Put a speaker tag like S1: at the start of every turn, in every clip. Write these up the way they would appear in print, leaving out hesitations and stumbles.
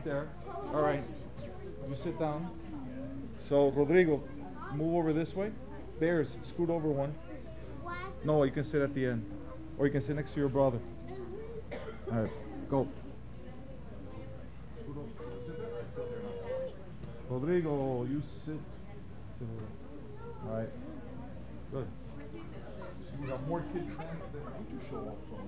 S1: right there. All right. You sit down. So, Rodrigo, move over this way. Bears, scoot over one. No, you can sit at the end. Or you can sit next to your brother. All right, go. Scoot over. Sit there. Sit there now. Rodrigo, you sit. Sit over. All right. Good. We got more kids than you to show off from.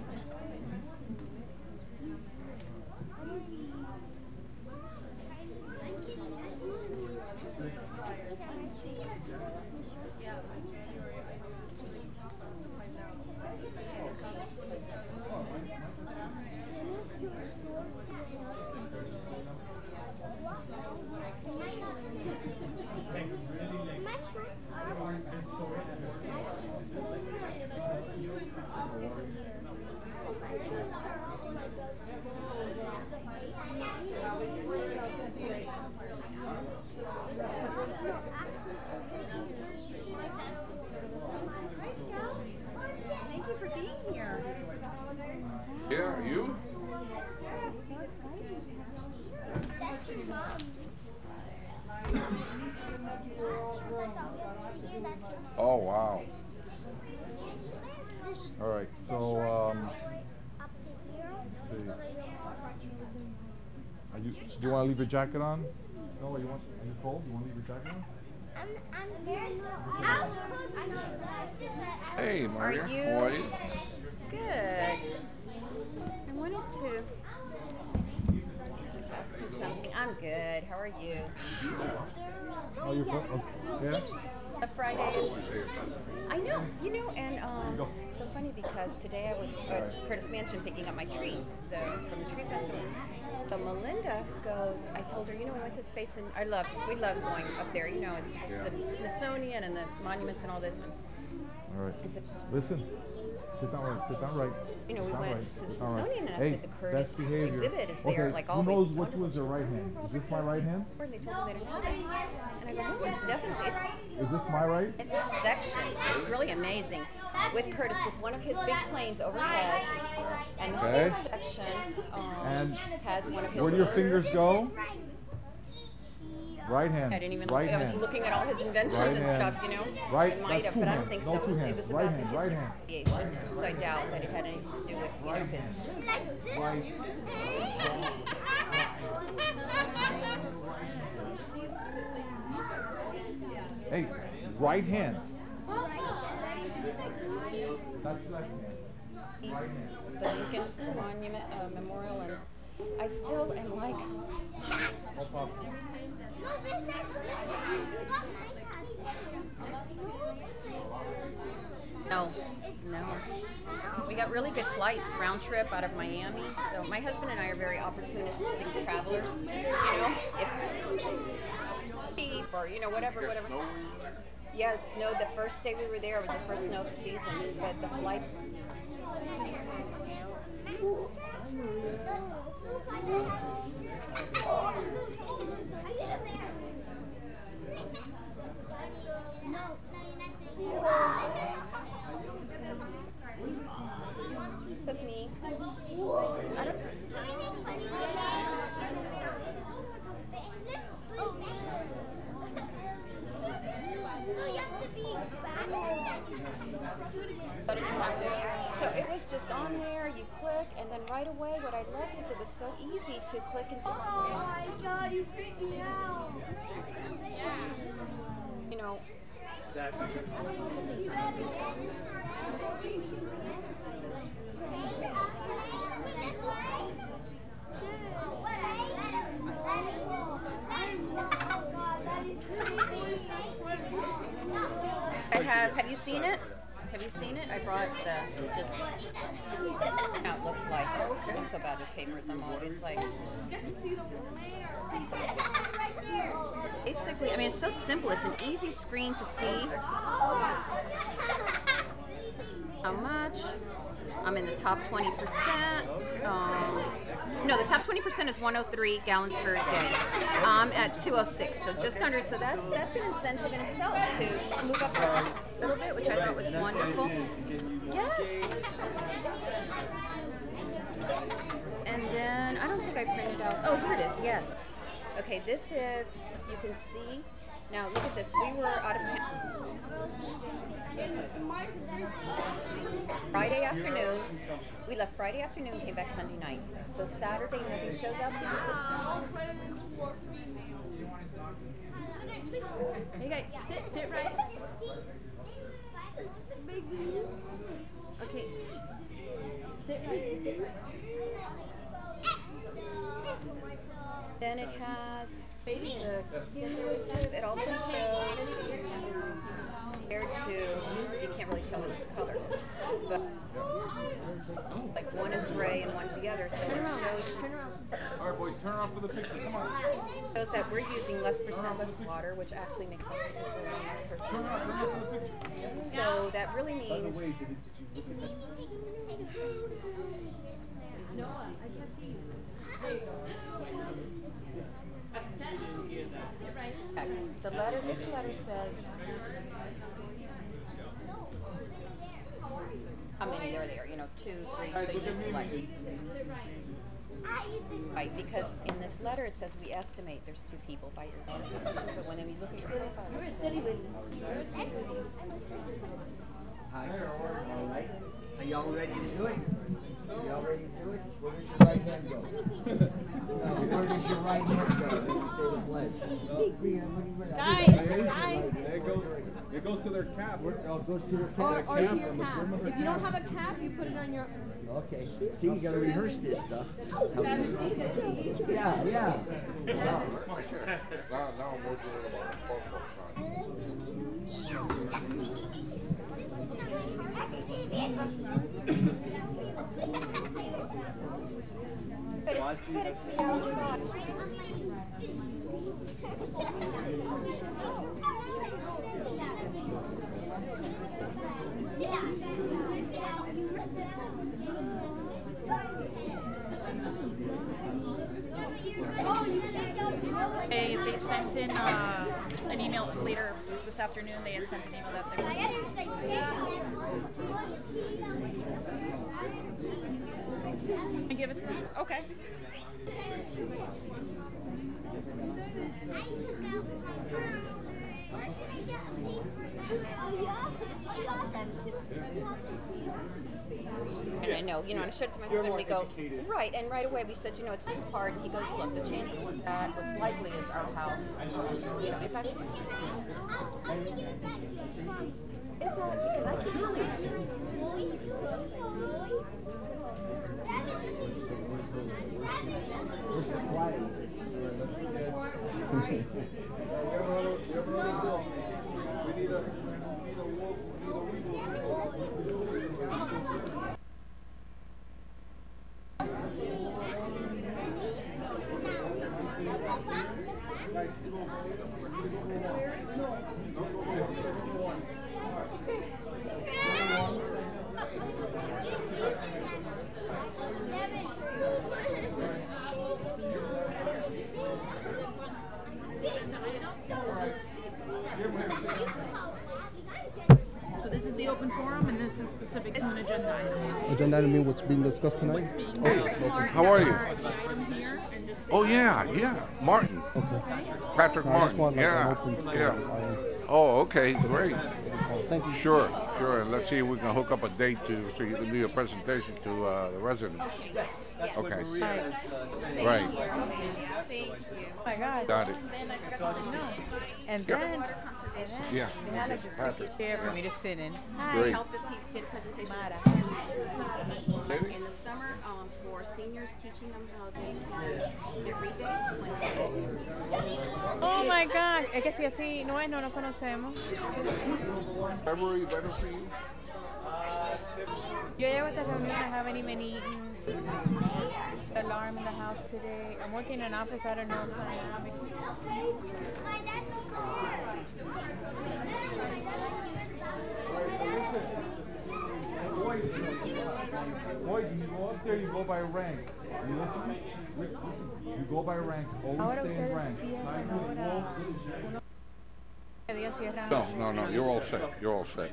S2: Thank you for being here.
S3: Yeah, you? Oh, wow.
S1: All right, so let's see. Do you want to leave your jacket on? No, you want? Are you cold? You want to leave your jacket on?
S3: Hey,
S2: Are
S3: Maria.
S2: you
S3: How are you?
S2: good? I wanted to ask you something. I'm good. How are you?
S1: Oh, you're cold? Okay. Yeah?
S2: A Friday. I know, and
S1: Go.
S2: it's so funny because today I was at Curtis Mansion picking up my tree from the tree festival. So Melinda goes, I told her, we went to space and we love going up there. It's just
S3: Yeah.
S2: the Smithsonian and the monuments and all this.
S1: All right.
S2: And so,
S1: Listen. Sit down right. Sit down right.
S2: we
S1: Sit down
S2: went
S1: right.
S2: to the
S1: Sit down right.
S2: Smithsonian and I
S1: Hey,
S2: said the Curtis
S1: best behavior.
S2: exhibit is there,
S1: Okay,
S2: like
S1: who
S2: always.
S1: knows
S2: It's
S1: which
S2: wonderful.
S1: was your right hand? Is this my right hand?
S2: And they told me they didn't have it. And I go, no, it's definitely,
S1: Is this my right?
S2: it's a section. It's really amazing. With Curtis, with one of his big planes overhead, and the
S1: Okay.
S2: whole section
S1: And
S2: has one of his
S1: where do your
S2: motors.
S1: fingers go? Right hand.
S2: I didn't even
S1: right
S2: look. I was
S1: hand.
S2: looking at all his inventions
S1: Right
S2: and
S1: hand.
S2: stuff,
S1: Right.
S2: It might
S1: That's
S2: have,
S1: two
S2: but I
S1: hands.
S2: don't think
S1: No,
S2: so.
S1: two
S2: It was
S1: hands.
S2: about
S1: Right
S2: the
S1: hand.
S2: history
S1: Right
S2: of
S1: hand.
S2: aviation. So I doubt that it had anything to do with,
S1: Right
S2: his.
S1: Right. Hey, right hand. That's left hand. Right hand.
S2: The Lincoln Monument Memorial, and I still am like,
S1: No problem.
S2: no, no. We got really good flights round trip out of Miami. So my husband and I are very opportunistic travelers. If beep or whatever. Yeah, it snowed the first day we were there. It was the first snow of the season, but the flight. Took me. I don't. So did you have to? So it was just on there. You click, and then right away, what I loved is it was so easy to click into.
S4: Oh my God, you freaked me out.
S2: You know. Have you seen it? Have you seen it? I brought the just how it looks like. I'm so bad with papers. I'm always like. Basically, I mean, it's so simple. It's an easy screen to see. How much? I'm in the top 20%. No, the top 20% is 103 gallons per day. I'm at 206, so just under. So that's an incentive in itself to move up a little bit, which I thought was wonderful. Yes. And then then I don't think I printed out. Oh, here it is. Yes. Okay, this is. You can see. Now look at this. We were out of town Friday afternoon. We left Friday afternoon, came back Sunday night. So Saturday nothing shows up.
S5: Hey guys, sit right. Okay. Sit right.
S2: Then it has the cumulative. It also shows compared to, you can't really tell in this color, but like one is gray and one's the other, so it shows.
S1: All right, boys, turn around for the picture. Come on.
S2: Shows that we're using less percent less water, which actually makes sense because we're on less percent. So that really means.
S5: Noah, I can't see you. Sit right.
S2: The letter, this letter says how many are there? 2, 3, so you select. Right, because in this letter it says we estimate there's 2 people by your name, but when we look at your profile, it says
S6: Hi. All right. Are y'all ready to do it? Y'all ready to do it? Where does your right hand go? No, where does your right hand go when you say the pledge?
S1: It goes to their cap.
S6: Oh, it goes to their
S5: Or
S6: cap.
S5: to your cap. If you don't have a cap, you put it on your.
S6: Okay. See, you gotta rehearse this stuff. Yeah, yeah. Wow.
S3: Now I'm working about a
S2: but it's the outside.
S7: They sent in an email later this afternoon. They had sent an email that they were. Give it to them. Okay.
S2: And I know, and I showed it to my husband, we go, right, and right away we said, it's this part, and he goes, look, the change that what's likely is our house, in fact, is that, because I keep telling you.
S1: We need a wolf,
S7: So this is the open forum, and this is specific to an agenda item.
S8: Agenda item mean what's being discussed tonight?
S7: What's being
S3: How are you?
S7: the item here, and just say
S3: Oh yeah, Martin.
S8: Okay.
S3: Patrick
S8: I just
S3: Martin.
S8: want like an
S3: Yeah,
S8: open forum
S3: yeah.
S8: item.
S3: Oh, okay, great.
S8: Thank you.
S3: Sure. And let's see if we can hook up a date so you can do your presentation to the residents.
S9: Yes, that's
S3: Okay.
S9: what Maria is saying.
S3: Right.
S2: Thank you.
S5: Oh my God.
S3: Got it.
S5: And
S3: Yep.
S5: then,
S2: Water conservation.
S3: Yeah.
S2: Nana just
S3: Patrick.
S5: here for me to sit in.
S3: Great.
S2: helped us. He did a presentation
S5: Mara.
S2: in the summer for seniors, teaching them how they can get rebates when they
S5: Oh my God. Es que si así no es, no nos conocemos.
S3: February better for you?
S5: Yo llego a esta reunión. I have many alarm in the house today. I'm working in an office. I don't know if I have it.
S1: Boys, when you go up there, you go by rank. You listen? You go by rank. Always
S5: Ahora
S1: stay in
S5: ustedes
S1: rank.
S5: cierran
S1: Tigers,
S5: ahora.
S1: wolves.
S5: Que día cierran.
S3: No, you're all set. You're all set.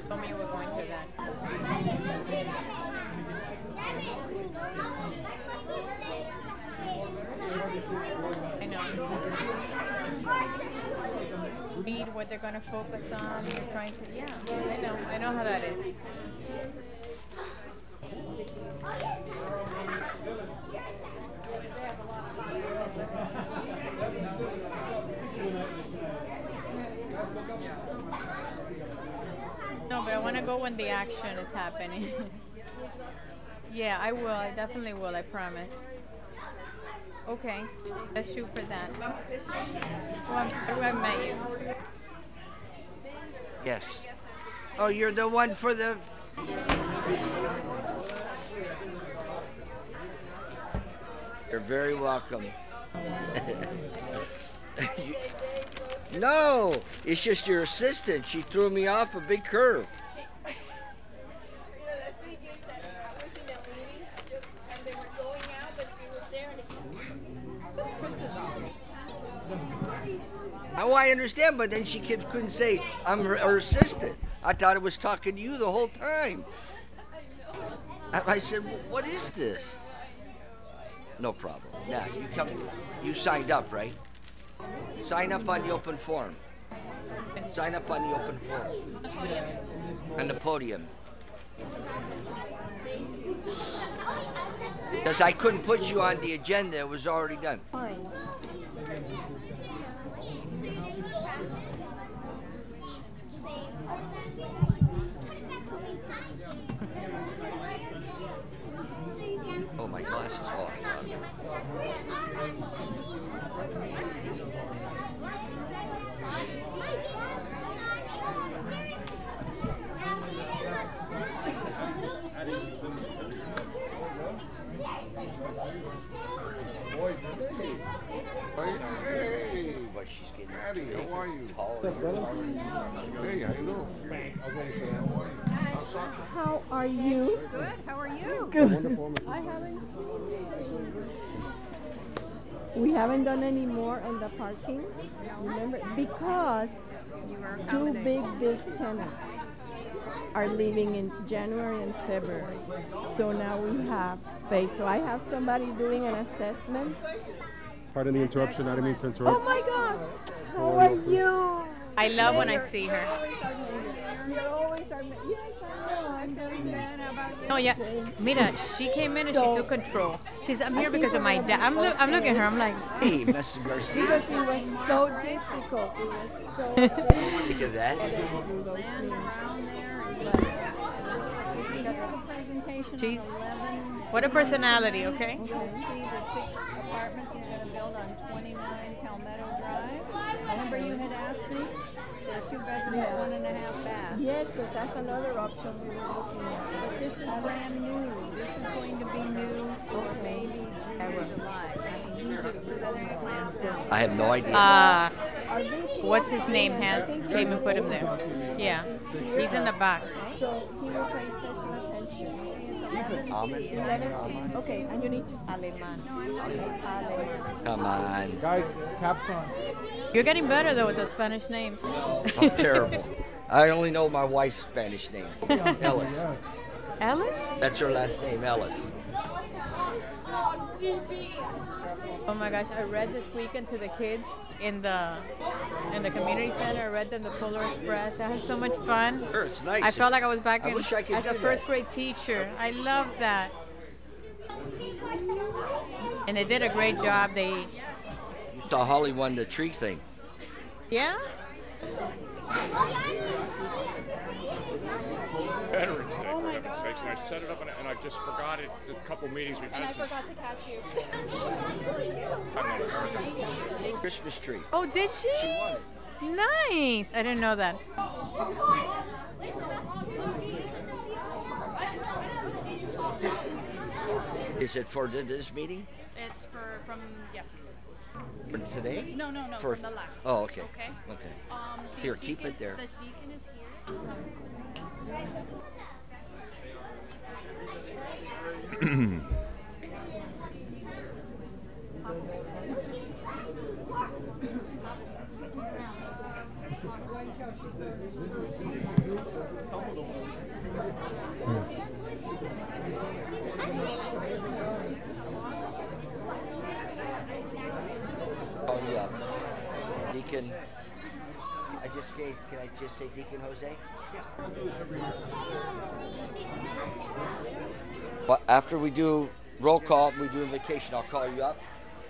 S5: Told me you were going through that. I know. Read what they're gonna focus on. You're trying to, yeah. I know how that is. No, but I want to go when the action is happening. Yeah, I will. I definitely will. I promise. Okay, let's shoot for that. Well, I met you.
S6: Yes. Oh, you're the one for the. You're very welcome. No, it's just your assistant. She threw me off a big curve. Oh, I understand, but then she couldn't say I'm her assistant. I thought it was talking to you the whole time. I said, what is this? No problem. Now, you signed up, right? Sign up on the open forum. Sign up on the open forum. And the podium. Because I couldn't put you on the agenda, it was already done.
S5: Fine.
S6: Oh, my glasses. Oh,
S3: Hey,
S6: but she's getting
S3: Patty, how are you?
S6: taller.
S3: Hey, how you doing?
S10: How are you?
S5: Good. How are you?
S10: Good. We haven't done any more on the parking. Remember, because two big tenants are leaving in January and February. So now we have space. So I have somebody doing an assessment.
S8: Pardon the interruption. I didn't mean to
S10: Oh
S8: interrupt.
S10: my gosh! How are you?
S5: I love when I see her.
S10: You're always our yes, I know. I'm very good. How about you?
S5: No, yeah. Mira, she came in and she took control. She's, I'm here because of my dad. I'm looking at her. I'm like,
S6: Hey, Mr. Garcia.
S10: Because it was so difficult. It was so difficult.
S6: Think of that.
S5: she's, what a personality, okay?
S11: You'll see the 6 apartments he's going to build on 29 Palmetto Drive. Remember you had asked me? They're 2 bedrooms, 1.5 baths.
S10: Yes, because that's another option we were looking at.
S11: But this is brand new. This is going to be new for maybe June or July. I mean, he's just presenting plans now.
S6: I have no idea.
S5: What's his name? Came and put him there. Yeah, he's in the back.
S10: So he will pay special attention.
S6: Almond?
S10: 11. Okay, and you need to
S5: Aleman.
S6: Come on.
S1: Guys, caps on.
S5: You're getting better though with those Spanish names.
S6: I'm terrible. I only know my wife's Spanish name. Ellis.
S5: Ellis?
S6: That's her last name, Ellis.
S5: Oh my gosh, I read this weekend to the kids in the community center. I read them the Polar Express. I had so much fun.
S6: Sure, it's nice.
S5: I felt like I was back
S6: I
S5: in
S6: wish I could
S5: as
S6: do
S5: a
S6: that.
S5: first grade teacher. I love that. And they did a great job. They,
S6: You saw Holly won the tree thing.
S5: yeah?
S12: Veterans Day, for heaven's sakes, and I set it up and I just forgot it. A couple meetings we've
S7: And I
S12: had since.
S7: forgot to catch you.
S12: I'm not American.
S6: Christmas tree.
S5: Oh, did she?
S6: She won it.
S5: Nice. I didn't know that.
S6: Is it for this meeting?
S7: It's from yes.
S6: For today?
S7: No,
S6: For-
S7: from the last.
S6: Oh, okay.
S7: Okay.
S6: Okay.
S7: The
S6: Here, keep
S7: deacon-
S6: it there.
S7: The deacon is here.
S6: Oh yeah. Deacon. Can I just say Deacon Jose? Yeah. Well, after we do roll call, we do invocation, I'll call you up.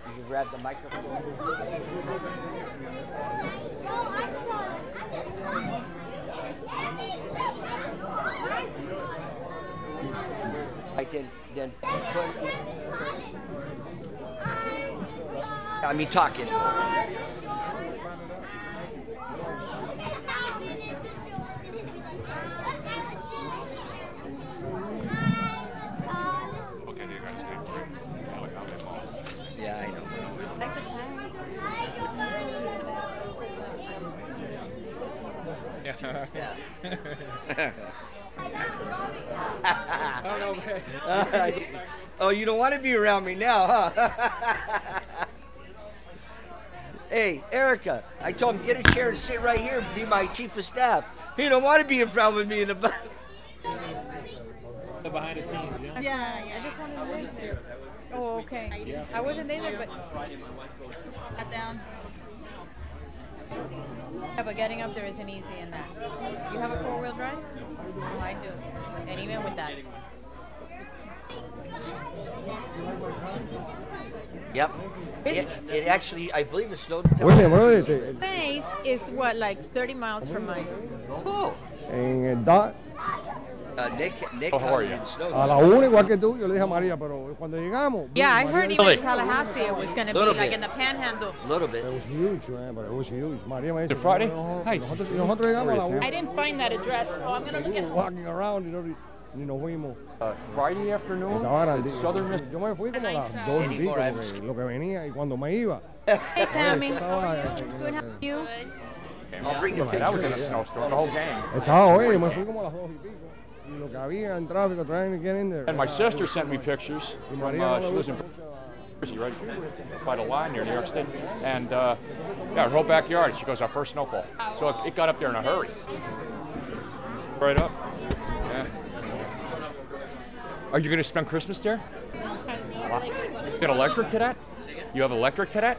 S6: You can grab the microphone. Right, then put, I mean talking. Yeah, I know.
S9: I don't know, man.
S6: Oh, you don't want to be around me now, huh? Hey, Erica, I told him get a chair and sit right here and be my chief of staff. He don't want to be in front with me in the back.
S9: Behind the scenes, yeah.
S5: Yeah, I just wanted to make sure. Oh, okay.
S9: Yeah.
S5: I wasn't there, but
S7: Cut down.
S5: yeah, but getting up there isn't easy in that. You have a four-wheel drive? Oh, I do. And even with that.
S6: Yep. It actually, I believe it snowed.
S10: Oye,
S5: Place is what, like 30 miles from mine.
S6: Cool.
S10: en el DAR,
S6: Nick,
S12: Oh, how are you?
S6: snowed.
S10: a la 1 igual que tú, yo le dije a María, pero cuando llegamos.
S5: Yeah, I
S10: María
S5: heard
S10: dijo,
S5: even in Tallahassee it was going to be
S6: Little
S5: like
S6: bit.
S5: in the Panhandle.
S6: A little bit.
S10: It was huge, man, but it was huge. María me dice,
S12: Good Friday? Hi.
S10: nosotros llegamos a la 1.
S11: I didn't find that address. Oh, I'm gonna look
S10: We
S11: at
S10: were walking around y nos fuimos.
S12: Friday afternoon,
S10: Estaba grande.
S12: Southern Miss.
S10: Yo me fui como a las 2 y pico, lo que venía, y cuando me iba.
S5: Hey, Tammy.
S10: Estaba,
S5: Good, how are you?
S6: I'll bring the
S12: That was in a
S6: pictures.
S12: snowstorm, the whole gang.
S10: Estaba hoy, yo me fui como a las 2 y pico. Y lo que había en tráfico, trying to get in there.
S12: And my sister sent me pictures
S10: Y
S12: from,
S10: María no
S12: she
S10: le
S12: lives in
S10: gusta mucho
S12: Jersey, right by the line near New York State. And yeah, her whole backyard, she goes, our first snowfall. So it got up there in a hurry. Right up. Yeah. Are you going to spend Christmas there? Wow. You got electric to that? You have electric to that?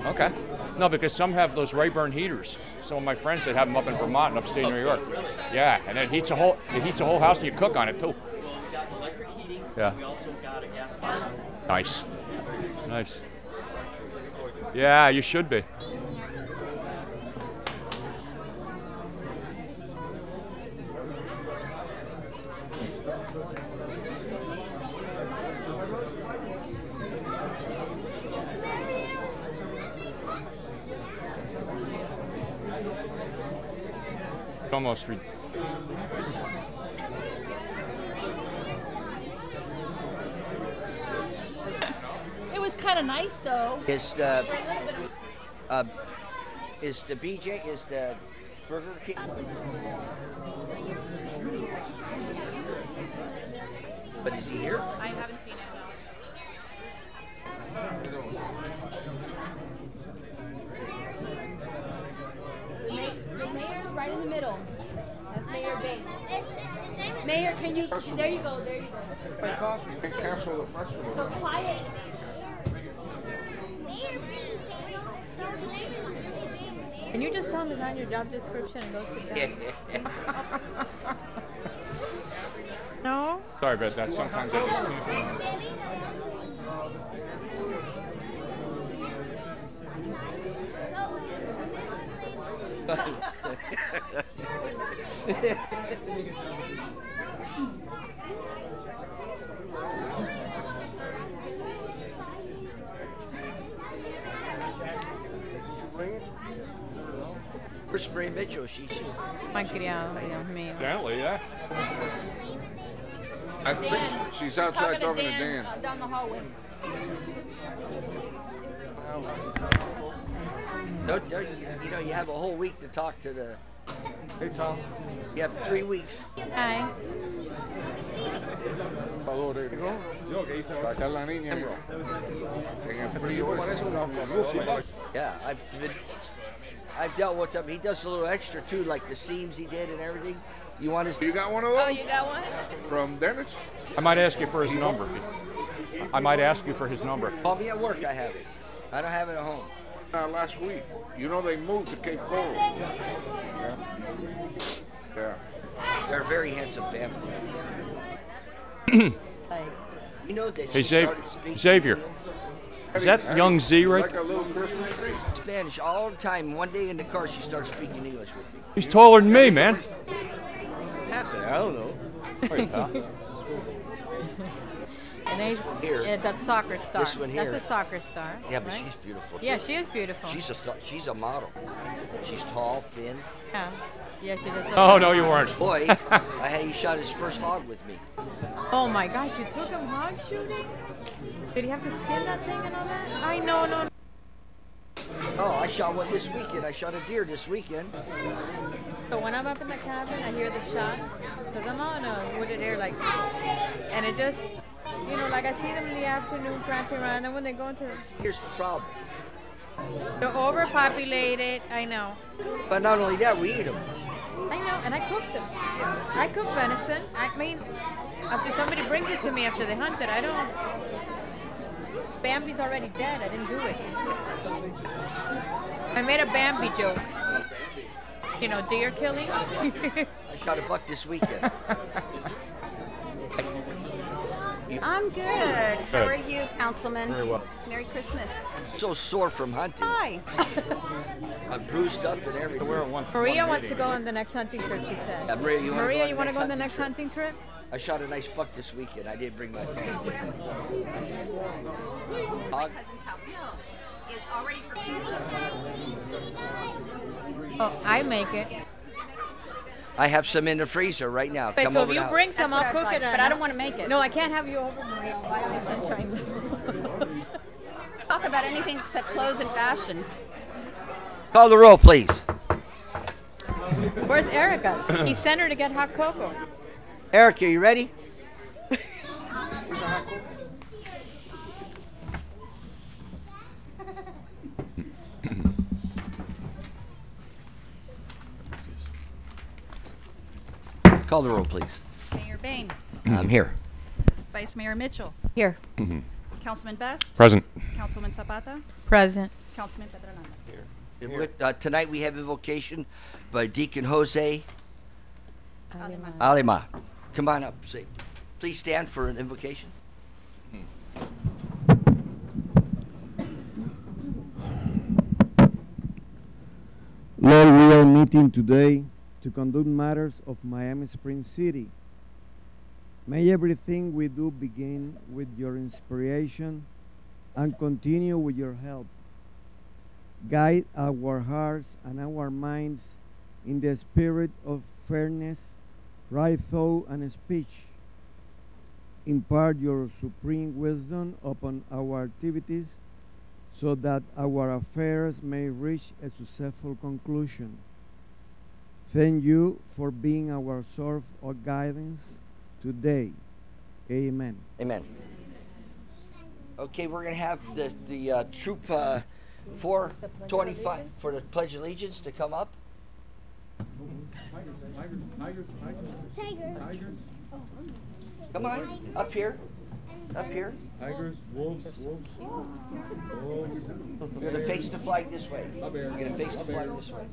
S12: Okay. No, because some have those Rayburn heaters. Some of my friends that have them up in Vermont and upstate New York. Yeah, and it heats a whole house and you cook on it too. Yeah. Nice. Nice. Yeah, you should be. Almost.
S11: It was kind of nice though.
S6: Is the BJ, is the Burger King? But is he here?
S7: I haven't seen it,
S11: The mayor's right in the middle. That's Mayor Bates. Mayor, can you? There you go. There you go.
S3: Cancel the first one.
S11: So quiet.
S5: Can you just tell him it's on your job description and go sit down? No?
S12: Sorry about that. Sometimes I just
S6: Where's Maria Mitchell? She's
S5: My criado, Dios mío.
S12: Apparently, yeah.
S3: I think she's outside talking to Dan.
S11: Down the hallway.
S6: you know, you have a whole week to talk to the.
S1: Hey, Tom.
S6: You have 3 weeks.
S5: Hi.
S3: Yo, que hice acá la niña en el frío.
S6: Yeah, I've dealt with him. He does a little extra too, like the seams he did and everything. You want his?
S3: You got one of those?
S2: Oh, you got one?
S3: From Dennis?
S12: I might ask you for his number. I might ask you for his number.
S6: Call me at work. I have it. I don't have it at home.
S3: Last week. You know they moved to Cape Coral. Yeah. Yeah.
S6: They're a very handsome family. You know that
S12: Hey,
S6: she started speaking
S12: Xavier. Is that young Z right?
S3: Like a little Christmas tree.
S6: Spanish all the time. One day in the car, she started speaking English with me.
S12: He's taller than me, man.
S6: What happened? I don't know.
S12: Hey, pal.
S5: And they,
S6: Here.
S5: yeah, that's soccer star.
S6: This one here.
S5: That's a soccer star.
S6: Yeah, but
S5: right?
S6: she's beautiful.
S5: Yeah,
S6: too.
S5: she is beautiful.
S6: She's a model. She's tall, thin.
S5: Yeah, yeah, she does.
S12: Oh, no, you weren't.
S6: Boy, he shot his first hog with me.
S5: Oh my gosh, you took him hog shooting? Did he have to skin that thing and all that? I know, no.
S6: Oh, I shot one this weekend. I shot a deer this weekend.
S5: So when I'm up in the cabin, I hear the shots, because I'm on a wooded area, like, and it just, you know, like I see them in the afternoon prancing around, and then when they go into the...
S6: Here's the problem.
S5: They're overpopulated, I know.
S6: But not only that, we eat them.
S5: I know, and I cook them. I cook venison. I mean, after somebody brings it to me after they hunt it, I don't... Bambi's already dead. I didn't do it. I made a Bambi joke. You know, deer killing.
S6: I shot a buck this weekend.
S2: I'm good. How are you, Councilman?
S12: Very well.
S2: Merry Christmas.
S6: So sore from hunting.
S2: Hi.
S6: I'm bruised up and everything.
S5: Maria wants to go on the next hunting trip, she said.
S6: Yeah, Maria,
S5: you want to go on the next hunting trip?
S6: I shot a nice buck this weekend. I didn't bring my phone.
S2: My cousin's house. No, is already prepared.
S5: Oh, I make it.
S6: I have some in the freezer right now.
S5: Okay,
S6: Come
S5: so
S6: over
S5: if you
S6: now.
S5: bring some,
S2: That's
S5: I'll
S2: what I'd
S5: cook
S2: like,
S5: it.
S2: but I don't want to make it.
S5: No, I can't have you over, Maria. Violet Sunshine.
S2: Talk about anything except clothes and fashion.
S6: Call the roll, please.
S5: Where's Erica? He sent her to get hot cocoa.
S6: Erica, you ready? Where's the hot cocoa? Call the roll, please.
S7: Mayor Bain,
S6: I'm here.
S7: Vice Mayor Mitchell,
S5: Here.
S7: Councilman Best,
S12: Present.
S7: Councilwoman Zapata,
S5: Present.
S7: Councilman Pedranada.
S6: Tonight we have invocation by Deacon Jose
S7: Aleman.
S6: Alema. Come on up. Please stand for an invocation.
S13: Lord, we are meeting today to conduct matters of Miami Springs City. May everything we do begin with your inspiration and continue with your help. Guide our hearts and our minds in the spirit of fairness, right thought, and speech. Impart your supreme wisdom upon our activities so that our affairs may reach a successful conclusion. Thank you for being our source of guidance today. Amen.
S6: Amen. Okay, we're going to have the troop 425 for the Pledge of Allegiance to come up.
S4: Tigers.
S6: Come on, up here. Up here.
S1: Tigers, wolves, wolves.
S6: We're going to face the flag this way. We're going to face the flag this way.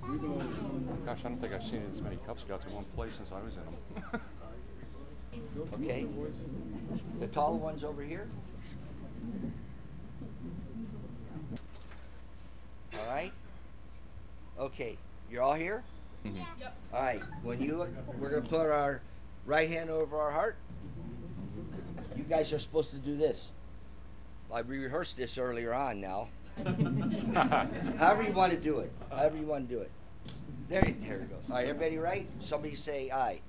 S12: Gosh, I don't think I've seen as many Cub Scouts in one place since I was in them.
S6: Okay. The tall ones over here. All right. Okay. You're all here?
S12: Yep.
S6: All right. When you look, we're going to put our right hand over our heart. You guys are supposed to do this. We rehearsed this earlier on now. However you want to do it. However you want to do it. There it goes. All right, everybody right? Somebody say aye.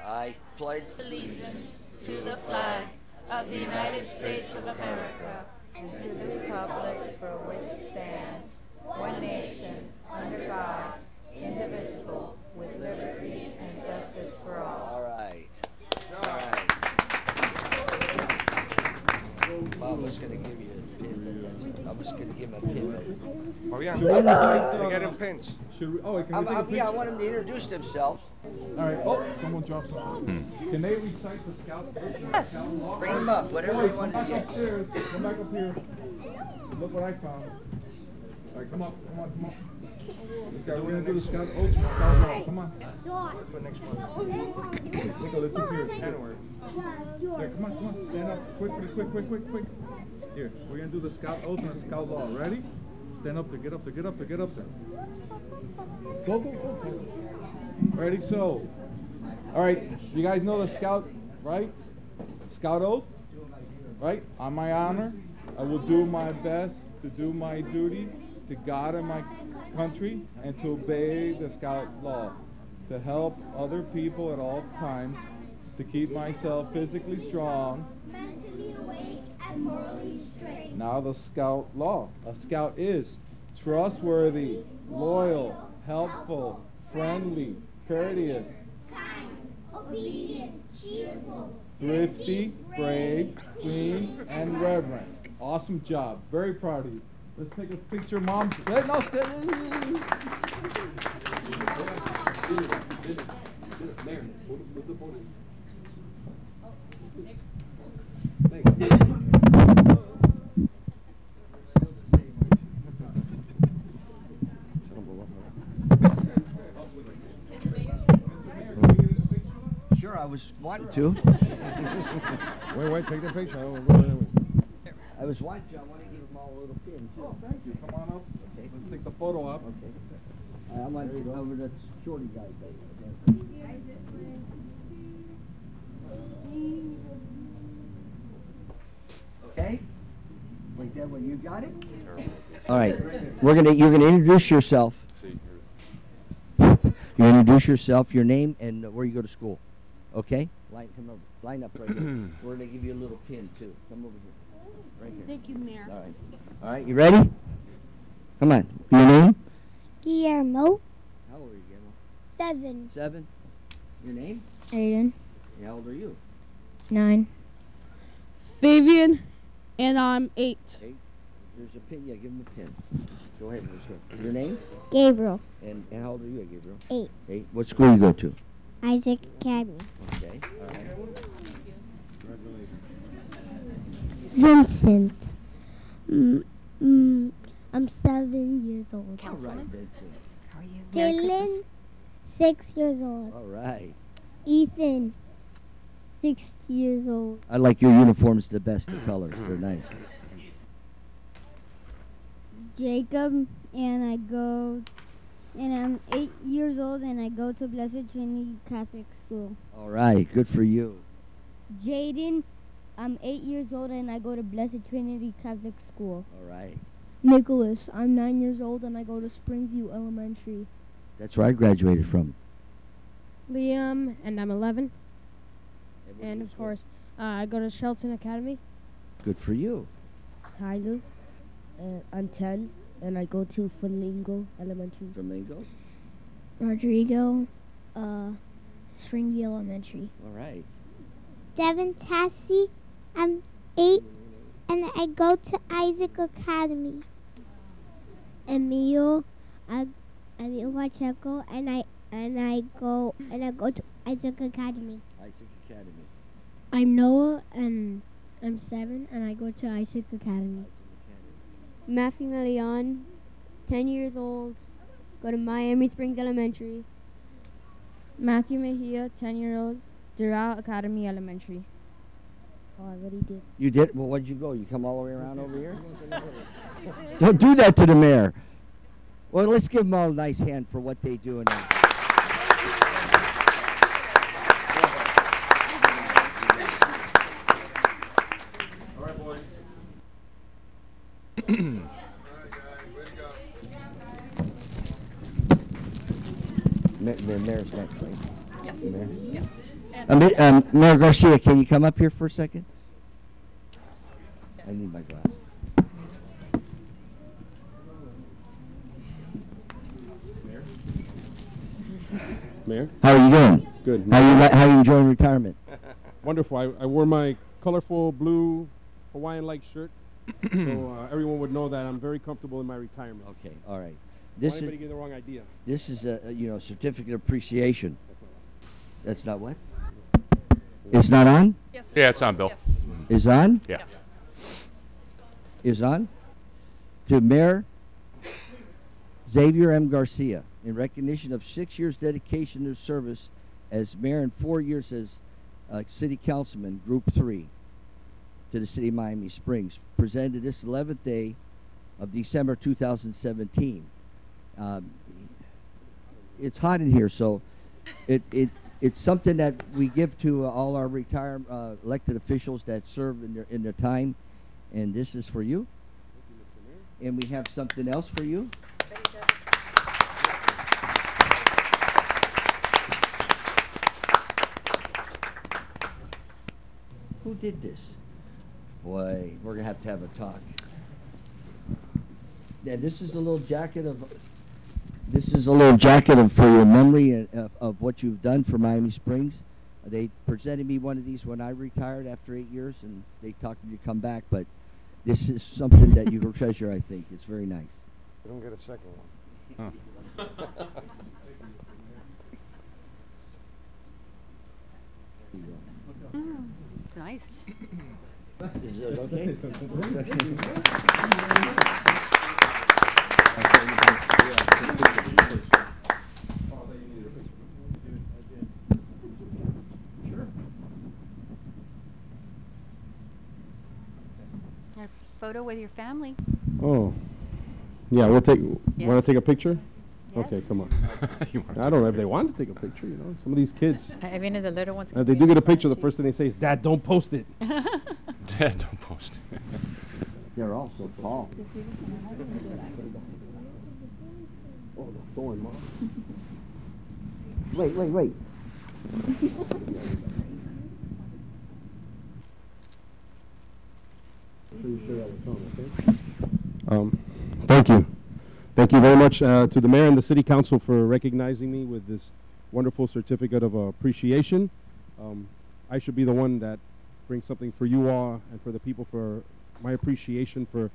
S6: I pledge
S14: allegiance to the flag of the United States of America
S5: and to the republic for which it stands, one nation, under God, indivisible, with liberty and justice for all.
S6: All right. All right. Mama's going to give you pin, but that's it. I was gonna give him a pin.
S3: Oh, yeah.
S1: Should we recite
S3: They get him pins.
S1: Should we? Oh, wait, can we take a picture?
S6: Yeah, I want him to introduce themselves.
S1: All right. Oh, someone dropped something. Can they recite the scout?
S2: Yes.
S1: Scout law?
S6: Bring them up, whatever
S1: Boys,
S6: you want
S1: come
S6: to
S1: back
S6: do.
S1: upstairs. Come back up here. Look what I found. All right, come on, come on, come on. Let's go. We're gonna do the scout oath, scout law. Come on.
S3: For next month.
S1: Nicholas, this is here. Here, come on, come on. Stand up. Quick, quick. Here, we're gonna do the scout oath and the scout law. Ready? Stand up there. Get up there. Go. Ready? So, all right. You guys know the scout, right? Scout oath, right? On my honor, I will do my best to do my duty to God and my country and to obey the scout law, to help other people at all times, to keep myself physically strong.
S4: Mentally awake and morally straight.
S1: Now the scout law. A scout is trustworthy, loyal, helpful, friendly, courteous,
S4: Kind, obedient, cheerful,
S1: thrifty, brave, clean, and reverent. Awesome job. Very proud of you. Let's take a picture, Mom. No, stay.
S6: Sure, I was wanting to.
S8: Wait, take the picture.
S6: I was wanting to. I want to give them all a little pin, too.
S1: Oh, thank you. Come on up.
S6: Okay.
S1: Let's take the photo up.
S6: Okay. I want to go over that shorty guy. Okay? Like that one, you got it? All right. You're gonna introduce yourself. You introduce yourself, your name, and where you go to school. Okay? Come over. Line up right here. We're gonna give you a little pin too. Come over here. Right here.
S4: Thank you, Mayor.
S6: All right. All right. You ready? Come on. Your name?
S4: Guillermo.
S6: How old are you, Guillermo?
S4: 7.
S6: 7. Your name?
S4: Aiden.
S6: How old are you?
S4: 9. Fabian, and I'm 8.
S6: 8. There's a pin. Yeah, give him a pin. Go ahead. Let's go. Your name?
S4: Gabriel.
S6: And how old are you, Gabriel?
S4: 8.
S6: 8. What school you go to?
S4: Isaac Academy.
S6: Okay. All right.
S4: Vincent. I'm 7 years old.
S6: All right, Vincent.
S2: How are you? Merry
S4: Dylan,
S2: Christmas.
S4: 6 years old.
S6: All right.
S4: Ethan, 6 years old.
S6: I like your uniforms the best. The colors, they're nice.
S4: Jacob, and I'm 8 years old, and I go to Blessed Trinity Catholic School.
S6: All right. Good for you.
S4: Jaden, I'm 8 years old, and I go to Blessed Trinity Catholic School.
S6: All right.
S4: Nicholas, I'm 9 years old, and I go to Springview Elementary.
S6: That's where I graduated from.
S4: Liam, and I'm 11.
S6: where
S4: And
S6: do you
S4: of
S6: go?
S4: course, I go to Shelton Academy.
S6: Good for you.
S4: Tyler, I'm 10, and I go to Flamingo Elementary.
S6: Flamingo.
S4: Rodrigo, Springview Elementary.
S6: All right.
S4: Devin Tassie, I'm 8, and I go to Isaac Academy. Emil Pacheco, and I go to Isaac Academy.
S6: Isaac Academy.
S4: I'm Noah, and I'm 7, and I go to Isaac Academy. Matthew Melion, 10 years old, go to Miami Springs Elementary. Matthew Mejia, 10 years old, Doral Academy Elementary. Oh, I already did.
S6: You did? Well, where'd you go? You come all the way around over here? Don't do that to the mayor. Well, let's give them all a nice hand for what they do.
S1: All right, boys.
S6: The mayor's next, right?
S7: Yes.
S6: The mayor?
S7: Yes.
S6: Mayor Garcia, can you come up here for a second? I need my glass.
S8: Mayor?
S6: How are you doing?
S8: Good.
S6: How you enjoying retirement?
S8: Wonderful. I wore my colorful blue Hawaiian-like shirt
S15: So everyone would know that I'm very comfortable in my retirement.
S6: Okay, all right.
S15: This anybody get the wrong idea.
S6: This is a certificate of appreciation. That's not what? It's not on?
S12: Yes. Yeah, it's on, Bill. Yes.
S6: Is on?
S12: Yeah.
S6: Is on? To Mayor Xavier M. Garcia, in recognition of 6 years dedication to service as mayor and 4 years as city councilman, Group 3, to the city of Miami Springs, presented this 11th day of December 2017. It's hot in here, so it's something that we give to all our retired elected officials that serve in their time, and this is for you. And we have something else for you. Who did this? Boy, we're gonna have a talk. Yeah, this is a little jacket of. This is a little jacket for your memory of what you've done for Miami Springs. They presented me one of these when I retired after 8 years, and they talked me to come back. But this is something that you will treasure. I think it's very nice.
S8: You don't get a second one. Huh.
S2: It's nice.
S6: Is it okay?
S2: A photo with your family.
S15: Oh, yeah. We'll take.
S2: Yes.
S15: Want to take a picture?
S2: Yes.
S15: Okay, come on. I don't know if they want to take a picture. You know, some of these kids.
S5: Even if the little ones.
S15: If they do get a picture, the first thing they say is, "Dad, don't post it."
S12: Dad, don't post it.
S6: They're all so tall.
S15: Oh, the thorn, Mom.
S6: Wait.
S15: Thank you. Thank you very much to the mayor and the city council for recognizing me with this wonderful certificate of appreciation. I should be the one that brings something for you all and for the people for my appreciation for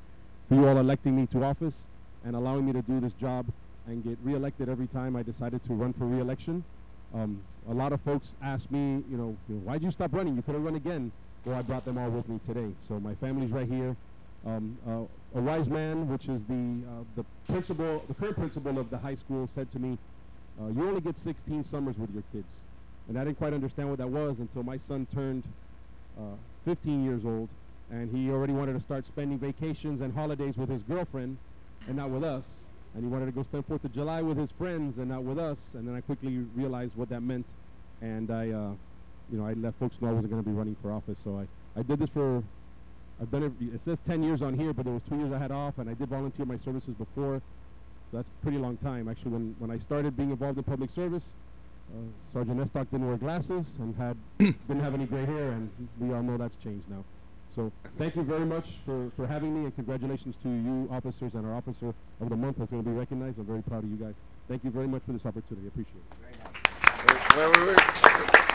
S15: you all electing me to office and allowing me to do this job and get reelected every time I decided to run for reelection. A lot of folks ask me, why'd you stop running? You could have run again. Well, I brought them all with me today. So my family's right here. A wise man, which is the current principal of the high school, said to me, you only get 16 summers with your kids. And I didn't quite understand what that was until my son turned 15 years old, and he already wanted to start spending vacations and holidays with his girlfriend and not with us. And he wanted to go spend 4th of July with his friends and not with us. And then I quickly realized what that meant, and I let folks know I wasn't going to be running for office. So I did this for, I've done it says 10 years on here, but there was 2 years I had off, and I did volunteer my services before. So that's a pretty long time. Actually, when I started being involved in public service, Sergeant Estock didn't wear glasses and didn't have any gray hair, and we all know that's changed now. So thank you very much for having me, and congratulations to you officers and our officer of the month that's going to be recognized. I'm very proud of you guys. Thank you very much for this opportunity. I appreciate it.
S6: Wait.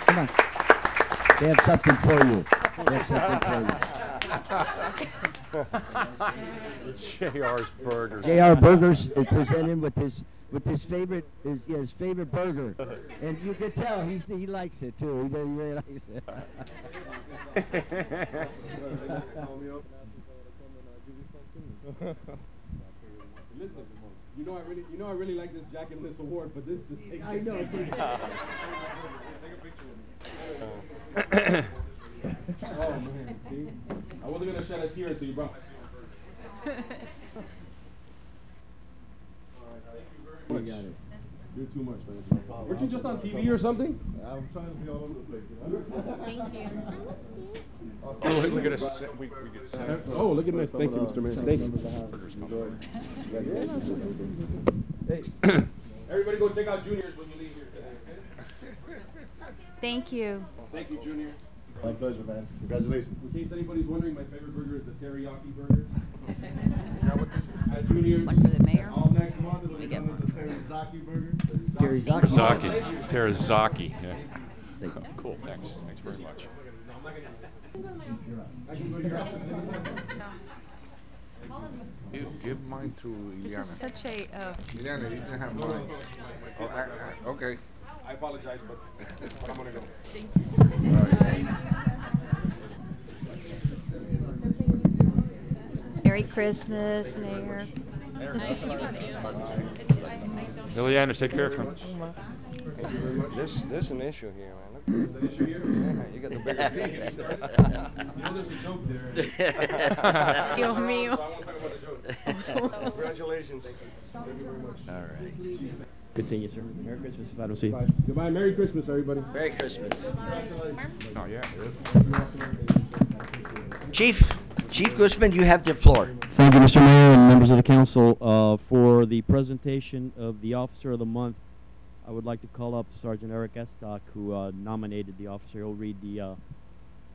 S6: Come on. They have something for you. They have something for you.
S12: JR's Burgers.
S6: JR Burgers is presented with his favorite burger, and you can tell he likes it too. He really likes it.
S15: Listen, you know I really like this jacket and this award, but this just takes. I know. Take a picture. Oh man, see, I wasn't gonna shed a tear until you brought my favorite burger. You got it. You're too much, man. Weren't you just on TV or something?
S8: I'm trying to be all over the place.
S5: Thank you.
S12: Oh, look at us. We get
S15: oh, look at this. Thank you, Mr. Mayor. Thank you. Hey, everybody go check out Junior's when you leave here today.
S2: Thank you.
S15: Thank you, Junior.
S8: My pleasure, man. Congratulations.
S15: In case anybody's wondering, my favorite burger is the teriyaki burger.
S8: Is that what this is?
S15: At Junior's.
S2: One for the mayor.
S8: All next month it'll be known as the terizaki burger.
S12: Terizaki. Yeah. Cool. Thanks very much.
S3: Give mine to Ileana.
S5: This is such a.
S3: Ileana, you can have mine. Oh, okay.
S15: I apologize, but I'm gonna go.
S5: Merry Christmas, Mayor.
S12: Liliana, take care of him.
S8: This an issue here, man. Look, yeah, you got the bigger piece.
S15: You know there's a joke there.
S5: Dios mío.
S8: Congratulations. Thank you very much.
S9: All right.
S16: Good seeing you, sir. Merry Christmas if I don't see you.
S15: Goodbye. Merry Christmas, everybody.
S9: Merry Christmas.
S12: Oh, yeah.
S6: Chief Guzman, you have the floor.
S16: Thank you, Mr. Mayor and members of the council. For the presentation of the Officer of the Month, I would like to call up Sergeant Eric Estock, who nominated the officer. He'll read the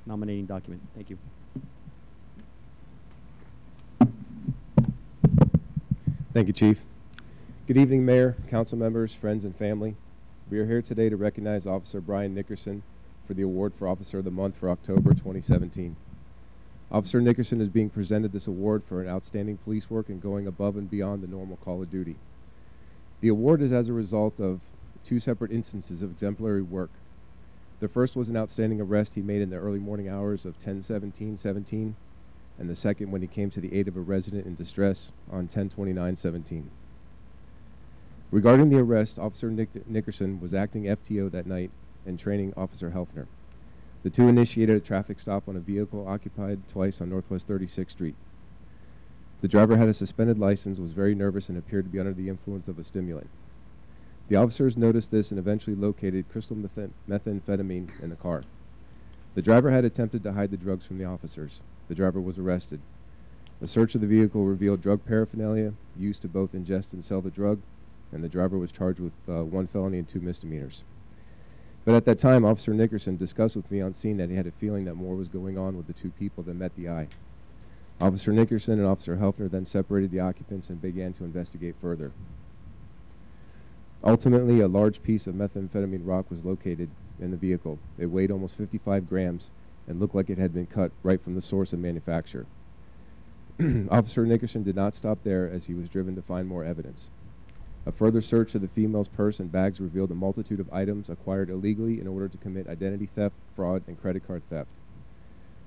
S16: nominating document. Thank you.
S17: Thank you, Chief. Good evening, Mayor, council members, friends, and family. We are here today to recognize Officer Brian Nickerson for the award for Officer of the Month for October 2017. Officer Nickerson is being presented this award for an outstanding police work and going above and beyond the normal call of duty. The award is as a result of two separate instances of exemplary work. The first was an outstanding arrest he made in the early morning hours of 10/17/17, and the second when he came to the aid of a resident in distress on 10/29/17. Regarding the arrest, Officer Nickerson was acting FTO that night and training Officer Helfner. The two initiated a traffic stop on a vehicle occupied twice on Northwest 36th Street. The driver had a suspended license, was very nervous, and appeared to be under the influence of a stimulant. The officers noticed this and eventually located crystal methamphetamine in the car. The driver had attempted to hide the drugs from the officers. The driver was arrested. A search of the vehicle revealed drug paraphernalia used to both ingest and sell the drug, and the driver was charged with 1 felony and 2 misdemeanors. But at that time, Officer Nickerson discussed with me on scene that he had a feeling that more was going on with the two people that met the eye. Officer Nickerson and Officer Helfner then separated the occupants and began to investigate further. Ultimately, a large piece of methamphetamine rock was located in the vehicle. It weighed almost 55 grams and looked like it had been cut right from the source and manufacturer. Officer Nickerson did not stop there, as he was driven to find more evidence. A further search of the female's purse and bags revealed a multitude of items acquired illegally in order to commit identity theft, fraud, and credit card theft.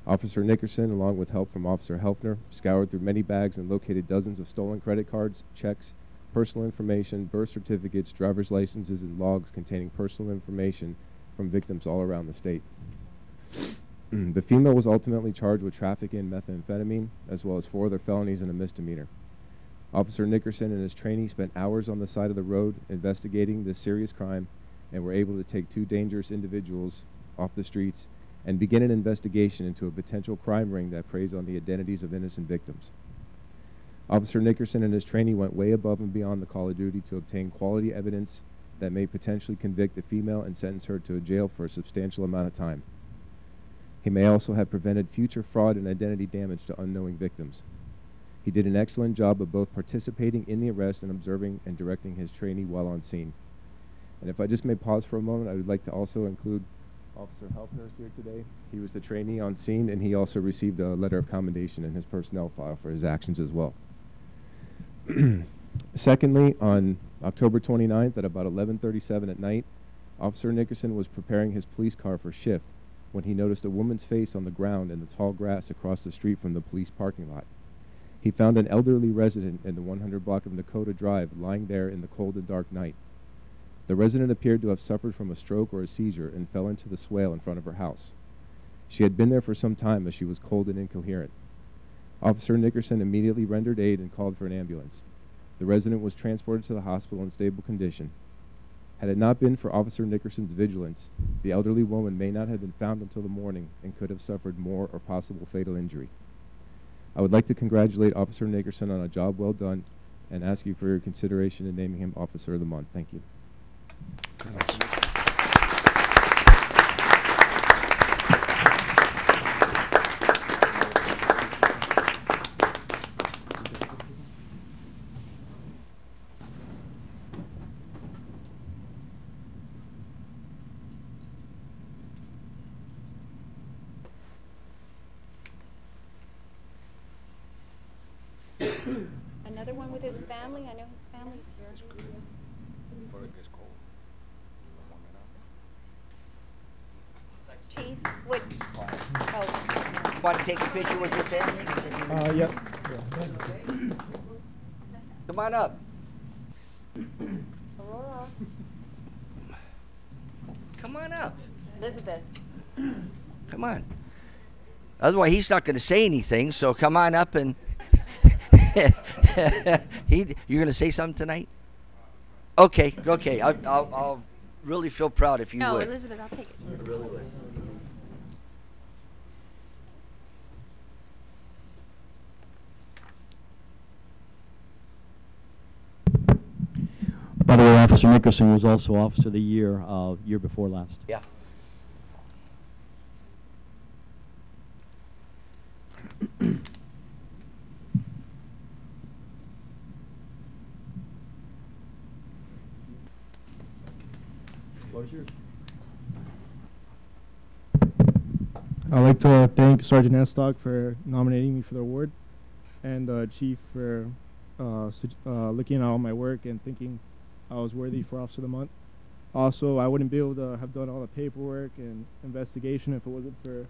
S17: Officer Nickerson, along with help from Officer Helfner, scoured through many bags and located dozens of stolen credit cards, checks, personal information, birth certificates, driver's licenses, and logs containing personal information from victims all around the state. The female was ultimately charged with trafficking in methamphetamine, as well as 4 other felonies and a misdemeanor. Officer Nickerson and his trainee spent hours on the side of the road investigating this serious crime and were able to take 2 dangerous individuals off the streets and begin an investigation into a potential crime ring that preys on the identities of innocent victims. Officer Nickerson and his trainee went way above and beyond the call of duty to obtain quality evidence that may potentially convict the female and sentence her to a jail for a substantial amount of time. He may also have prevented future fraud and identity damage to unknowing victims. He did an excellent job of both participating in the arrest and observing and directing his trainee while on scene. And if I just may pause for a moment, I would like to also include Officer Helfner here today. He was the trainee on scene, and he also received a letter of commendation in his personnel file for his actions as well. Secondly, on October 29th at about 11:37 at night, Officer Nickerson was preparing his police car for shift when he noticed a woman's face on the ground in the tall grass across the street from the police parking lot. He found an elderly resident in the 100 block of Dakota Drive lying there in the cold and dark night. The resident appeared to have suffered from a stroke or a seizure and fell into the swale in front of her house. She had been there for some time as she was cold and incoherent. Officer Nickerson immediately rendered aid and called for an ambulance. The resident was transported to the hospital in stable condition. Had it not been for Officer Nickerson's vigilance, the elderly woman may not have been found until the morning and could have suffered more or possible fatal injury. I would like to congratulate Officer Nickerson on a job well done and ask you for your consideration in naming him Officer of the Month. Thank you.
S2: Another one with his family. I know his family's here. Chief, would
S6: Want to take a picture with your family?
S18: Yep.
S6: Come on up.
S2: Aurora.
S6: Come on up.
S2: Elizabeth.
S6: Come on. Otherwise, he's not going to say anything, so come on up and... You're going to say something tonight? Okay. I'll really feel proud if you
S2: No,
S6: would.
S2: Elizabeth, I'll take it.
S6: I really would.
S16: By the way, Officer Nickerson was also Officer of the Year year before last.
S6: Yeah.
S18: I'd like to thank Sergeant Estock for nominating me for the award, and Chief for looking at all my work and thinking I was worthy for Officer of the Month. Also, I wouldn't be able to have done all the paperwork and investigation if it wasn't for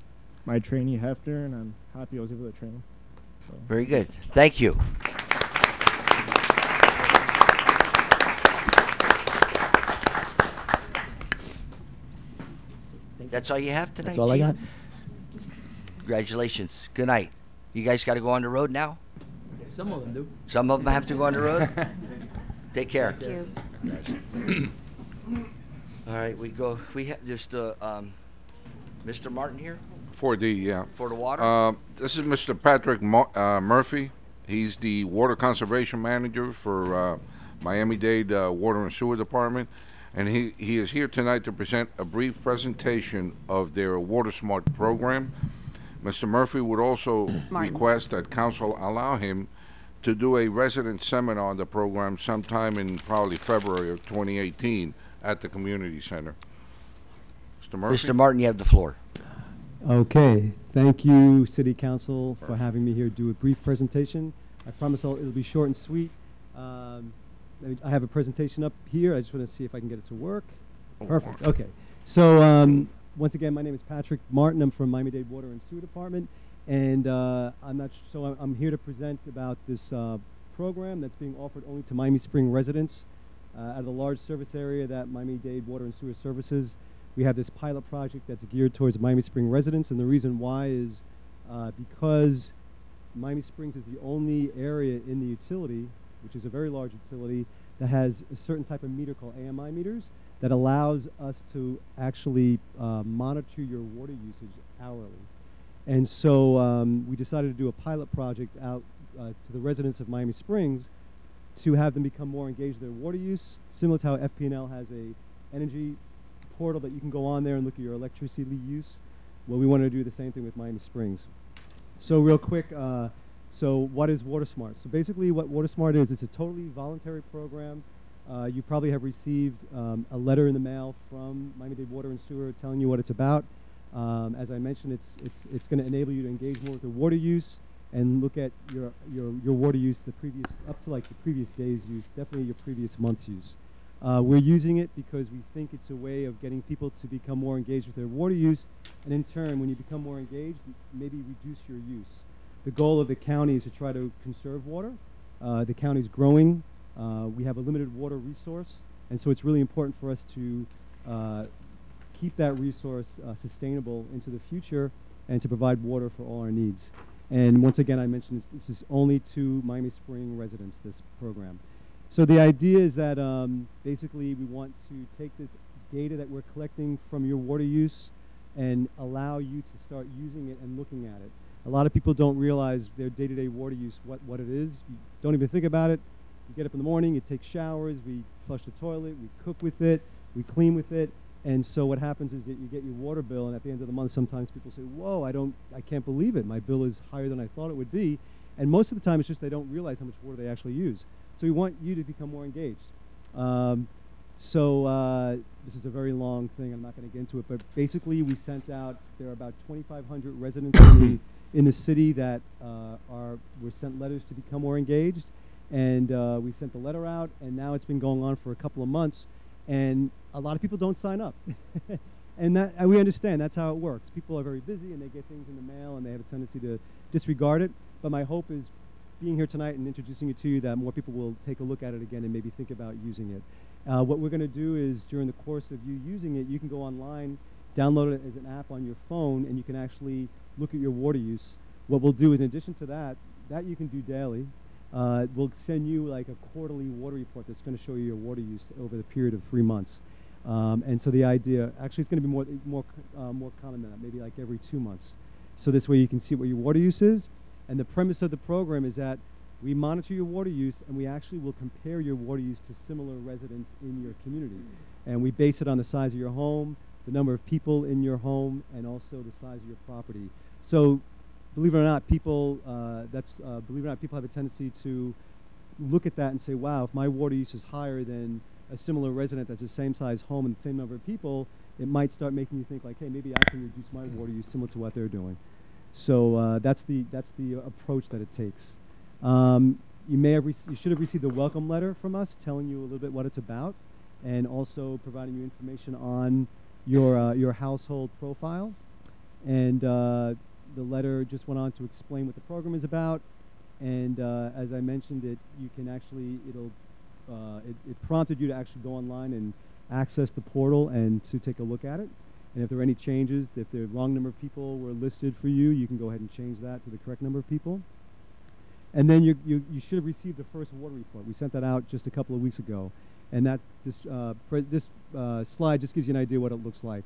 S18: my trainee Hefner, and I'm happy I was able to train him. So.
S6: Very good. Thank you. That's all you have tonight?
S16: That's all I got.
S6: Congratulations. Good night. You guys got to go on the road now?
S16: Some of them do.
S6: Some of them have to go on the road? Take care.
S2: Thank
S6: you. All right, we have just Mr. Martin here?
S3: 4D, yeah.
S6: For the water?
S3: This is Mr. Patrick Murphy. He's the Water Conservation Manager for Miami-Dade Water and Sewer Department. And he is here tonight to present a brief presentation of their Water Smart program. Mr. Murphy would also request that council allow him to do a resident seminar on the program sometime in probably February of 2018 at the community center. Mr. Murphy?
S6: Mr. Martin, you have the floor.
S19: Okay, thank you, City Council, for having me here do a brief presentation. I promise it'll be short and sweet. I have a presentation up here. I just want to see if I can get it to work. Perfect. Okay. So once again, my name is Patrick Martin. I'm from Miami-Dade Water and Sewer Department, and I'm here to present about this program that's being offered only to Miami Spring residents. Out of the large service area that Miami-Dade Water and Sewer services, we have this pilot project that's geared towards Miami Spring residents, and the reason why is because Miami Springs is the only area in the utility, which is a very large utility, that has a certain type of meter called AMI meters that allows us to actually monitor your water usage hourly. And so we decided to do a pilot project out to the residents of Miami Springs to have them become more engaged in their water use, similar to how FP&L has a energy portal that you can go on there and look at your electricity use. Well, we wanted to do the same thing with Miami Springs. So real quick, so what is Water Smart? So basically what Water Smart is, it's a totally voluntary program. You probably have received a letter in the mail from Miami-Dade Water and Sewer telling you what it's about. As I mentioned, it's going to enable you to engage more with the water use and look at your water use up to like the previous day's use, definitely your previous month's use. We're using it because we think it's a way of getting people to become more engaged with their water use, and in turn, when you become more engaged, maybe reduce your use. The goal of the county is to try to conserve water. The county's growing. We have a limited water resource, and so it's really important for us to keep that resource sustainable into the future and to provide water for all our needs. And once again, I mentioned this is only to Miami Spring residents, this program. So the idea is that basically we want to take this data that we're collecting from your water use and allow you to start using it and looking at it. A lot of people don't realize their day-to-day water use, what it is. You don't even think about it. You get up in the morning, you take showers, we flush the toilet, we cook with it, we clean with it. And so what happens is that you get your water bill, and at the end of the month, sometimes people say, whoa, I can't believe it. My bill is higher than I thought it would be. And most of the time, it's just they don't realize how much water they actually use. So we want you to become more engaged. So this is a very long thing. I'm not going to get into it, but basically we sent out. There are about 2,500 residents in the city that were sent letters to become more engaged, and we sent the letter out. And now it's been going on for a couple of months, and a lot of people don't sign up. And we understand that's how it works. People are very busy and they get things in the mail and they have a tendency to disregard it. But my hope is being here tonight and introducing it to you that more people will take a look at it again and maybe think about using it. What we're going to do is during the course of you using it, you can go online, download it as an app on your phone, and you can actually look at your water use. What we'll do in addition to that you can do daily. We'll send you like a quarterly water report that's going to show you your water use over the period of 3 months. And so the idea, actually it's going to be more common than that, maybe like every 2 months. So this way you can see what your water use is. And the premise of the program is that we monitor your water use and we actually will compare your water use to similar residents in your community. And we base it on the size of your home, the number of people in your home, and also the size of your property. So believe it or not, people have a tendency to look at that and say, wow, if my water use is higher than a similar resident that's the same size home and the same number of people, it might start making you think like, hey, maybe I can reduce my water use similar to what they're doing. So that's the approach that it takes. You should have received a welcome letter from us telling you a little bit what it's about, and also providing you information on your household profile. And the letter just went on to explain what the program is about. And as I mentioned, it prompted you to actually go online and access the portal and to take a look at it. And if there are any changes, if the wrong number of people were listed for you, you can go ahead and change that to the correct number of people. And then you should have received the first water report. We sent that out just a couple of weeks ago. And this slide just gives you an idea what it looks like.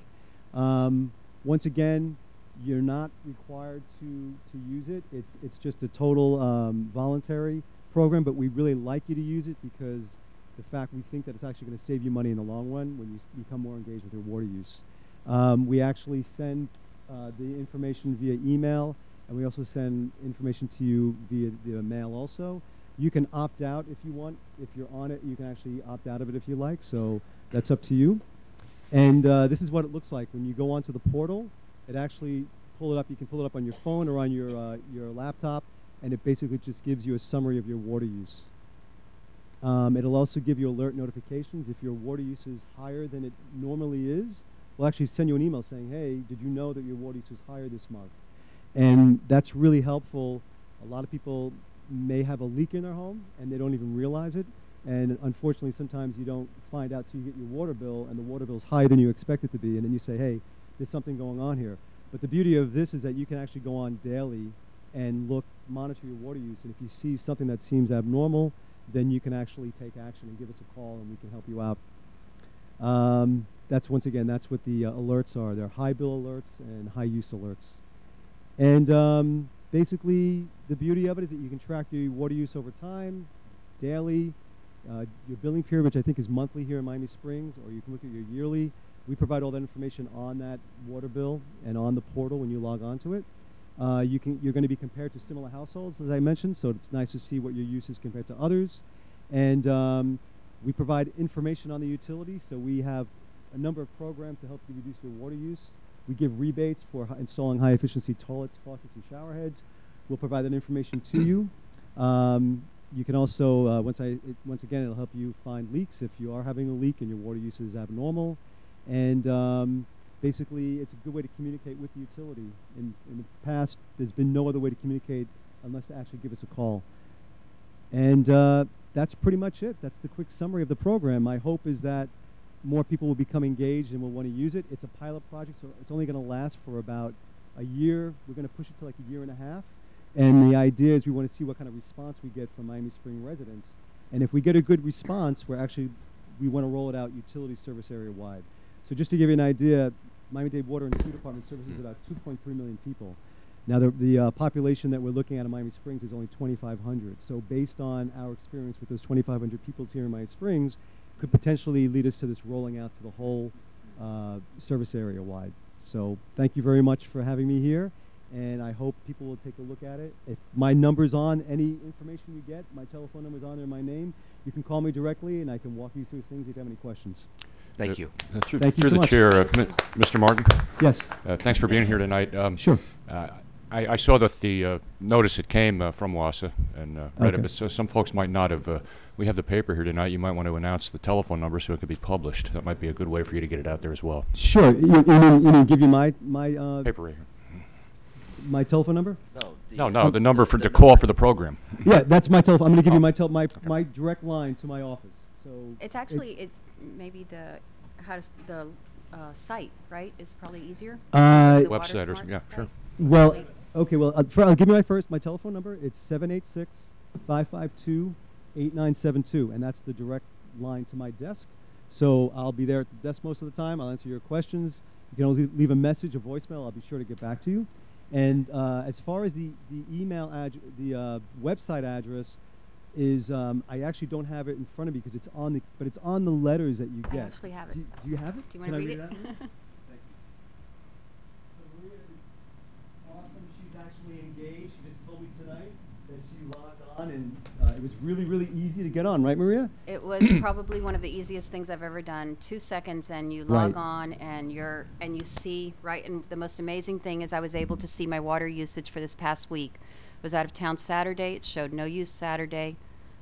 S19: Once again, you're not required to use it. It's just a total voluntary program, but we really like you to use it because we think that it's actually going to save you money in the long run when you become more engaged with your water use. We actually send the information via email, and we also send information to you via mail also. You can opt out if you want. If you're on it, you can actually opt out of it if you like, so that's up to you. And this is what it looks like. When you go onto the portal, it actually you can pull it up on your phone or on your laptop, and it basically just gives you a summary of your water use. It'll also give you alert notifications. If your water use is higher than it normally is, we'll actually send you an email saying, hey, did you know that your water use was higher this month? And that's really helpful. A lot of people may have a leak in their home and they don't even realize it. And unfortunately, sometimes you don't find out till you get your water bill and the water bill is higher than you expect it to be. And then you say, hey, there's something going on here. But the beauty of this is that you can actually go on daily and monitor your water use. And if you see something that seems abnormal, then you can actually take action and give us a call and we can help you out. That's what the alerts are. They're high bill alerts and high use alerts. And basically, the beauty of it is that you can track your water use over time, daily, your billing period, which I think is monthly here in Miami Springs, or you can look at your yearly. We provide all that information on that water bill and on the portal when you log on to it. You're going to be compared to similar households, as I mentioned, so it's nice to see what your use is compared to others. And we provide information on the utilities, so we have a number of programs to help you reduce your water use. We give rebates for installing high-efficiency toilets, faucets, and shower heads. We'll provide that information to you. You can also, once again, it'll help you find leaks if you are having a leak and your water use is abnormal. And basically, it's a good way to communicate with the utility. In the past, there's been no other way to communicate unless to actually give us a call. And that's pretty much it. That's the quick summary of the program. My hope is that more people will become engaged and will want to use it. It's a pilot project, so it's only going to last for about a year. We're going to push it to like a year and a half. And the idea is we want to see what kind of response we get from Miami Springs residents. And if we get a good response, we want to roll it out utility service area wide. So just to give you an idea, Miami-Dade Water and Sewer Department services about 2.3 million people. Now the population that we're looking at in Miami Springs is only 2,500. So based on our experience with those 2,500 people here in Miami Springs, could potentially lead us to this rolling out to the whole service area wide. So thank you very much for having me here. and I hope people will take a look at it. If my number's on any information you get, my telephone number's on there, my name, you can call me directly, and I can walk you through things if you have any questions.
S20: Thank you.
S12: Through,
S19: Thank you
S12: through
S19: so
S12: the
S19: much.
S12: chair, Mr. Martin.
S19: Yes.
S12: Thanks for being here tonight.
S19: Sure.
S12: I saw that the notice that came from WASA and read
S19: Okay.
S12: it, but so some folks might not have. We have the paper here tonight. You might want to announce the telephone number so it could be published. That might be a good way for you to get it out there as well.
S19: Sure. You mean give you my
S12: Paper right here.
S19: my telephone number?
S12: No, the number to call for the program.
S19: Yeah, that's my telephone. I'm going to give you my direct line to my office. So
S2: It's actually maybe the site, right, is probably easier. The
S12: Website or
S2: WaterSmart
S12: yeah, sure.
S19: Well, okay. Well, I'll give you my telephone number. It's 786-552-8972, and that's the direct line to my desk. So I'll be there at the desk most of the time. I'll answer your questions. You can always leave a message, a voicemail. I'll be sure to get back to you. And as far as the email the website address is, I actually don't have it in front of me because it's on the letters that you get.
S2: I actually have it.
S19: Do you have it?
S2: Do you want to read it?
S19: Awesome. She's actually engaged. She just told me tonight that she logged on, and it was really, really easy to get on, right, Maria?
S2: It was probably one of the easiest things I've ever done. 2 seconds and you log
S19: Right.
S2: on and you see, right, and the most amazing thing is I was able to see my water usage for this past week. I was out of town Saturday. It showed no use Saturday,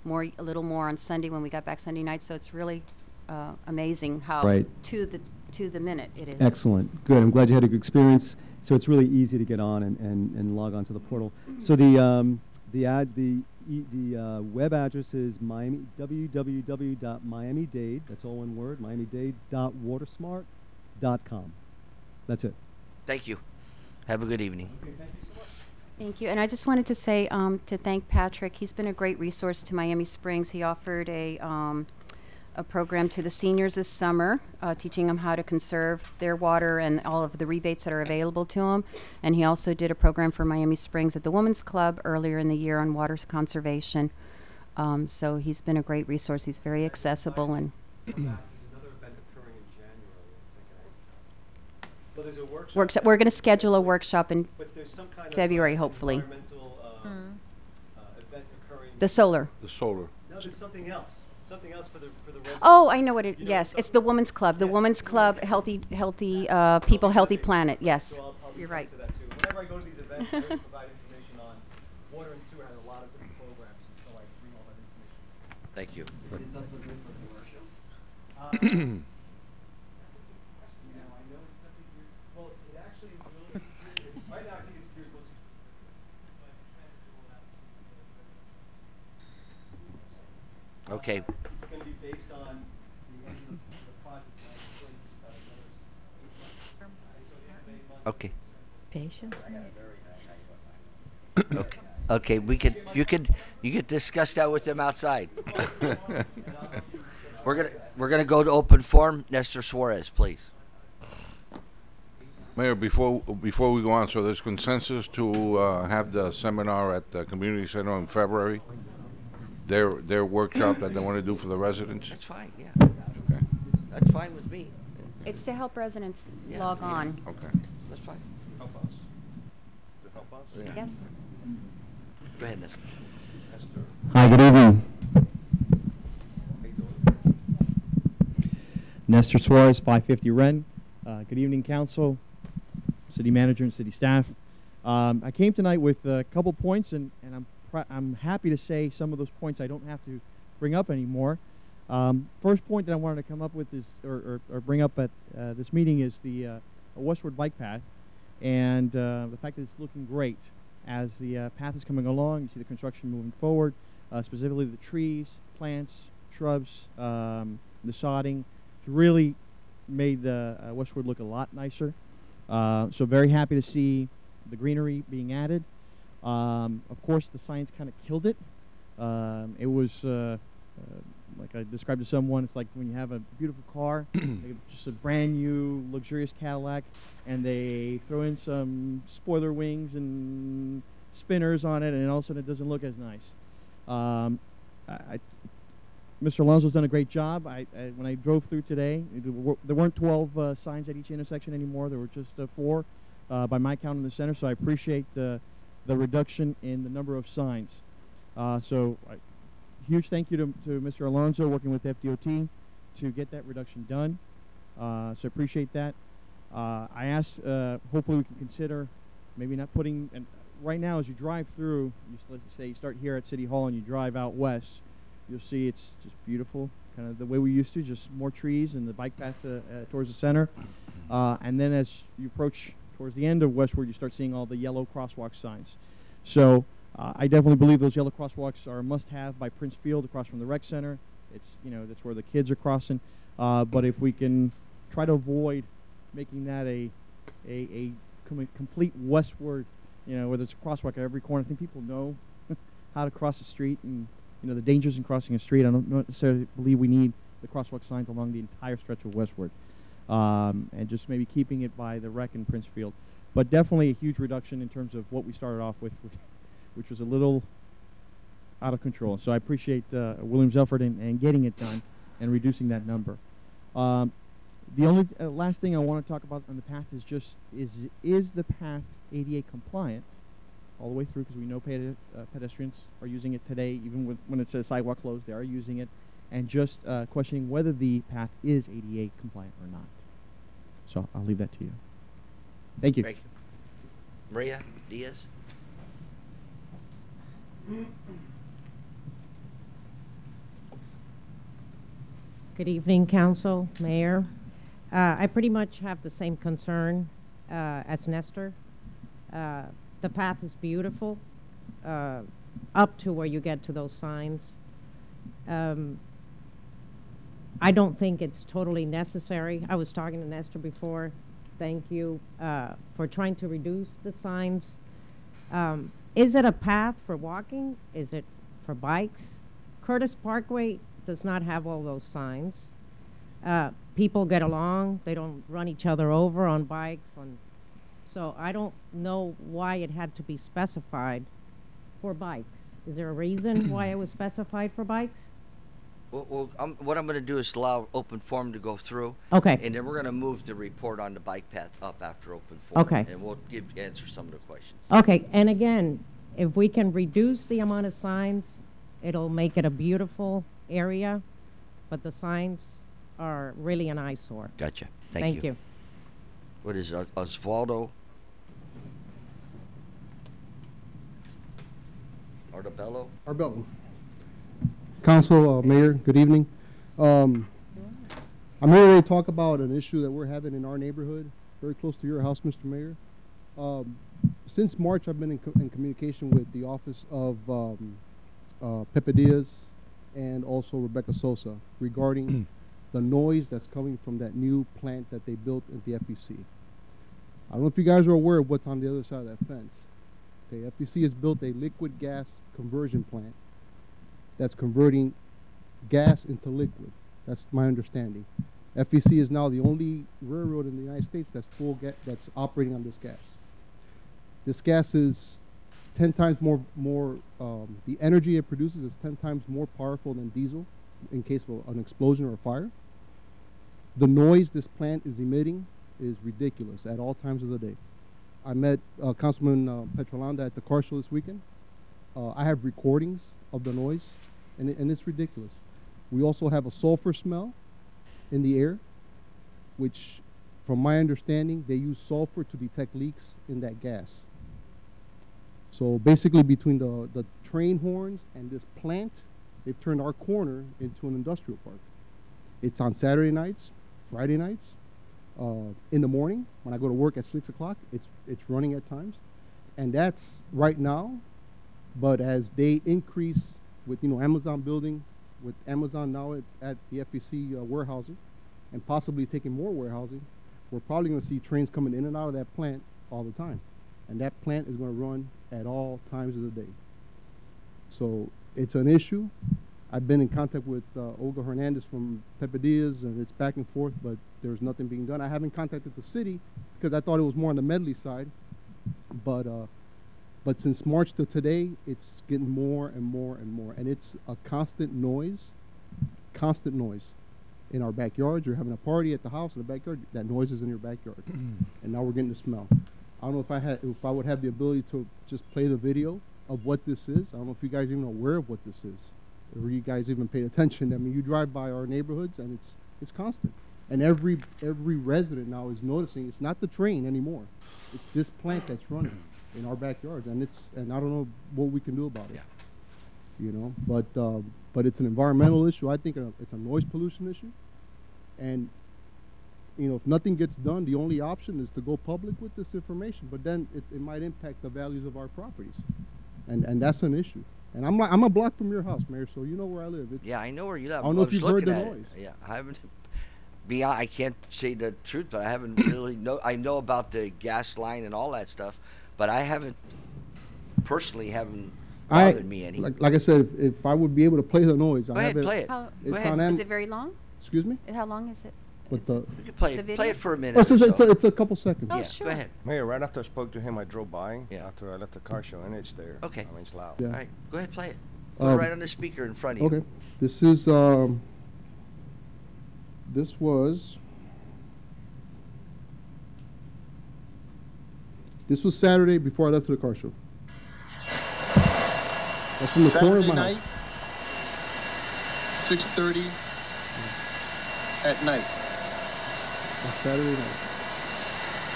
S2: a little more on Sunday when we got back Sunday night. So it's really amazing how
S19: Right.
S2: to the minute it is.
S19: Excellent. Good. I'm glad you had a good experience. So it's really easy to get on and log on to the portal. So the web address is www.miamidade, that's all one word, miamidade.watersmart.com. That's it.
S20: Thank you. Have a good evening.
S2: Thank you. And I just wanted to say to thank Patrick. He's been a great resource to Miami Springs. He offered a program to the seniors this summer, teaching them how to conserve their water and all of the rebates that are available to them. And he also did a program for Miami Springs at the Women's Club earlier in the year on water conservation. So he's been a great resource. He's very accessible and.
S21: Well, there's a
S2: workshop. We're going to schedule a workshop in
S21: but there's some kind
S2: February,
S21: of
S2: hopefully.
S21: environmental event occurring.
S2: The solar.
S3: The solar.
S21: No, there's something else. Something else for the residents.
S2: Oh, I know what it. Yes, it's the Women's Club. The Women's Club, healthy people, healthy planet. Yes,
S21: So I'll
S2: you're right.
S21: to that too. Whenever I go to these events, I always provide information on water and sewer has a lot of different programs, and so I bring all that information.
S20: Thank you.
S21: Is this also good for commercial? Well, it actually will. Right now, I think it's geared mostly.
S20: Okay.
S21: It's going to be based on the end of the project.
S20: Okay.
S11: Patience.
S20: Okay. Okay. You could discuss that with them outside. We're gonna go to open forum. Nestor Suarez, please.
S3: Mayor, before we go on, so there's consensus to have the seminar at the community center in February. Their workshop that they want to do for the residents.
S20: That's fine. Yeah.
S3: Okay.
S20: That's fine with me.
S2: It's to help residents
S20: Yeah.
S2: log on.
S3: Okay.
S20: That's fine.
S8: Help us. To help us?
S3: Yeah.
S2: Yes.
S20: Go ahead, Nestor.
S16: Hi, good evening. Nestor Suarez, 550 Ren. Good evening, council, city manager, and city staff. I came tonight with a couple points, and I'm happy to say some of those points I don't have to bring up anymore. First point that I wanted to come up with is, or bring up at this meeting is the westward bike path, and the fact that it's looking great as the path is coming along. You see the construction moving forward, specifically the trees, plants, shrubs, the sodding. It's really made the westward look a lot nicer. So very happy to see the greenery being added. Of course, the signs kind of killed it. It was like I described to someone, it's like when you have a beautiful car, like just a brand new luxurious Cadillac, and they throw in some spoiler wings and spinners on it, and all of a sudden it doesn't look as nice. Mr. Alonso's done a great job. When I drove through today, there weren't 12 signs at each intersection anymore. There were just 4.
S10: by my count in the center, so I appreciate the reduction in the number of signs. Huge thank you to Mr. Alonso working with FDOT to get that reduction done. So I appreciate that. I asked, hopefully we can consider maybe not putting, and right now as you drive through, let's say you start here at City Hall and you drive out west, you'll see it's just beautiful, kind of the way we used to, just more trees and the bike path towards the center. And then as you approach towards the end of Westward, you start seeing all the yellow crosswalk signs. So I definitely believe those yellow crosswalks are a must-have by Prince Field across from the rec center. It's, that's where the kids are crossing. But if we can try to avoid making that a complete westward, where there's a crosswalk at every corner. I think people know how to cross the street and, the dangers in crossing a street. I don't necessarily believe we need the crosswalk signs along the entire stretch of westward. And just maybe keeping it by the rec in Prince Field. But definitely a huge reduction in terms of what we started off with, which was a little out of control. So I appreciate William's effort in getting it done and reducing that number. The only last thing I want to talk about on the path is just, is the path ADA compliant all the way through? Because we know pedestrians are using it today, even when it says sidewalk closed, they are using it. And just questioning whether the path is ADA compliant or not. So I'll leave that to you. Thank you.
S20: Thank you. Maria Diaz.
S22: Good evening, Council, Mayor. I pretty much have the same concern as Nestor. The path is beautiful up to where you get to those signs. I don't think it's totally necessary. I was talking to Nestor before. Thank you for trying to reduce the signs. Is it a path for walking? Is it for bikes? Curtis Parkway does not have all those signs. People get along. They don't run each other over on bikes. So I don't know why it had to be specified for bikes. Is there a reason why it was specified for bikes?
S20: Well, what I'm going to do is allow open forum to go through.
S22: Okay.
S20: And then we're going to move the report on the bike path up after open forum.
S22: Okay.
S20: And we'll answer some of the questions.
S22: Okay, and again, if we can reduce the amount of signs, it'll make it a beautiful area, but the signs are really an eyesore.
S20: Gotcha.
S22: Thank you.
S20: What is Osvaldo?
S23: Arbello. Council, Mayor, good evening. I'm here to talk about an issue that we're having in our neighborhood, very close to your house, Mr. Mayor. Since March, I've been in communication with the office of Pepe Diaz and also Rebecca Sosa regarding the noise that's coming from that new plant that they built at the FEC. I don't know if you guys are aware of what's on the other side of that fence. Okay, FEC has built a liquid gas conversion plant that's converting gas into liquid. That's my understanding. FEC is now the only railroad in the United States that's that's operating on this gas. This gas is 10 times more, the energy it produces is 10 times more powerful than diesel in case of an explosion or a fire. The noise this plant is emitting is ridiculous at all times of the day. I met Councilman Petrolanda at the car show this weekend. I have recordings of the noise, and it's ridiculous. We also have a sulfur smell in the air, which, from my understanding, they use sulfur to detect leaks in that gas. So basically, between the train horns and this plant, they've turned our corner into an industrial park. It's on Saturday nights, Friday nights, in the morning when I go to work at 6 o'clock. It's running at times, and that's right now. But as they increase with Amazon building, with Amazon now at the FEC warehousing, and possibly taking more warehousing, we're probably going to see trains coming in and out of that plant all the time, and that plant is going to run at all times of the day. So it's an issue. I've been in contact with Olga Hernandez from Pepe Diaz, and it's back and forth, but there's nothing being done. I haven't contacted the city because I thought it was more on the Medley side, but since March to today, it's getting more and more and more, and it's a constant noise in our backyards. You're having a party at the house in the backyard, that noise is in your backyard, and now we're getting the smell. I don't know if I would have the ability to just play the video of what this is. I don't know if you guys even aware of what this is, or you guys even paid attention. I mean, you drive by our neighborhoods and it's constant, and every resident now is noticing it's not the train anymore. It's this plant that's running in our backyards, and I don't know what we can do about it. You know, but it's an environmental issue. I think it's a noise pollution issue, and you know, if nothing gets done, the only option is to go public with this information. But then it might impact the values of our properties, and that's an issue. And I'm a block from your house, Mayor, so you know where I live.
S20: Yeah, I know where you live.
S23: I don't know if you've heard the noise.
S20: Yeah, I haven't. I can't say the truth, but I haven't really I know about the gas line and all that stuff, but I haven't bothered me any.
S23: Like I said, if I would be able to play the noise,
S20: Go ahead, play it.
S2: Go
S23: It's
S2: ahead.
S23: on
S2: Is it very long?
S23: Excuse me?
S2: How long is it?
S23: But the
S20: You can play
S2: The
S20: it.
S2: video?
S20: Play it for a minute.
S23: Oh,
S20: or so.
S23: it's a couple seconds.
S2: Oh,
S20: Yeah,
S2: sure.
S20: Go ahead.
S8: Mayor, right after I spoke to him, I drove by. After I left the car show, and it's there.
S20: Okay.
S8: I mean, it's loud.
S23: Yeah.
S20: All right, go ahead, play it. Put it right on the speaker in front of you.
S23: Okay. This is this was Saturday before I left to the car show. That's from the corner of
S4: Saturday
S23: my
S4: night,
S23: house.
S4: 6:30 at night.
S23: On Saturday night.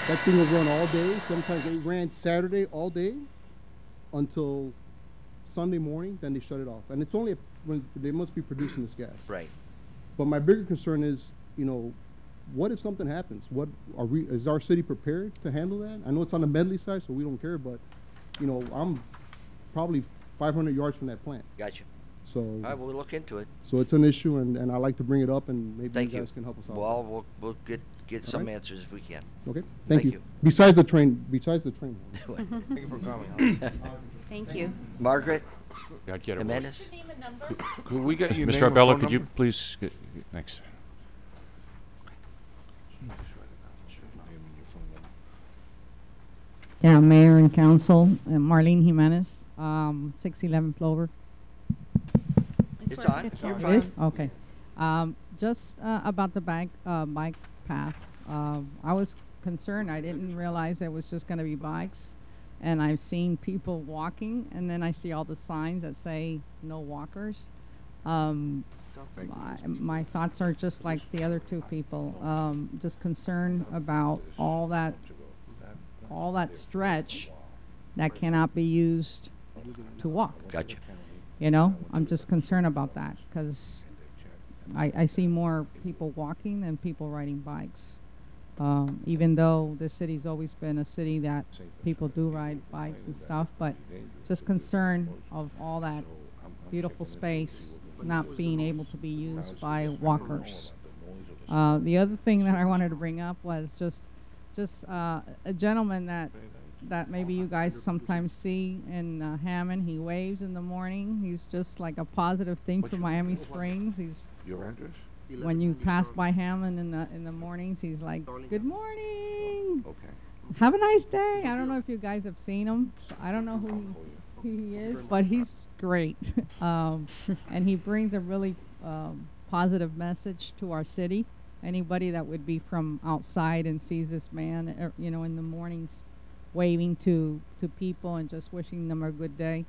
S23: That thing was run all day. Sometimes they ran Saturday all day until Sunday morning, then they shut it off. And it's only when they must be producing this gas.
S20: Right.
S23: But my bigger concern is, you know, what if something happens? Is our city prepared to handle that? I know it's on the Medley side, so we don't care, but you know, I'm probably 500 yards from that plant.
S20: Gotcha.
S23: So
S20: All right, we'll look into it.
S23: so it's an issue, and I like to bring it up, and maybe
S20: Thank
S23: you
S20: you.
S23: guys can help us out.
S20: Well, we'll get
S23: All
S20: some
S23: right.
S20: answers if we can.
S23: Okay. Thank you. Besides the train.
S20: Thank you
S8: for coming.
S2: Thank you.
S20: Margaret
S12: Yeah, I'd get it.
S20: Jimenez.
S3: Could we get your name
S12: Mr.
S3: and
S12: Arbella,
S3: phone
S12: could you
S3: number?
S12: please thanks.
S13: Yeah, Mayor and Council, Marlene Jimenez, 611 Plover.
S20: It's on. It's
S13: It
S20: on.
S13: is? Okay. Just about the bike path. I was concerned. I didn't realize it was just going to be bikes. And I've seen people walking, and then I see all the signs that say no walkers. My thoughts are just like the other two people. Just concerned about all that stretch that cannot be used to walk.
S20: Gotcha.
S13: You know, I'm just concerned about that because I see more people walking than people riding bikes. Even though the city's always been a city that people do ride bikes and stuff, but just concerned of all that beautiful space not being able to be used by walkers. The other thing that I wanted to bring up was just a gentleman that maybe you guys sometimes see in Hammond. He waves in the morning. He's just like a positive thing for Miami Springs. He's
S3: Your address?
S13: when you pass by Hammond in the mornings, he's like, "Good morning.
S3: Okay.
S13: Have a nice day." I don't know if you guys have seen him. I don't know who he is, but he's great. And he brings a really positive message to our city. Anybody that would be from outside and sees this man, you know, in the mornings, waving to people and just wishing them a good day.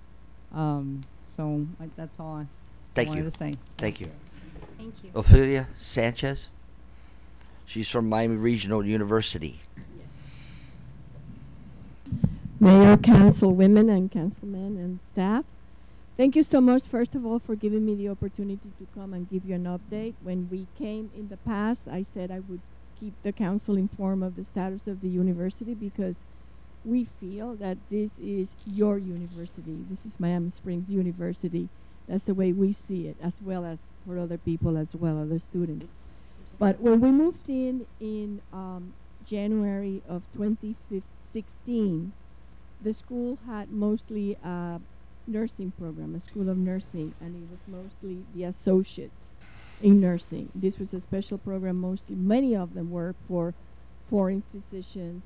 S13: That's all I
S20: Thank
S13: wanted
S20: you.
S13: to say.
S20: Thank you.
S2: Thank you.
S20: Ophelia Sanchez. She's from Miami Regional University.
S14: Mayor, councilwomen, and councilmen, and staff. Thank you so much, first of all, for giving me the opportunity to come and give you an update. When we came in the past, I said I would keep the council informed of the status of the university because we feel that this is your university. This is Miami Springs University. That's the way we see it, as well as for other people as well, other students. But when we moved in January of 2016, the school had mostly a nursing program, a school of nursing, and it was mostly the associates in nursing. This was a special program. Many of them were for foreign physicians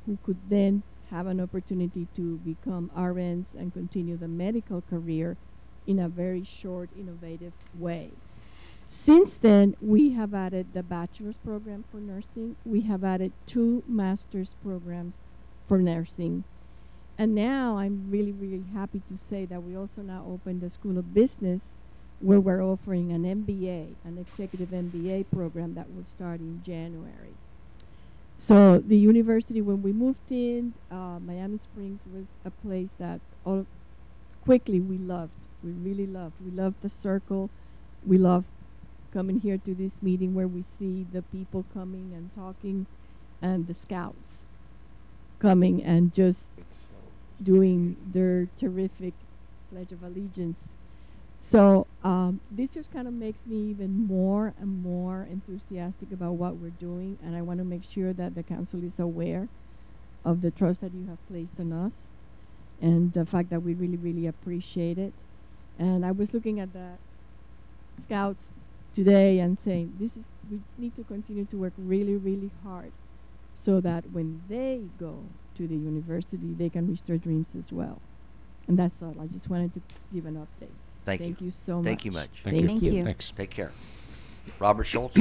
S14: who could then have an opportunity to become RNs and continue the medical career in a very short, innovative way. Since then, we have added the bachelor's program for nursing. We have added 2 master's programs for nursing. And now I'm really, really happy to say that we also now opened the School of Business, where we're offering an MBA, an executive MBA program that will start in January. So the university, when we moved in, Miami Springs was a place that quickly we loved. We really loved. We loved the circle. We loved coming here to this meeting where we see the people coming and talking, and the scouts coming and just doing their terrific Pledge of Allegiance. So this just kind of makes me even more and more enthusiastic about what we're doing, and I want to make sure that the council is aware of the trust that you have placed on us and the fact that we really, really appreciate it. And I was looking at the scouts today and saying, we need to continue to work really, really hard so that when they go to the university, they can reach their dreams as well. And that's all. I just wanted to give an update. Thank you so much.
S20: Thank you much.
S14: Thank you.
S20: Thanks. Take care. Robert Schultz.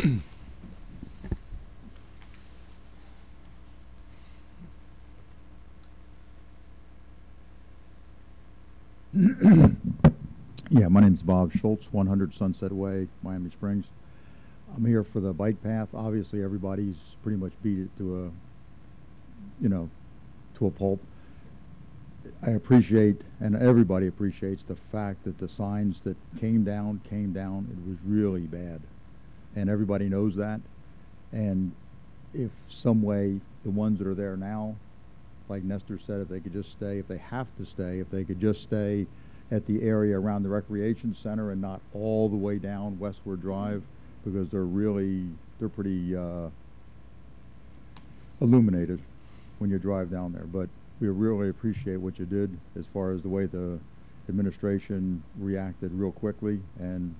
S1: Yeah, my name's Bob Schultz, 100 Sunset Way, Miami Springs. I'm here for the bike path. Obviously, everybody's pretty much beat it to a pulp. I appreciate, and everybody appreciates, the fact that the signs that came down. It was really bad, and everybody knows that. And if some way the ones that are there now, like Nestor said, if they could just stay, if they have to stay, if they could just stay at the area around the recreation center and not all the way down Westward Drive, because they're pretty illuminated when you drive down there. But we really appreciate what you did as far as the way the administration reacted real quickly, and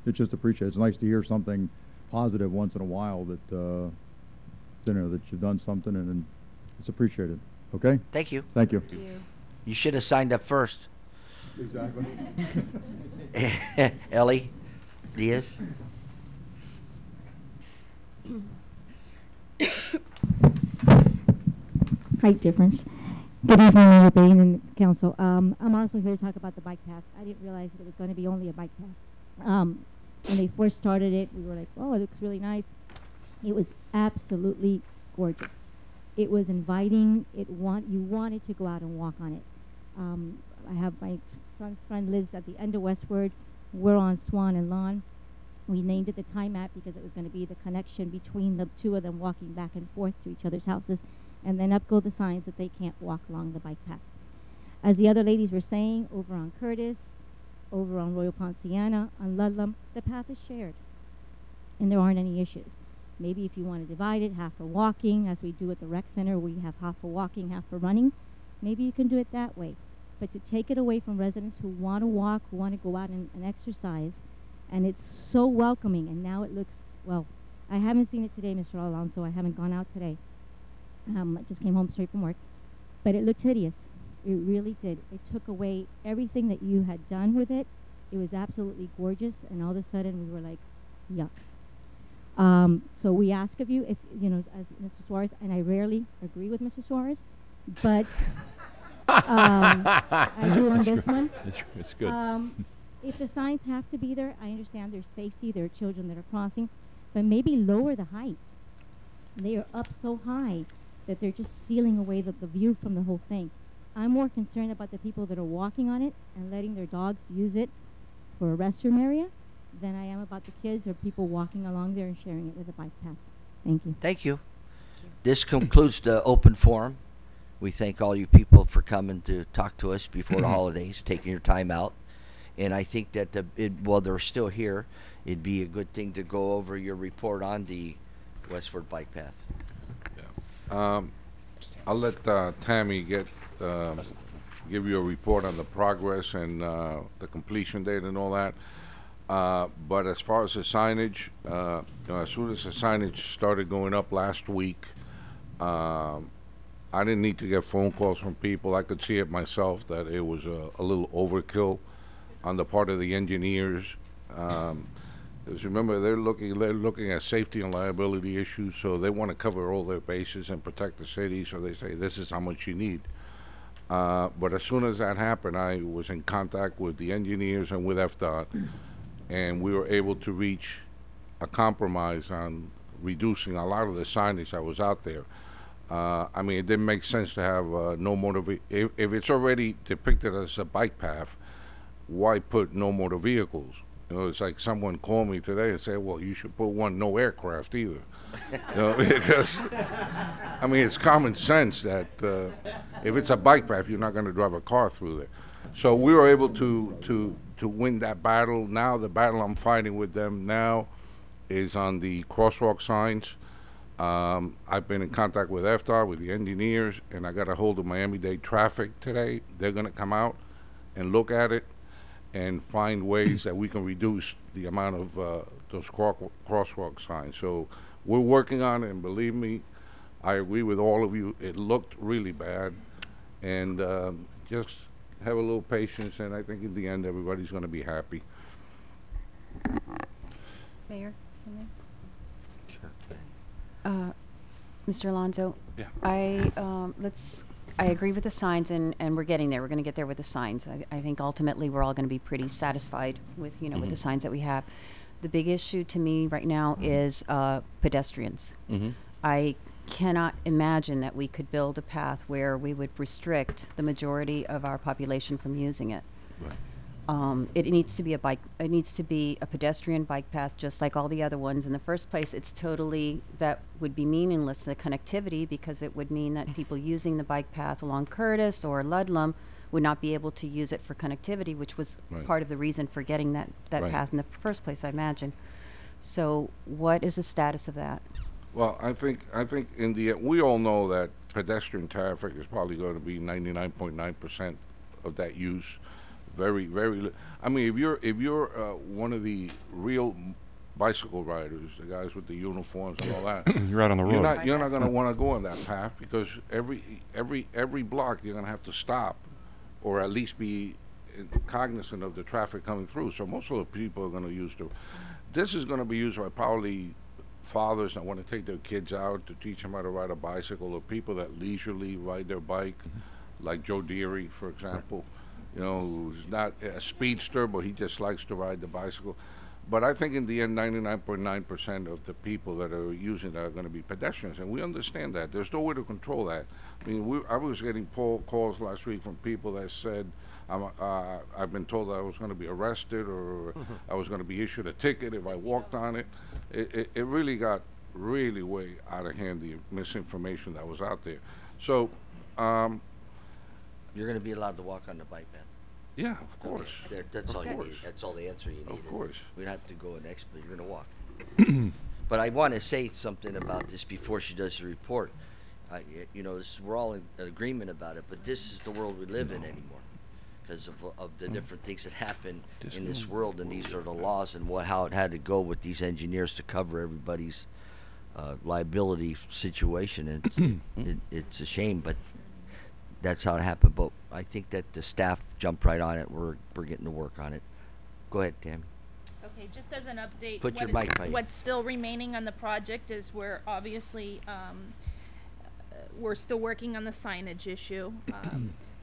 S1: it's just appreciated. It's nice to hear something positive once in a while that that you've done something, and it's appreciated. Okay?
S20: Thank you.
S1: Thank you.
S20: You should have signed up first.
S1: Exactly.
S20: Ellie Diaz.
S5: Height difference. Good evening, Mayor Bain and Council. I'm also here to talk about the bike path. I didn't realize that it was going to be only a bike path. When they first started it, we were like, oh, it looks really nice. It was absolutely gorgeous. It was inviting. You wanted to go out and walk on it. I have my son's friend lives at the end of Westward. We're on Swan and Lawn. We named it the Time Map because it was going to be the connection between the two of them walking back and forth to each other's houses. And then up go the signs that they can't walk along the bike path. As the other ladies were saying, over on Curtis, over on Royal Ponciana, on Ludlam, the path is shared. And there aren't any issues. Maybe if you want to divide it, half for walking, as we do at the rec center, we have half for walking, half for running. Maybe you can do it that way. But to take it away from residents who want to walk, who want to go out and exercise, and it's so welcoming, and now it looks, well, I haven't seen it today, Mr. Alonso. I haven't gone out today. I just came home straight from work. But it looked hideous. It really did. It took away everything that you had done with it. It was absolutely gorgeous, and all of a sudden we were like, yuck. So we ask of you, if, as Mr. Suarez, and I rarely agree with Mr. Suarez, but I do on this one.
S7: It's good.
S5: If the signs have to be there, I understand there's safety, there are children that are crossing, but maybe lower the height. They are up so high that they're just stealing away the view from the whole thing. I'm more concerned about the people that are walking on it and letting their dogs use it for a restroom area than I am about the kids or people walking along there and sharing it with a bike path. Thank you.
S20: Thank you. This concludes the open forum. We thank all you people for coming to talk to us before the holidays, taking your time out. And I think that while they're still here, it'd be a good thing to go over your report on the Westward Bike Path.
S3: I'll let Tammy give you a report on the progress and the completion date and all that. But as far as the signage, as soon as the signage started going up last week, I didn't need to get phone calls from people. I could see it myself that it was a little overkill on the part of the engineers. Because remember, they're looking at safety and liability issues, so they want to cover all their bases and protect the city. So they say this is how much you need. But as soon as that happened, I was in contact with the engineers and with FDOT, and we were able to reach a compromise on reducing a lot of the signage that was out there. I mean, it didn't make sense to have no motor. If it's already depicted as a bike path, why put no motor vehicles? You know, it's like someone called me today and said, "Well, you should put one no aircraft either." You know, because I mean, it's common sense that if it's a bike path, you're not going to drive a car through there. So we were able to win that battle. Now the battle I'm fighting with them now is on the crosswalk signs. I've been in contact with FDOT, with the engineers, and I got a hold of Miami-Dade Traffic today. They're going to come out and look at it and find ways that we can reduce the amount of those crosswalk signs. So we're working on it, and believe me, I agree with all of you. It looked really bad, and just have a little patience, and I think in the end everybody's going to be happy.
S7: Mayor, Mr. Alonso,
S3: Yeah.
S7: I agree with the signs, and we're getting there. We're going to get there with the signs. I think ultimately we're all going to be pretty satisfied with, with the signs that we have. The big issue to me right now is pedestrians. I cannot imagine that we could build a path where we would restrict the majority of our population from using it. It needs to be it needs to be a pedestrian bike path just like all the other ones. In the first place, that would be meaningless, the connectivity, because it would mean that people using the bike path along Curtis or Ludlam would not be able to use it for connectivity, which was part of the reason for getting that path in the first place, I imagine. So what is the status of that?
S3: Well, I think in the end, we all know that pedestrian traffic is probably going to be 99.9% of that use. Very. I mean, if you're one of the real bicycle riders, the guys with the uniforms and all that,
S12: You're out on the road.
S3: You're not going to want to go on that path, because every block you're going to have to stop, or at least be cognizant of the traffic coming through. So most of the people are going to use this is going to be used by probably fathers that want to take their kids out to teach them how to ride a bicycle, or people that leisurely ride their bike, like Joe Deary, for example. You know, who's not a speedster, but he just likes to ride the bicycle. But I think in the end, 99.9% of the people that are using that are going to be pedestrians, and we understand that. There's no way to control that. I mean, I was getting calls last week from people that said, I've been told that I was going to be arrested, or I was going to be issued a ticket if I walked on it. It really got really way out of hand, the misinformation that was out there. So,
S20: you're going to be allowed to walk on the bike path.
S3: Yeah, of course.
S20: Okay. That's all you
S3: course.
S20: need. That's all the answer you need.
S3: Of course.
S20: We don't have to go next, but you're going to walk. But I want to say something about this before she does the report. We're all in agreement about it, but this is the world we live in anymore, because of the different things that happen in this world, and these are the laws and how it had to go with these engineers to cover everybody's liability situation. And it's a shame, but that's how it happened. But I think that the staff jumped right on it. We're getting to work on it. Go ahead, Tammy.
S9: Okay, just as an update,
S20: Put your mic by you.
S9: What's still remaining on the project is we're obviously we're still working on the signage issue,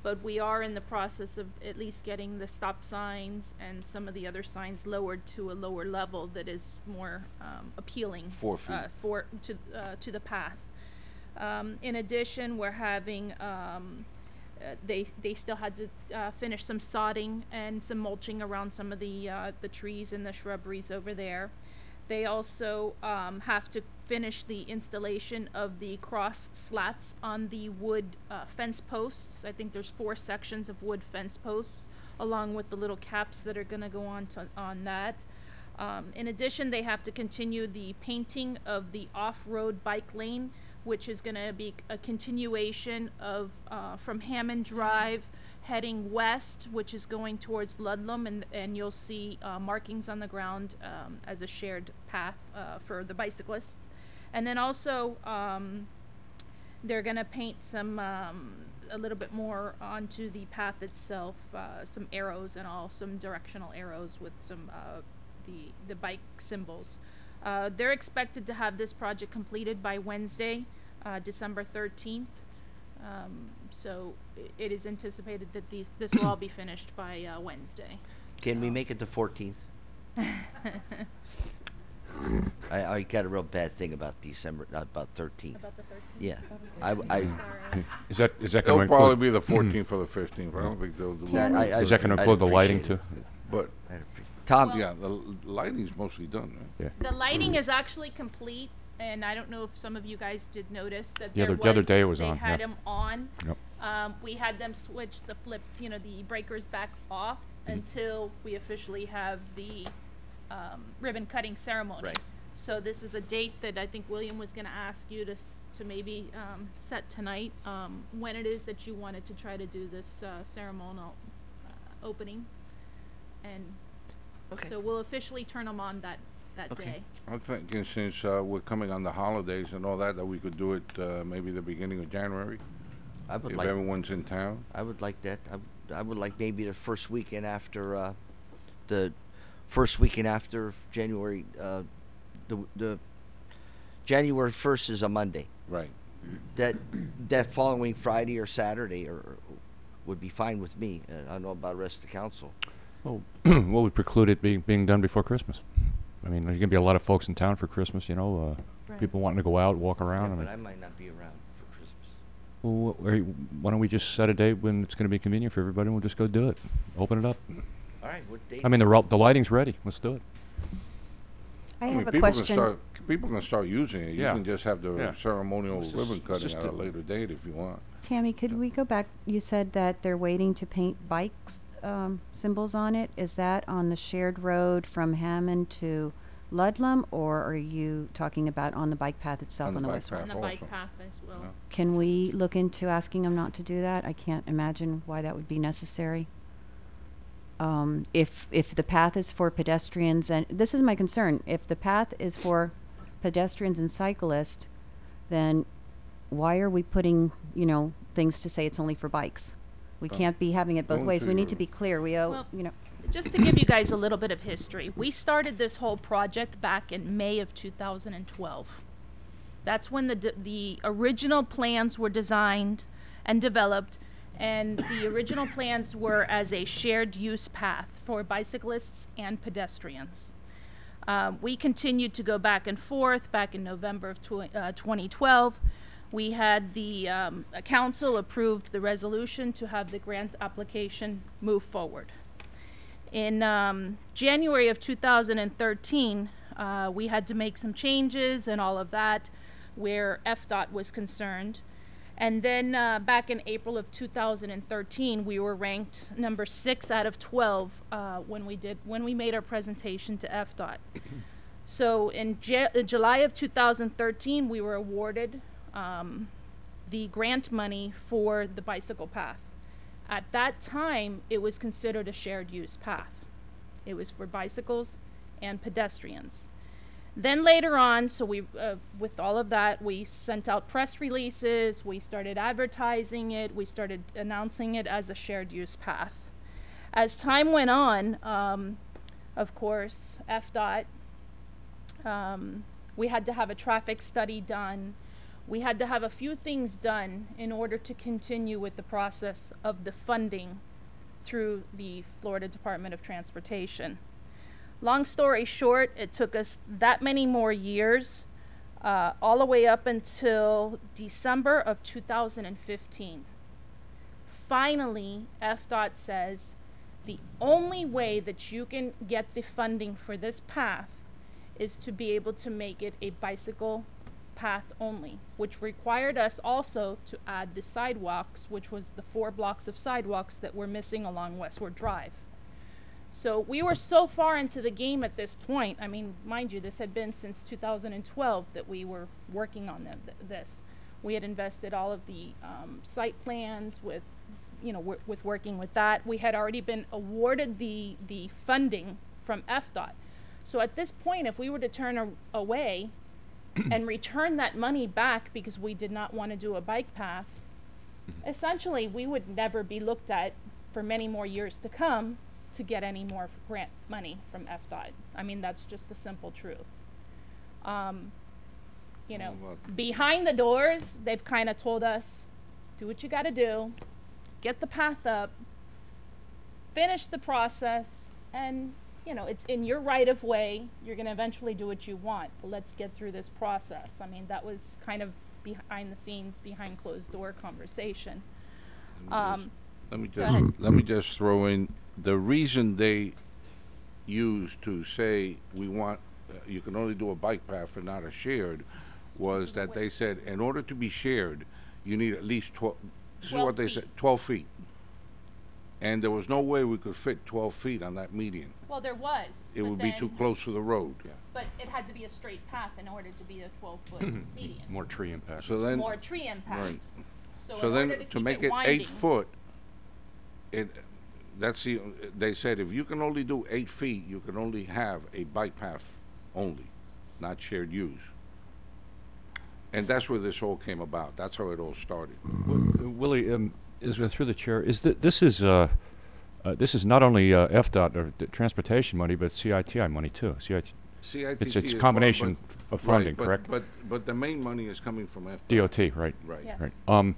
S9: but we are in the process of at least getting the stop signs and some of the other signs lowered to a lower level that is more appealing
S3: 4 feet.
S9: To the path. In addition, we're having they still had to finish some sodding and some mulching around some of the trees and the shrubberies over there. They also have to finish the installation of the cross slats on the wood fence posts. I think there's 4 sections of wood fence posts, along with the little caps that are going to go on that. In addition, they have to continue the painting of the off-road bike lane, which is going to be a continuation of from Hammond Drive heading west, which is going towards Ludlam, and you'll see markings on the ground as a shared path for the bicyclists. And then also they're going to paint some a little bit more onto the path itself, some arrows and all, some directional arrows with some the bike symbols. They're expected to have this project completed by Wednesday, December 13th. So it is anticipated that this will all be finished by Wednesday.
S20: Can we make it the 14th? I got a real bad thing about December, about 13th.
S9: About the 13th?
S20: Yeah.
S12: Is that going to
S3: It'll
S12: include?
S3: probably be the 14th or the 15th. I don't think they'll do it.
S12: Is that going to include the lighting too?
S3: But
S20: Tom,
S3: yeah, the lighting's mostly done. Right?
S12: Yeah.
S9: The lighting is actually complete, and I don't know if some of you guys did notice that
S12: The other day it was
S9: they
S12: on,
S9: had
S12: yeah.
S9: them on.
S12: Yep.
S9: We had them switch the the breakers back off until we officially have the ribbon cutting ceremony.
S20: Right.
S9: So this is a date that I think William was going to ask you to maybe set tonight, when it is that you wanted to try to do this ceremonial opening. And so we'll officially turn them on that day.
S3: I'm thinking since we're coming on the holidays and all that we could do it maybe the beginning of January.
S20: I would
S3: if
S20: like
S3: everyone's in town.
S20: I would like that. I would like maybe the first weekend after the first weekend after January. The January 1st is a Monday.
S3: Right.
S20: That following Friday or Saturday would be fine with me. I don't know about the rest of the council.
S12: Well, what would preclude it being done before Christmas? I mean, there's going to be a lot of folks in town for Christmas,
S20: Right.
S12: people wanting to go out, walk around.
S20: Yeah,
S12: I
S20: but
S12: mean,
S20: I might not be around for Christmas.
S12: well, why don't we just set a date when it's going to be convenient for everybody, and we'll just go do it. Open it up.
S20: All right, what date?
S12: I mean, the lighting's ready. Let's do it.
S7: I
S3: mean,
S7: have a
S3: people
S7: question.
S3: People can start using it.
S12: Yeah.
S3: You can just have the
S12: Yeah.
S3: ceremonial
S12: It's just-
S3: ribbon
S12: it's
S3: cutting
S12: just
S3: at a later date if you want.
S7: Tammy, could we go back? You said that they're waiting to paint bikes symbols on it. Is that on the shared road from Hammond to Ludlam, or are you talking about on the bike path itself on the west
S9: On
S7: road?
S9: the bike path as well.
S3: Yeah.
S7: Can we look into asking them not to do that? I can't imagine why that would be necessary. If the path is for pedestrians, and this is my concern, if the path is for pedestrians and cyclists, then why are we putting, things to say it's only for bikes? We can't be having it both
S3: Going
S7: ways.
S3: to
S7: We need
S3: your-
S7: to be clear. We owe,
S9: Well, Just to give you guys a little bit of history, we started this whole project back in May of 2012. That's when the original plans were designed and developed, and the original plans were as a shared use path for bicyclists and pedestrians. We continued to go back and forth. Back in November of 2012, we had the council approved the resolution to have the grant application move forward. In January of 2013, we had to make some changes and all of that where FDOT was concerned. And then back in April of 2013, we were ranked number 6 out of 12 when we made our presentation to FDOT. So in July of 2013, we were awarded the grant money for the bicycle path. At that time, it was considered a shared use path. It was for bicycles and pedestrians. Then later on, so we, with all of that, we sent out press releases, we started advertising it, we started announcing it as a shared use path. As time went on, of course, FDOT, we had to have a traffic study done. We had to have a few things done in order to continue with the process of the funding through the Florida Department of Transportation. Long story short, it took us that many more years, all the way up until December of 2015. Finally, FDOT says the only way that you can get the funding for this path is to be able to make it a bicycle path only, which required us also to add the sidewalks, which was the 4 blocks of sidewalks that were missing along Westward Drive. So we were so far into the game at this point. I mean, mind you, this had been since 2012 that we were working on this. We had invested all of the site plans with, with working with that. We had already been awarded the funding from FDOT. So at this point, if we were to turn away and return that money back because we did not want to do a bike path, essentially we would never be looked at for many more years to come to get any more grant money from FDOT. I mean, that's just the simple truth. You know, behind the doors, they've kind of told us, do what you got to do, get the path up, finish the process, and, you know, it's in your right of way. You're going to eventually do what you want, but let's get through this process. I mean, that was kind of behind the scenes, behind closed door conversation.
S3: Let me just throw in the reason they used to say we want you can only do a bike path and not a shared was that they said in order to be shared you need at least 12. This is what they said, 12 feet. And there was no way we could fit 12 feet on that median.
S9: Well, there was.
S3: It would be too close to the road.
S9: But it had to be a straight path in order to be a 12-foot median.
S12: More tree impact.
S3: So then,
S9: more tree impact.
S3: Right.
S9: So
S3: then
S9: to
S3: to make
S9: it
S3: it
S9: winding,
S3: 8 foot, they said if you can only do 8 feet, you can only have a bike path only, not shared use. And that's where this all came about. That's how it all started.
S12: Willie, through the chair, this is not only FDOT or transportation money, but CITI money too. CITT it's
S3: is
S12: a combination
S3: one,
S12: of funding,
S3: right,
S12: correct?
S3: But the main money is coming from FDOT.
S12: DOT, right?
S3: Right.
S9: Yes.
S12: Right.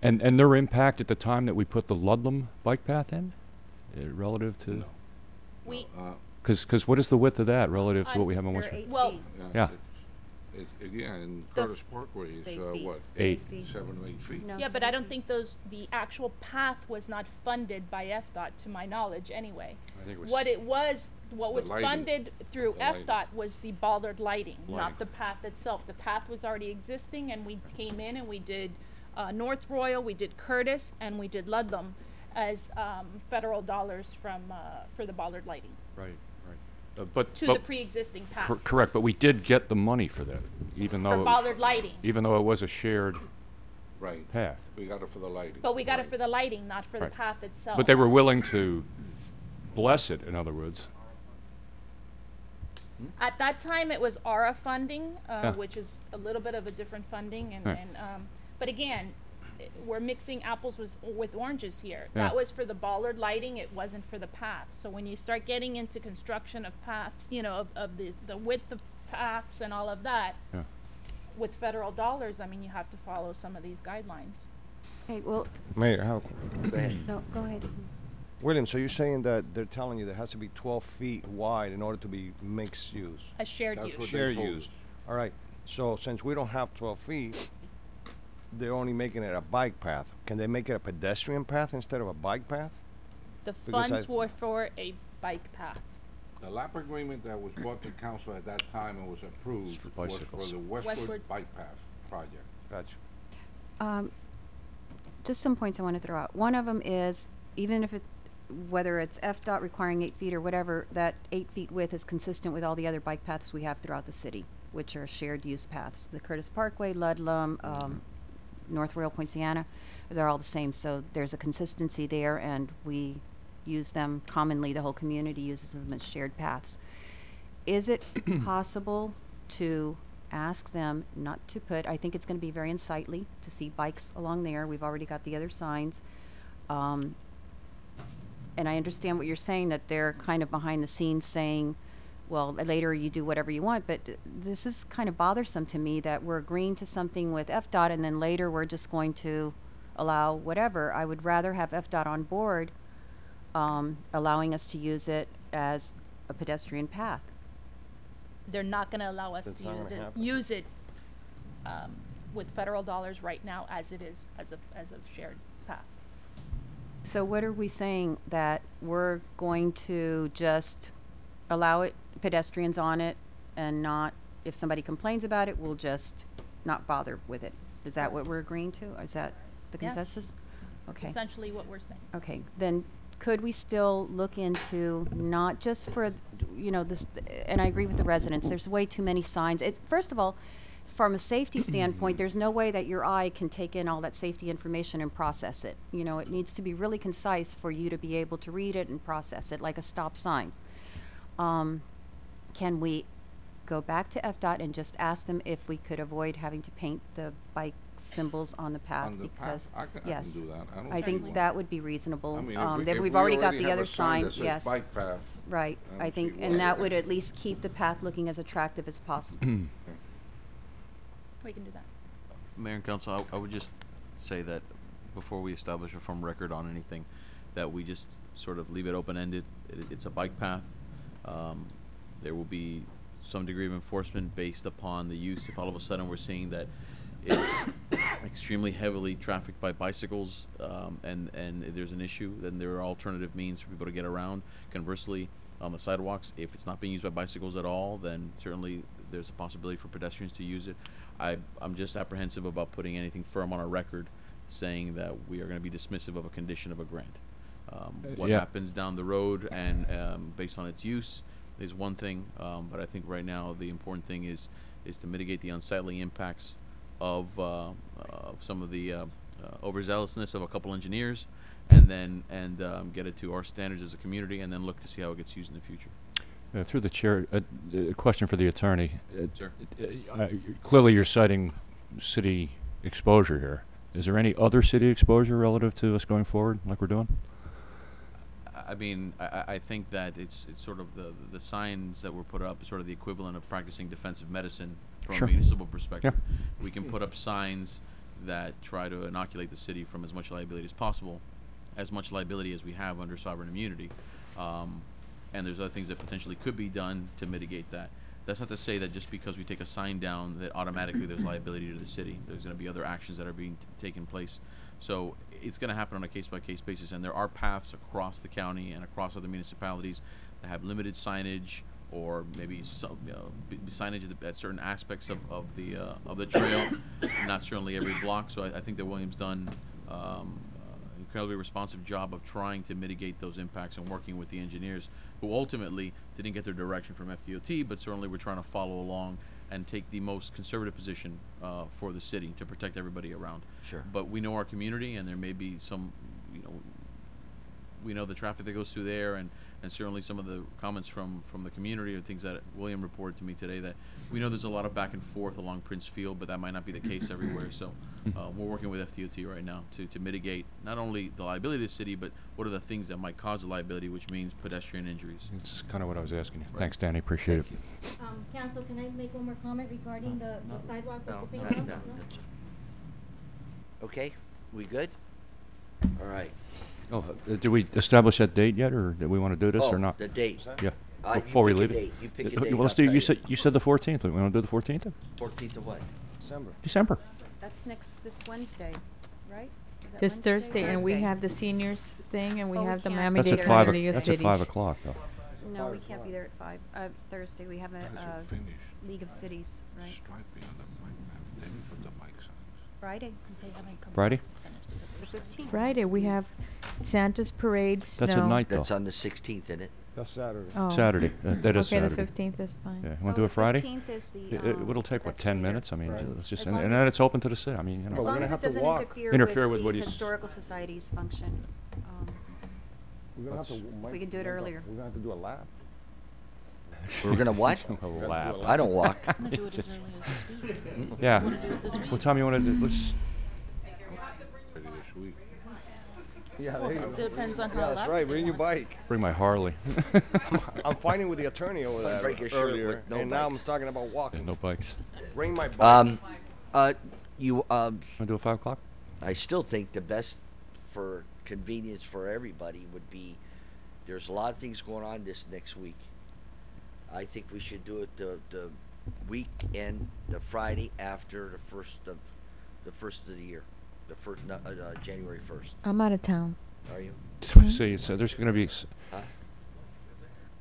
S12: And their impact at the time that we put the Ludlam bike path in, relative to.
S9: We.
S12: Because what is the width of that relative to what we have on West?
S9: Well.
S12: Yeah.
S3: And Curtis Parkway is what?
S12: 8.
S3: 7 or 8 feet.
S9: No, yeah, but I don't think the actual path was not funded by FDOT, to my knowledge, anyway.
S12: I think it
S9: what was
S3: lighting.
S9: funded through
S3: The lighting.
S9: FDOT was the bollard lighting,
S3: Lighting.
S9: not the path itself. The path was already existing, and we came in and we did North Royal, we did Curtis, and we did Ludlam as federal dollars for the bollard lighting.
S12: Right. But
S9: the pre-existing path.
S12: Correct, but we did get the money for that, even though
S9: For bollard lighting.
S12: Even though it was a shared path.
S3: We got it for the lighting.
S9: But we got it for the lighting, not for the path itself.
S12: But they were willing to bless it, in other words.
S9: At that time, it was ARA funding,
S12: Yeah.
S9: which is a little bit of a different funding,
S12: Right.
S9: but again, we're mixing apples with oranges here.
S12: Yeah.
S9: That was for the bollard lighting. It wasn't for the path. So when you start getting into construction of path, of the width of paths and all of that,
S12: Yeah.
S9: with federal dollars, I mean, you have to follow some of these guidelines.
S7: Okay, well,
S8: Mayor,
S20: Go ahead.
S7: no, go ahead.
S8: William, so you're saying that they're telling you there has to be 12 feet wide in order to be mixed use?
S9: A shared
S3: That's
S9: use.
S3: what they
S8: Shared
S3: told
S8: use.
S3: us.
S8: All right. So since we don't have 12 feet, they're only making it a bike path. Can they make it a pedestrian path instead of a bike path?
S9: The
S8: Because
S9: funds were for a bike path.
S3: The LAP agreement that was brought to council at that time and was approved
S12: For
S3: was for
S12: bicycles.
S3: the Westwood
S9: Westward.
S3: Bike Path project.
S8: Gotcha.
S7: Just some points I want to throw out. One of them is, even if whether it's FDOT requiring 8 feet or whatever, that 8 feet width is consistent with all the other bike paths we have throughout the city, which are shared use paths. The Curtis Parkway, Ludlam, North Royal, Poinciana, they're all the same. So there's a consistency there, and we use them commonly. The whole community uses them as shared paths. Is it possible to ask them not to put, I think it's going to be very unsightly to see bikes along there. We've already got the other signs. And I understand what you're saying, that they're kind of behind the scenes saying, well, later you do whatever you want, but this is kind of bothersome to me that we're agreeing to something with FDOT and then later we're just going to allow whatever. I would rather have FDOT on board, allowing us to use it as a pedestrian path.
S9: They're not going to allow us
S8: That's
S9: to
S8: not gonna happen.
S9: use it with federal dollars right now as it is, as a shared path.
S7: So what are we saying, that we're going to just allow it, pedestrians on it, and not, if somebody complains about it, we'll just not bother with it? Is that what we're agreeing to? Is that the
S9: Yes.
S7: consensus?
S9: That's
S7: Okay.
S9: essentially what we're saying.
S7: Okay, then could we still look into, not just for, this, and I agree with the residents, there's way too many signs. First of all, from a safety standpoint, there's no way that your eye can take in all that safety information and process it. It needs to be really concise for you to be able to read it and process it, like a stop sign. Can we go back to FDOT and just ask them if we could avoid having to paint the bike symbols on the path
S3: On the
S7: because,
S3: path? I can
S7: yes.
S3: do that. I don't
S7: I
S3: see
S7: think
S3: why.
S7: that would be reasonable.
S3: I mean,
S7: That
S3: if
S7: we've
S3: we
S7: already got
S3: already
S7: the
S3: have
S7: other
S3: a sign that says
S7: yes.
S3: bike path,
S7: Right,
S3: I
S7: I
S3: don't
S7: think,
S3: see
S7: and
S3: why
S7: that
S3: we
S7: would
S3: have-
S7: at least keep the path looking as attractive as possible.
S9: We can do that.
S15: Mayor and Council, I would just say that before we establish a firm record on anything, that we just sort of leave it open-ended. It's a bike path. There will be some degree of enforcement based upon the use. If all of a sudden we're seeing that it's extremely heavily trafficked by bicycles, and there's an issue, then there are alternative means for people to get around. Conversely, on the sidewalks, if it's not being used by bicycles at all, then certainly there's a possibility for pedestrians to use it. I'm just apprehensive about putting anything firm on our record saying that we are going to be dismissive of a condition of a grant. What
S12: Yeah.
S15: happens down the road and based on its use is one thing, but I think right now the important thing is to mitigate the unsightly impacts of some of the overzealousness of a couple engineers, and then get it to our standards as a community, and then look to see how it gets used in the future.
S12: Through the chair, a question for the attorney.
S15: Sir.
S12: Clearly, you're citing city exposure here. Is there any other city exposure relative to us going forward, like we're doing?
S15: I mean, I think that it's sort of the signs that were put up is sort of the equivalent of practicing defensive medicine from
S12: Sure.
S15: a municipal perspective.
S12: Yeah.
S15: We can put up signs that try to inoculate the city from as much liability as possible, as much liability as we have under sovereign immunity. And there's other things that potentially could be done to mitigate that. That's not to say that just because we take a sign down that automatically there's liability to the city. There's going to be other actions that are being taken place. So it's going to happen on a case-by-case basis, and there are paths across the county and across other municipalities that have limited signage, or maybe some signage at certain aspects of the trail, not certainly every block. So I think that William's done incredibly responsive job of trying to mitigate those impacts and working with the engineers, who ultimately didn't get their direction from FDOT, but certainly we're trying to follow along and take the most conservative position for the city to protect everybody around.
S20: Sure.
S15: But we know our community, and there may be some, we know the traffic that goes through there, and certainly some of the comments from the community or things that William reported to me today, that we know there's a lot of back and forth along Prince Field, but that might not be the case everywhere. So we're working with FDOT right now to mitigate not only the liability of the city, but what are the things that might cause the liability, which means pedestrian injuries.
S12: That's kind of what I was asking you.
S15: Right.
S12: Thanks, Danny. Appreciate it.
S5: Council, can I make one more comment regarding the sidewalk with the
S20: No,
S5: pink
S20: no,
S5: one?
S20: that's- Okay, we good? All right.
S12: Oh, did we establish that date yet, or do we want to do this
S20: Oh,
S12: or not?
S20: the date.
S12: Yeah.
S20: You
S12: Before we
S20: pick a
S12: leave it.
S20: date. You pick a
S12: Well,
S20: date,
S12: let's
S20: I'll
S12: do.
S20: tell
S12: You
S20: you.
S12: said the 14th. We want to do the 14th.
S20: 14th of what?
S8: December.
S12: December.
S7: That's this Wednesday, right? Is that
S17: This
S7: Wednesday?
S17: Thursday, and we have the seniors thing, and we
S7: Oh, we
S17: have the
S7: can't.
S17: Miami-Dade
S12: That's at 5.
S17: Community of
S12: That's at
S17: Cities.
S12: 5 o'clock, though.
S7: No, we can't be there at 5. Thursday, we have a League of Cities, right? Friday, because they haven't come.
S12: Friday?
S7: The 15th.
S17: Friday, we have Santa's parade, snow.
S12: That's at night, though.
S20: That's on the 16th, isn't it?
S8: That's Saturday.
S17: Oh.
S12: Saturday. That is
S17: Okay,
S12: Saturday.
S17: the 15th is fine.
S12: Yeah. You want to do it Friday?
S7: 15th is the,
S12: It'll take, what, 10 minutes? I mean,
S7: Right.
S12: it's just,
S7: As
S12: and
S7: long
S12: then
S7: as-
S12: it's open to the city. I mean,
S7: As long as it doesn't interfere
S12: Interfere
S7: with
S12: with what
S7: the
S12: he's-
S7: Historical Society's function.
S8: We're gonna have to.
S7: If we can do it earlier.
S8: We're gonna have to do a lap.
S20: We're gonna what?
S12: A lap.
S20: I don't walk.
S11: I'm gonna do it as early as Steve.
S12: Yeah.
S11: Wanna do it this week?
S12: What time you want to do? Let's.
S8: Yeah, there you go.
S11: Depends on how
S8: Yeah, that's
S11: loud
S8: right.
S11: they
S8: Bring your
S11: want.
S8: bike.
S12: Bring my Harley.
S8: I'm fighting with the attorney over
S20: Wanna
S8: that
S20: break your shirt
S8: earlier,
S20: with no
S8: and now I'm
S20: bikes.
S8: talking about walking.
S12: Yeah, no bikes.
S8: Bring my bike.
S20: You
S12: Want to do it 5 o'clock?
S20: I still think the best for convenience for everybody would be, there's a lot of things going on this next week. I think we should do it the weekend, the Friday after the first of the year, January 1st.
S17: I'm out of town.
S20: Are you?
S12: See, so there's going to be.
S20: Huh?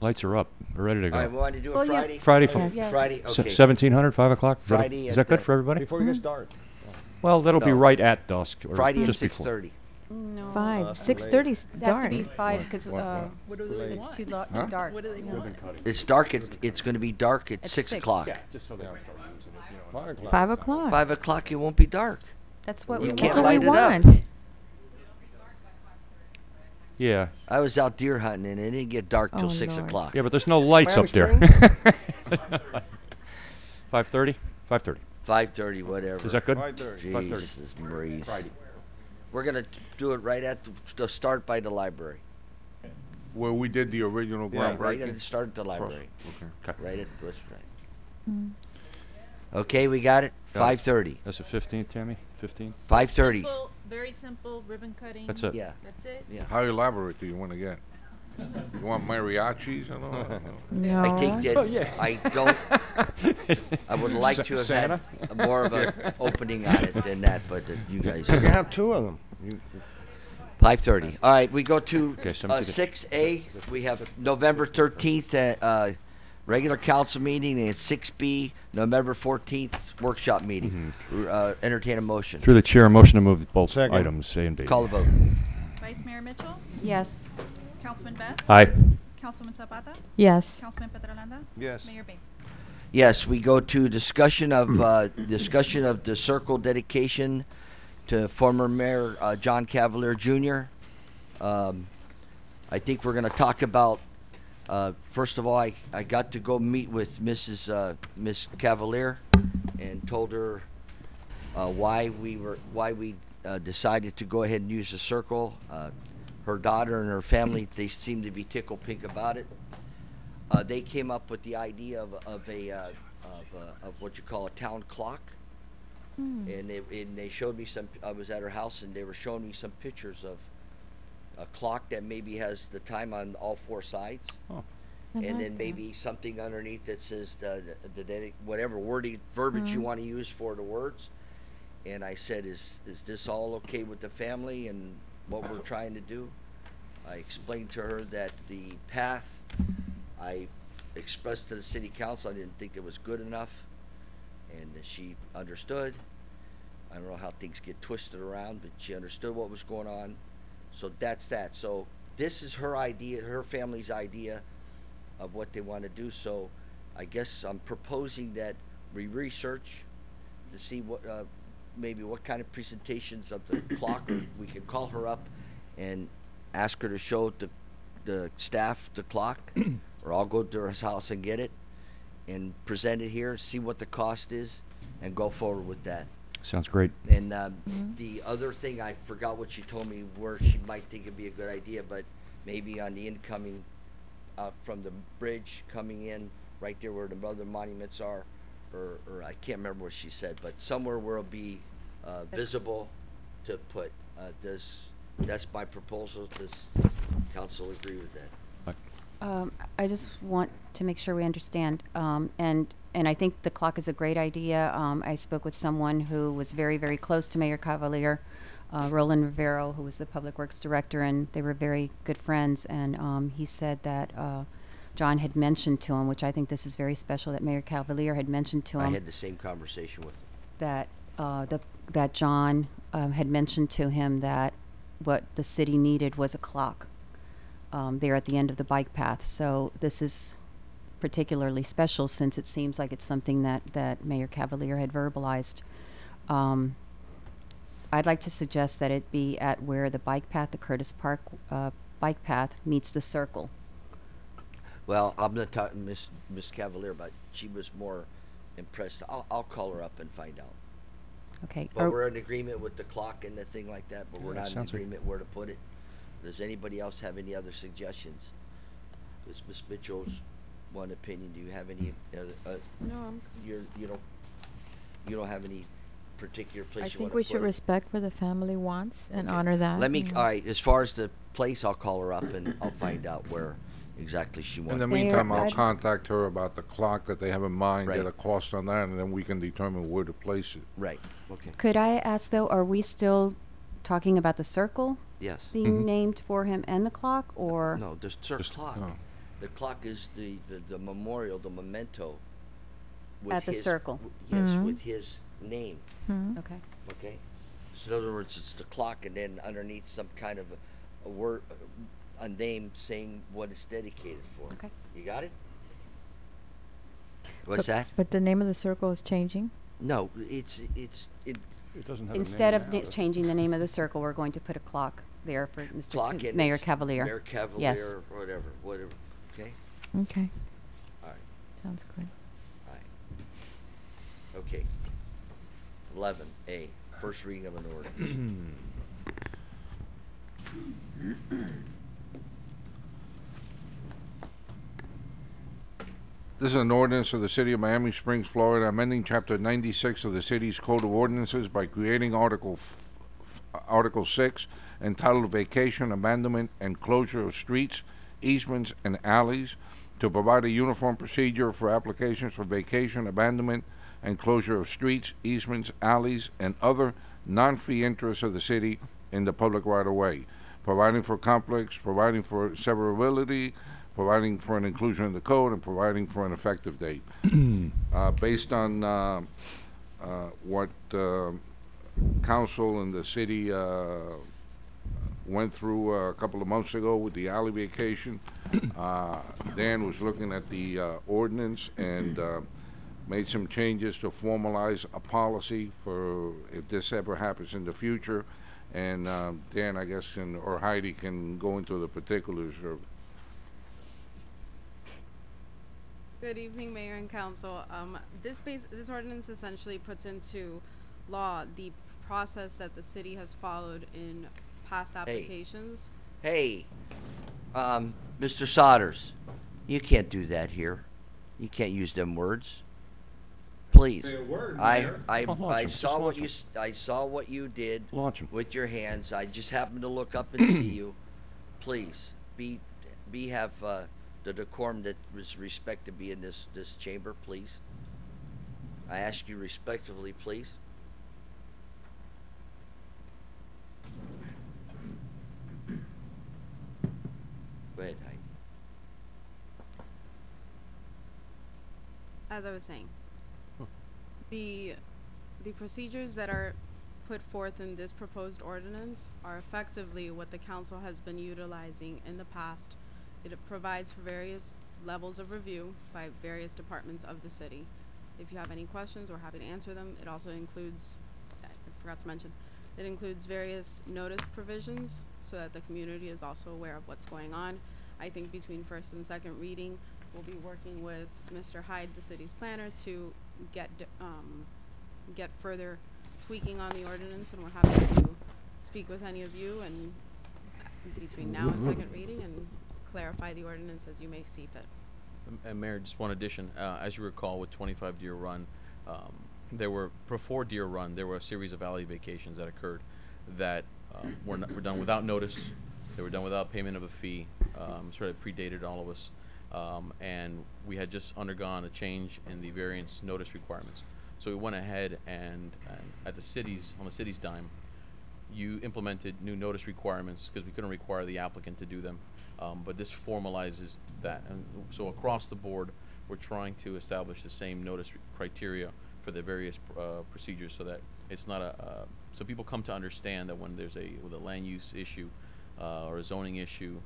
S12: Lights are up. We're ready to go.
S20: All right, we want to do it
S17: Oh, yeah.
S20: Friday?
S12: Friday,
S20: Friday, okay.
S12: 1700, 5 o'clock.
S20: Friday
S12: Is that
S20: at
S12: good
S20: the-
S12: for everybody?
S8: Before it gets dark.
S12: Well, that'll be
S20: No.
S12: right at dusk. Or
S20: Friday at
S12: just before.
S20: 6:30.
S7: No.
S17: 5,
S8: that's
S17: 6:30 's
S7: It has to
S17: dark.
S7: be 5 because
S11: What do they
S7: it's
S11: want?
S7: too
S20: Huh?
S7: dark.
S11: What do they want?
S20: It's dark. It's going to be dark at
S7: At
S20: 6
S7: 6.
S20: o'clock.
S12: Just so they don't start using it. You know,
S8: 5 o'clock.
S17: 5 o'clock.
S20: 5 o'clock, it won't be dark.
S7: That's what
S20: You
S7: we
S20: can't
S17: That's what
S20: light
S17: we
S20: it up.
S17: want.
S12: Yeah.
S20: I was out deer hunting and it didn't get dark till
S17: Oh,
S20: 6
S17: Lord.
S20: o'clock.
S12: Yeah, but there's no lights
S8: Miami
S12: up there. 5:30? 5:30.
S20: 5:30, whatever.
S12: Is that good?
S8: 5:30.
S12: 5:30.
S20: Jesus Maurice.
S12: Friday.
S20: We're gonna do it right at the start by the library.
S3: Where we did the original
S20: Yeah,
S3: groundbreaking.
S20: right at the start at the library.
S3: Okay.
S20: Right at West right. Okay, we got it. 5:30.
S12: That's the 15th, Tammy? 15th?
S20: 5:30.
S9: Simple, very simple ribbon cutting.
S12: That's it.
S20: Yeah.
S9: That's it.
S20: Yeah.
S3: How elaborate do you want to get? You want mariachis and all that?
S17: No.
S20: I think that
S12: Oh, yeah.
S20: I don't. I would like to have
S12: Santa?
S20: had more of an opening on it than that, but you guys.
S8: You can have 2 of them.
S20: 5:30. All right, we go to
S12: Okay, so I'm thinking-
S20: 6A. We have November 13th regular council meeting, and 6B November 14th workshop meeting. Entertain a motion.
S12: Through the chair, a motion to move both
S8: Second.
S12: items, A and B.
S20: Call the vote.
S11: Vice Mayor Mitchell,
S7: Yes.
S11: Councilman Best,
S12: Aye.
S11: Councilwoman Zapata,
S17: Yes.
S11: Councilman Petrolanda,
S8: Yes.
S11: Mayor Bain.
S20: Yes, we go to discussion of the circle dedication to former Mayor John Cavalier Jr. I think we're going to talk about. First of all, I got to go meet with Miss Cavalier and told her why we decided to go ahead and use the circle. Her daughter and her family, they seem to be tickled pink about it. They came up with the idea of what you call a town clock, and they showed me some. I was at her house and they were showing me some pictures of a clock that maybe has the time on all 4 sides, and then maybe something underneath that says whatever verbiage you want to use for the words. And I said, is this all okay with the family and what we're trying to do? I explained to her that the path I expressed to the city council, I didn't think it was good enough, and she understood. I don't know how things get twisted around, but she understood what was going on. So that's that. So this is her idea, her family's idea of what they want to do. So I guess I'm proposing that we research to see what maybe what kind of presentations of the clock, or we can call her up and ask her to show the staff the clock, or I'll go to her house and get it and present it here, see what the cost is, and go forward with that.
S12: Sounds great.
S20: And the other thing, I forgot what she told me where she might think it'd be a good idea, but maybe on the incoming from the bridge coming in right there where the other monuments are, or I can't remember what she said, but somewhere where it'll be visible to put. That's my proposal. Does council agree with that?
S7: I just want to make sure we understand, and I think the clock is a great idea. I spoke with someone who was very, very close to Mayor Cavalier, Roland Rivero, who was the Public Works Director, and they were very good friends. And he said that John had mentioned to him, which I think this is very special, that Mayor Cavalier had mentioned to him.
S20: I had the same conversation with him.
S7: That John had mentioned to him that what the city needed was a clock there at the end of the bike path. So this is particularly special since it seems like it's something that Mayor Cavalier had verbalized. I'd like to suggest that it be at where the bike path, the Curtis Park bike path, meets the circle.
S20: Well, I'm going to talk to Miss Cavalier, but she was more impressed. I'll call her up and find out.
S7: Okay.
S20: But we're in agreement with the clock and the thing like that, but we're
S12: Yeah,
S20: not in
S12: sounds like-
S20: agreement where to put it. Does anybody else have any other suggestions? Does Ms. Mitchell's one opinion? Do you have any other?
S17: No,
S20: You don't have any particular place
S17: I
S20: you
S17: think
S20: want to
S17: we
S20: put
S17: should
S20: it?
S17: respect what the family wants and
S20: Okay.
S17: honor that.
S20: Let me.
S17: you know.
S20: All right. As far as the place, I'll call her up and I'll find out where exactly she wants.
S3: In the
S17: Mayor,
S3: meantime, I'll
S17: I'd-
S3: contact her about the clock that they have in mind,
S20: Right.
S3: get a cost on that, and then we can determine where to place it.
S20: Right. Okay.
S7: Could I ask though, are we still talking about the circle
S20: Yes.
S7: being
S12: Mhm.
S7: named for him and the clock, or?
S20: No, the clock.
S3: no.
S20: The clock is the memorial, the memento. With
S7: At the
S20: his-
S7: circle.
S20: Yes,
S17: Mhm.
S20: with his name.
S17: Hmm.
S7: Okay.
S20: Okay. So in other words, it's the clock, and then underneath some kind of a word, a name saying what it's dedicated for.
S7: Okay.
S20: You got it? What's that?
S17: But the name of the circle is changing.
S20: No, it.
S12: It doesn't have
S7: Instead
S12: a
S7: of
S12: name now, does it?
S7: changing the name of the circle, we're going to put a clock there for Mr.
S20: Clock and
S7: Mayor
S20: it's
S7: Cavalier.
S20: Mayor Cavalier
S7: Yes.
S20: or whatever. Okay.
S17: Okay.
S20: All right.
S17: Sounds good.
S20: All right. Okay. 11A, first reading of an ordinance.
S3: This is an ordinance of the City of Miami Springs, Florida, amending Chapter 96 of the city's Code of Ordinances by creating Article 6, entitled Vacation, Abandonment, and Closure of Streets, Easements, and Alleys, to provide a uniform procedure for applications for vacation, abandonment, and closure of streets, easements, alleys, and other non-fee interests of the city in the public right-of-way, providing for conflicts, providing for severability, providing for an inclusion in the code, and providing for an effective date. Based on what council and the city went through a couple of months ago with the alley vacation, Dan was looking at the ordinance and made some changes to formalize a policy for if this ever happens in the future. And Dan, I guess, or Heidi can go into the particulars of.
S6: Good evening, Mayor and Council. This ordinance essentially puts into law the process that the city has followed in past applications.
S20: Hey, Mr. Sodders, you can't do that here. You can't use them words. Please.
S18: Say a word,
S20: I
S18: Mayor.
S20: I saw what you I saw what you did with your hands. I just happened to look up and see you. Please have the decorum that was respect to be in this chamber, please. I ask you respectfully, please. Go ahead, Heidi.
S6: As I was saying, the procedures that are put forth in this proposed ordinance are effectively what the council has been utilizing in the past. It provides for various levels of review by various departments of the city. If you have any questions, we're happy to answer them. It also includes, I forgot to mention, it includes various notice provisions so that the community is also aware of what's going on. I think between first and second reading, we'll be working with Mr. Hyde, the city's planner, to get further tweaking on the ordinance, and we're happy to speak with any of you and between now and second reading and clarify the ordinance as you may see fit.
S15: And Mayor, just one addition. As you recall, with 25 Deer Run, there were, before Deer Run, there were a series of alley vacations that occurred that were done without notice. They were done without payment of a fee. Sort of predated all of us. And we had just undergone a change in the variance notice requirements. So we went ahead and at the city's, on the city's dime, you implemented new notice requirements because we couldn't require the applicant to do them. But this formalizes that. And so across the board, we're trying to establish the same notice criteria for the various procedures so that it's not so people come to understand that when there's with a land use issue or a zoning issue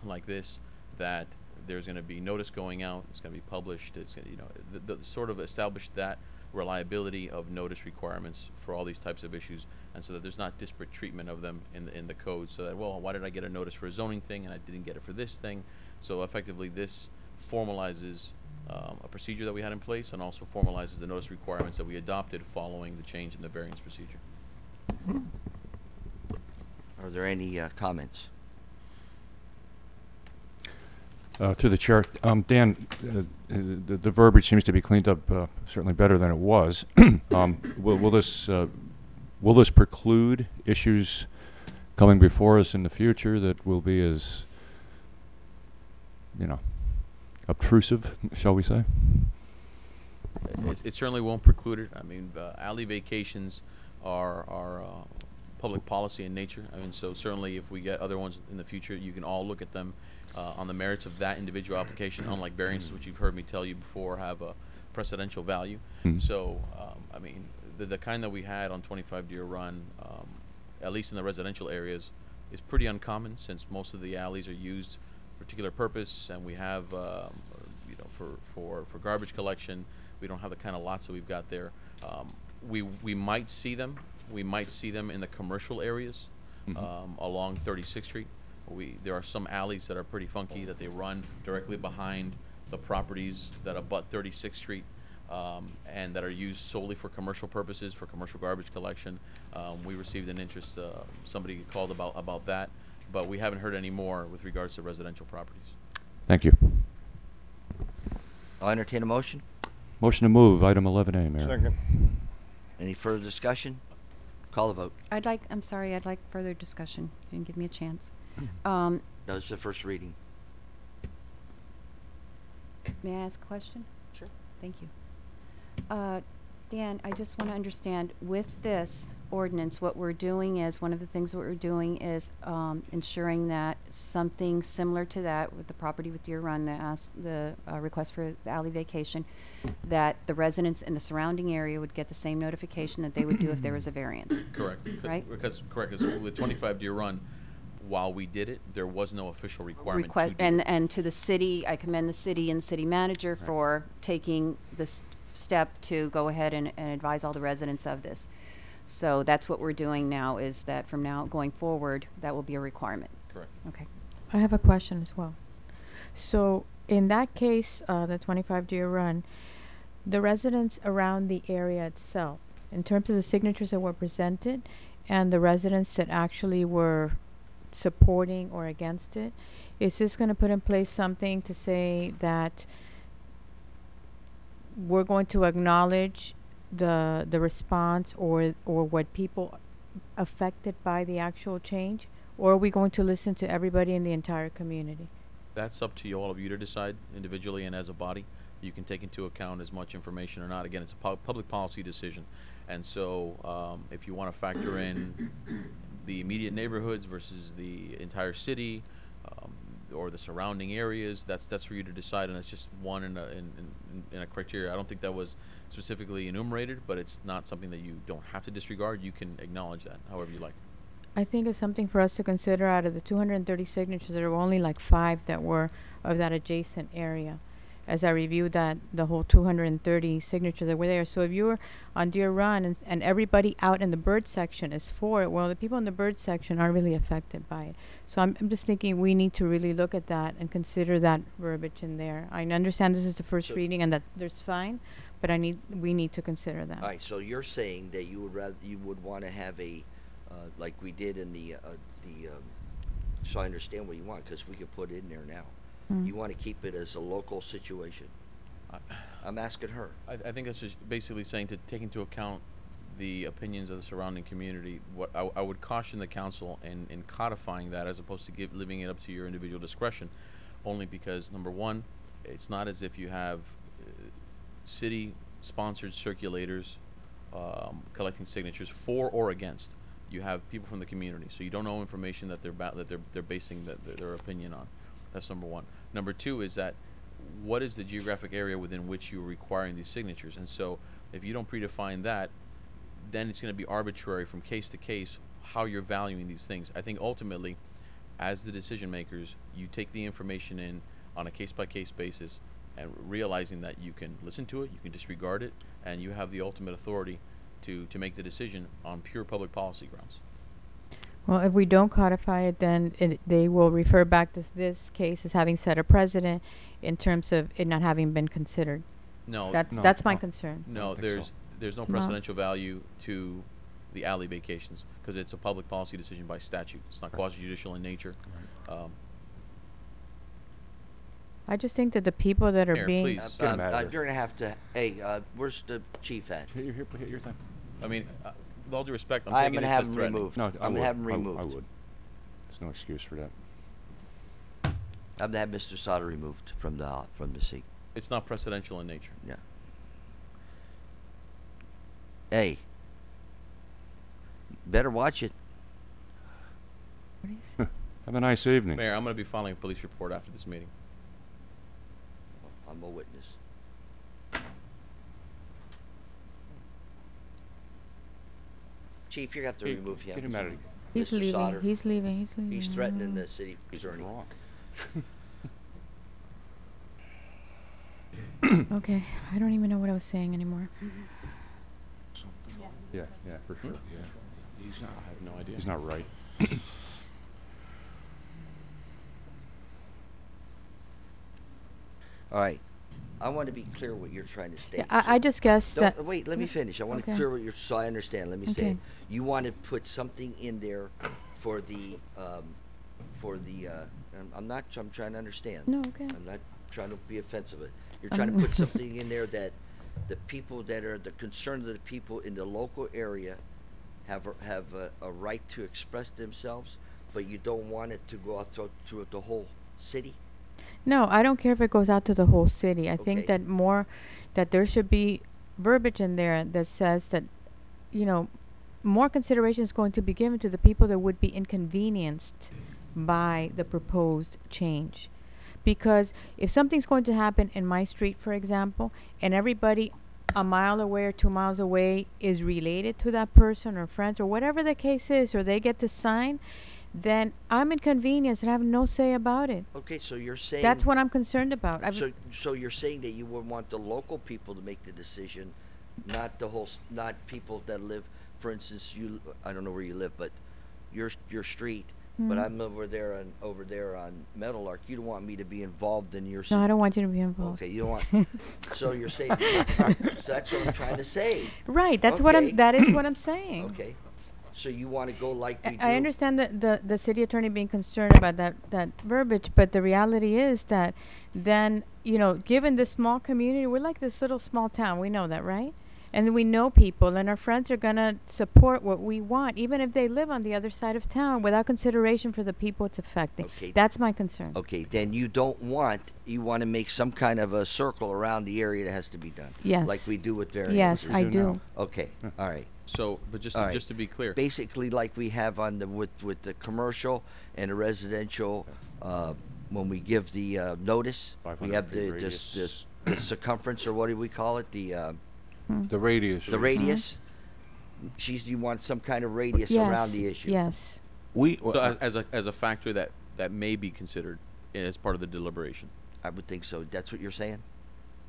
S15: like this, that there's going to be notice going out, it's going to be published, it's going to, the sort of establish that reliability of notice requirements for all these types of issues, and so that there's not disparate treatment of them in the code, so that, well, why did I get a notice for a zoning thing and I didn't get it for this thing? So effectively this formalizes a procedure that we had in place and also formalizes the notice requirements that we adopted following the change in the variance procedure.
S20: Are there any comments?
S12: Through the chair, Dan, the verbiage seems to be cleaned up certainly better than it was. Will this preclude issues coming before us in the future that will be as, obtrusive, shall we say?
S15: It certainly won't preclude it. I mean, alley vacations are public policy in nature. I mean, so certainly if we get other ones in the future, you can all look at them on the merits of that individual application, unlike variances, which you've heard me tell you before have a precedential value. So, I mean, the kind that we had on 25 Deer Run, at least in the residential areas, is pretty uncommon since most of the alleys are used for a particular purpose, and we have, for garbage collection. We don't have the kind of lots that we've got there. We might see them. We might see them in the commercial areas along 36th Street. There are some alleys that are pretty funky that they run directly behind the properties that abut 36th Street. and that are used solely for commercial purposes, for commercial garbage collection. We received an interest, somebody called about that, but we haven't heard any more with regards to residential properties.
S18: Thank you.
S20: I'll entertain a motion.
S18: Motion to move item 11A, Mayor.
S8: Second.
S20: Any further discussion? Call the vote.
S7: I'm sorry, I'd like further discussion. You didn't give me a chance.
S20: No, this is the first reading.
S7: May I ask a question?
S20: Sure.
S7: Thank you. Dan, I just want to understand, with this ordinance, what we're doing is, one of the things what we're doing is ensuring that something similar to that with the property with Deer Run, the request for the alley vacation, that the residents in the surrounding area would get the same notification that they would do if there was a variance.
S15: Correct.
S7: Right?
S15: Because with 25 Deer Run, while we did it, there was no official requirement to do it.
S7: And to the city, I commend the city and the city manager for taking this step to go ahead and advise all the residents of this. So that's what we're doing now, is that from now going forward, that will be a requirement.
S15: Correct.
S7: Okay.
S17: I have a question as well. So in that case, the 25 Deer Run, the residents around the area itself, in terms of the signatures that were presented and the residents that actually were supporting or against it, is this going to put in place something to say that we're going to acknowledge the response or what people affected by the actual change, or are we going to listen to everybody in the entire community?
S15: That's up to all of you to decide individually and as a body. You can take into account as much information or not. Again, it's a public policy decision. And so if you want to factor in the immediate neighborhoods versus the entire city or the surrounding areas, that's for you to decide, and it's just one in a criteria. I don't think that was specifically enumerated, but it's not something that you don't have to disregard. You can acknowledge that however you like.
S17: I think it's something for us to consider. Out of the 230 signatures, there were only like 5 that were of that adjacent area. As I reviewed that, the whole 230 signatures that were there. So if you were on Deer Run and everybody out in the bird section is for it, well, the people in the bird section aren't really affected by it. So I'm just thinking we need to really look at that and consider that verbiage in there. I understand this is the first reading and that there's fine, but we need to consider that.
S20: All right, so you're saying that you would want to have a like we did in so I understand what you want, because we could put it in there now. You want to keep it as a local situation. I'm asking her.
S15: I think that's just basically saying to take into account the opinions of the surrounding community. What I would caution the council in codifying that, as opposed to leaving it up to your individual discretion, only because, number one, it's not as if you have city-sponsored circulators collecting signatures for or against. You have people from the community, so you don't know information that they're basing their opinion on. That's number one. Number two is that what is the geographic area within which you're requiring these signatures? And so if you don't predefine that, then it's going to be arbitrary from case to case how you're valuing these things. I think ultimately, as the decision makers, you take the information in on a case-by-case basis and realizing that you can listen to it, you can disregard it, and you have the ultimate authority to make the decision on pure public policy grounds.
S17: Well, if we don't codify it, then they will refer back to this case as having set a precedent in terms of it not having been considered.
S15: No,
S17: that's my concern.
S15: No, there's no precedential value to the alley vacations because it's a public policy decision by statute. It's not quasi-judicial in nature.
S17: I just think that the people that are
S15: Mayor,
S17: being
S15: please, get him out of here.
S20: You're gonna have to. Hey, where's the chief at?
S18: Here, hit your thing.
S15: I mean, with all due respect, I'm
S20: I'm
S15: taking
S20: gonna
S15: this
S20: have
S15: as
S20: him
S15: threatening.
S20: removed.
S18: No,
S20: I'm gonna have him removed.
S18: I would. There's no excuse for that.
S20: I'm gonna have Mr. Sauter removed from the seat.
S15: It's not precedential in nature.
S20: Yeah. Hey, better watch it.
S18: Have a nice evening.
S15: Mayor, I'm going to be filing a police report after this meeting.
S20: I'm a witness. Chief, you're gonna have to remove him.
S18: Get him out of here.
S17: He's
S20: Mr.
S17: leaving.
S20: Sauter.
S17: He's leaving. He's leaving.
S20: He's threatening the city
S18: He's
S20: attorney.
S18: drunk.
S17: Okay, I don't even know what I was saying anymore.
S18: Yeah, for sure. Yeah.
S15: He's not. I have no idea.
S18: He's not right.
S20: All right. I want to be clear what you're trying to state.
S17: Yeah, I just guess
S20: Don't,
S17: that.
S20: wait, let me finish. I want to
S17: Okay.
S20: clear what you're, so I understand. Let me say
S17: Okay.
S20: it. You want to put something in there for the, I'm trying to understand.
S17: No, okay.
S20: I'm not trying to be offensive. You're trying to put something in there that the people that are, the concern of the people in the local area have a right to express themselves, but you don't want it to go out through the whole city?
S17: No, I don't care if it goes out to the whole city. I
S20: Okay.
S17: think that there should be verbiage in there that says that, more consideration is going to be given to the people that would be inconvenienced by the proposed change. Because if something's going to happen in my street, for example, and everybody a mile away or 2 miles away is related to that person or friends or whatever the case is, or they get to sign, then I'm inconvenienced and I have no say about it.
S20: Okay, so you're saying.
S17: That's what I'm concerned about.
S20: So you're saying that you would want the local people to make the decision, not not people that live, for instance, I don't know where you live, but your street, but I'm over there on Meadowlark. You don't want me to be involved in your.
S17: No, I don't want you to be involved.
S20: Okay, you don't want. So you're saying. So that's what I'm trying to say.
S17: Right. That's
S20: Okay.
S17: that is what I'm saying.
S20: Okay. So you want to go like we do?
S17: I understand that the city attorney being concerned about that verbiage, but the reality is that then, given this small community, we're like this little small town. We know that, right? And we know people, and our friends are going to support what we want, even if they live on the other side of town, without consideration for the people it's affecting.
S20: Okay.
S17: That's my concern.
S20: Okay, then you want to make some kind of a circle around the area that has to be done.
S17: Yes.
S20: Like we do with various.
S17: Yes, I do.
S20: Okay, all right.
S15: So, but just
S20: All right.
S15: just to be clear,
S20: Basically, like we have on with the commercial and the residential, when we give the notice, we
S18: 500
S20: have
S18: feet
S20: the
S18: radius.
S20: the circumference, or what do we call it?
S3: The radius.
S20: The radius. You want some kind of radius around the issue.
S17: Yes.
S15: so as a factor that may be considered as part of the deliberation.
S20: I would think so. That's what you're saying,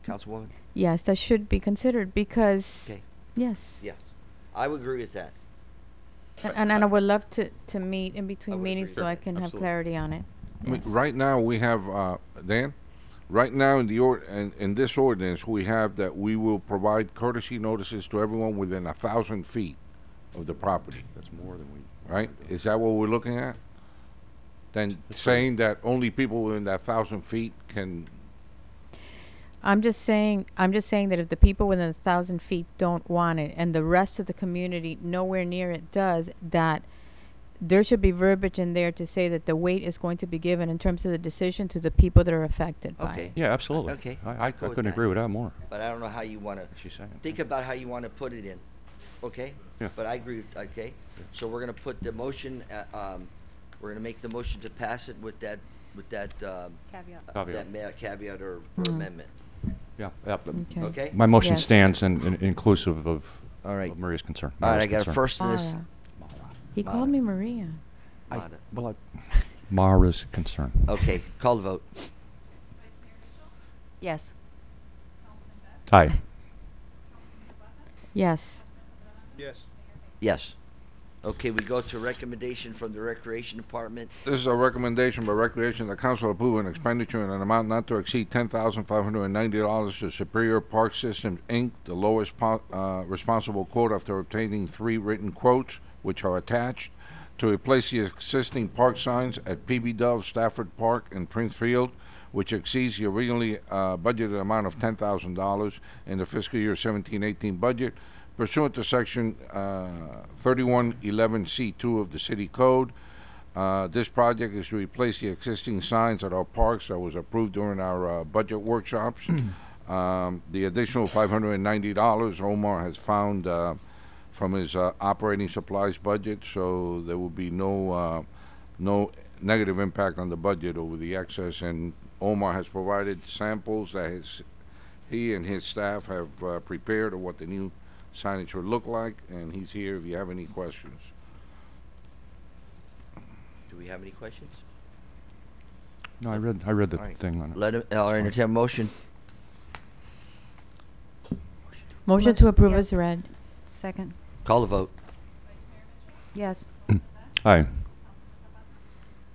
S20: Councilwoman?
S17: Yes, that should be considered because.
S20: Okay.
S17: Yes.
S20: Yes, I would agree with that.
S17: And I would love to meet in between
S20: would
S17: meetings
S20: agree.
S17: so I can have
S15: Absolutely.
S17: clarity on it.
S3: I mean,
S17: Yes.
S3: right now we have Dan. Right now in in this ordinance we have that we will provide courtesy notices to everyone within 1,000 feet of the property.
S18: That's more than we.
S3: Right? Is that what we're looking at? Then saying that only people within that 1,000 feet can.
S17: I'm just saying that if the people within 1,000 feet don't want it and the rest of the community nowhere near it does, that there should be verbiage in there to say that the weight is going to be given in terms of the decision to the people that are affected by
S20: Okay.
S17: it.
S18: Yeah, absolutely.
S20: Okay,
S18: I
S20: go with
S18: couldn't
S20: that.
S18: agree with that more.
S20: But I don't know how you want to.
S18: She's saying.
S20: Think about how you want to put it in. Okay?
S18: Yeah.
S20: But I agree. Okay? So we're going to put the motion, we're going to make the motion to pass it with that
S7: Caveat.
S20: that caveat or amendment.
S18: Yeah.
S17: Okay.
S20: Okay?
S18: My motion
S17: Yes.
S18: stands and inclusive of.
S20: All right.
S18: Of Maria's concern.
S20: All right, I
S18: Mara's
S20: got a
S18: concern.
S20: first in this.
S17: Mara. He called me Maria.
S18: Mara's concern.
S20: Okay, call the vote.
S7: Yes.
S18: Aye.
S17: Yes.
S8: Yes.
S20: Yes. Okay, we go to recommendation from the Recreation Department.
S3: This is a recommendation by Recreation. The council approve an expenditure in an amount not to exceed $10,590 to Superior Park Systems, Inc., the lowest responsible quote after obtaining 3 written quotes, which are attached, to replace the existing park signs at PB Dove, Stafford Park, and Prince Field, which exceeds the originally budgeted amount of $10,000 in the fiscal year 17-18 budget, pursuant to Section 3111C2 of the City Code. This project is to replace the existing signs at our parks that was approved during our budget workshops. The additional $590 Omar has found from his operating supplies budget, so there will be no negative impact on the budget over the excess. And Omar has provided samples that he and his staff have prepared of what the new signage would look like, and he's here if you have any questions.
S20: Do we have any questions?
S18: No, I read the
S20: All right.
S18: thing on it.
S20: I'll entertain a motion.
S17: Motion to approve is read.
S7: Second.
S20: Call the vote.
S7: Yes.
S18: Aye.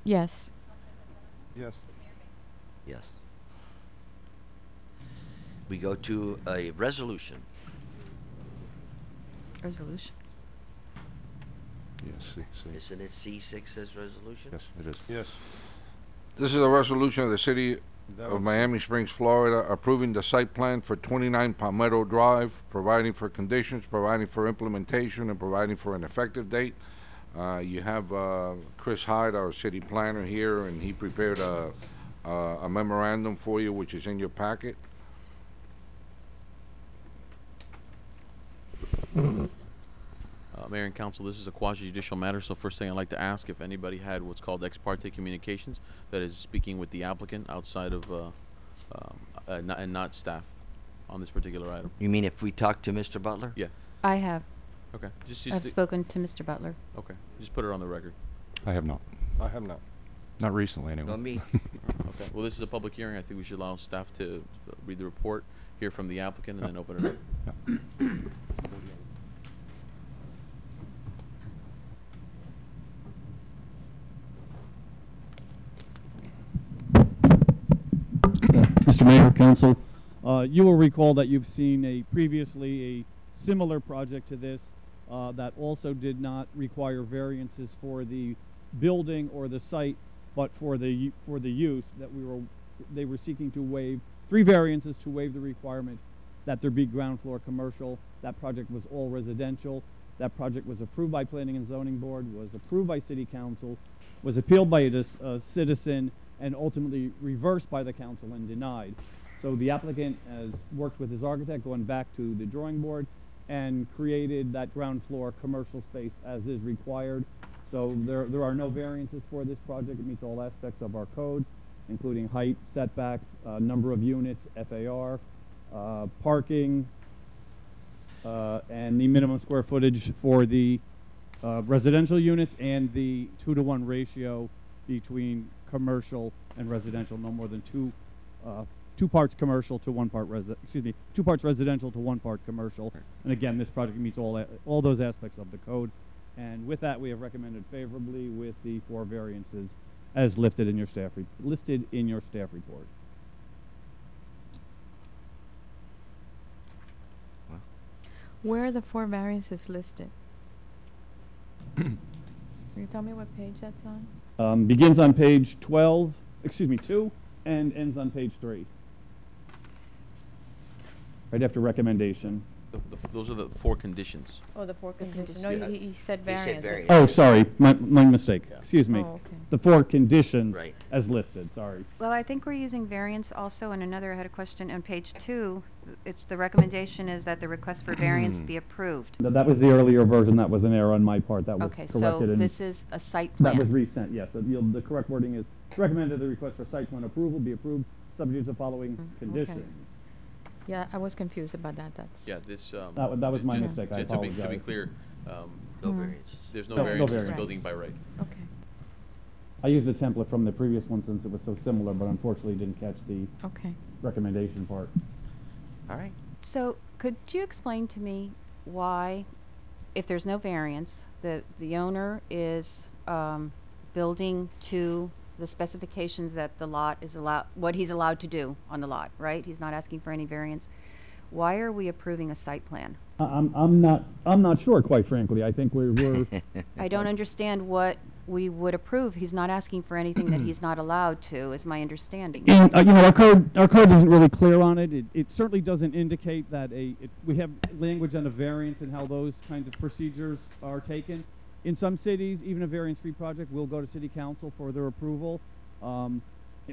S17: Yes.
S8: Yes.
S20: Yes. we go to a resolution.
S7: Resolution.
S18: Yes,
S20: Isn't it C6 as resolution?
S18: Yes, it is.
S8: Yes.
S3: This is a resolution of the City
S8: That
S3: of
S8: was-
S3: Miami Springs, Florida, approving the site plan for 29 Palmetto Drive, providing for conditions, providing for implementation, and providing for an effective date. You have Chris Hyde, our city planner, here, and he prepared a memorandum for you, which is in your packet.
S15: Mayor and Council, this is a quasi-judicial matter, so first thing I'd like to ask if anybody had what's called ex parte communications, that is speaking with the applicant outside of, and not staff on this particular item.
S20: You mean if we talk to Mr. Butler?
S15: Yeah.
S7: I have.
S15: Okay.
S7: I've spoken to Mr. Butler.
S15: Okay. Just put it on the record.
S18: I have not.
S8: I have not.
S18: Not recently, anyway.
S20: Not me.
S15: Okay. Well, this is a public hearing. I think we should allow staff to read the report, hear from the applicant, and then open it up.
S16: Mr. Mayor, Council, you will recall that you've seen previously a similar project to this that also did not require variances for the building or the site, but for the use that they were seeking to waive 3 variances to waive the requirement that there be ground floor commercial. That project was all residential. That project was approved by Planning and Zoning Board, was approved by City Council, was appealed by a citizen, and ultimately reversed by the council and denied. So the applicant has worked with his architect, going back to the drawing board, and created that ground floor commercial space as is required. So there are no variances for this project. It meets all aspects of our code, including height, setbacks, number of units, FAR, parking, and the minimum square footage for the residential units, and the 2-to-1 ratio between commercial and residential, no more than 2 parts commercial to 1 part 2 parts residential to 1 part commercial. And again, this project meets all those aspects of the code. And with that, we have recommended favorably with the 4 variances as listed in your staff report.
S17: Where are the 4 variances listed? Can you tell me what page that's on?
S16: Begins on page 2, and ends on page 3. Right after recommendation.
S15: Those are the 4 conditions.
S17: Oh, the 4 conditions. No,
S20: Yeah.
S17: he said
S20: He said
S17: variances.
S20: variance.
S16: Oh, sorry, my mistake.
S15: Yeah.
S16: Excuse me.
S17: Oh, okay.
S16: The 4 conditions
S20: Right.
S16: as listed, sorry.
S7: Well, I think we're using variance also, and I had a question on page 2. It's the recommendation is that the request for variance be approved.
S16: That was the earlier version. That was an error on my part. That was
S7: Okay,
S16: corrected.
S7: so
S16: and
S7: this is a site plan.
S16: that was resent, yes. The correct wording is recommended the request for site plan approval be approved subject to the following conditions.
S17: Yeah, I was confused about that. That's
S15: Yeah, this.
S16: That was my mistake. I
S15: To be
S16: apologize.
S15: clear,
S20: No variances.
S15: there's no
S16: No
S15: variances in
S16: variance.
S15: building by right.
S17: okay.
S16: I used the template from the previous one since it was so similar, but unfortunately didn't catch the
S17: Okay.
S16: recommendation part.
S20: All right.
S7: So could you explain to me why, if there's no variance, the owner is building to the specifications that the lot is what he's allowed to do on the lot, right? He's not asking for any variance. Why are we approving a site plan?
S16: I'm not sure, quite frankly. I think we're
S7: I don't understand what we would approve. He's not asking for anything that he's not allowed to, is my understanding.
S16: And, our code isn't really clear on it. It certainly doesn't indicate that we have language on a variance and how those kinds of procedures are taken. In some cities, even a variance-free project will go to City Council for their approval. In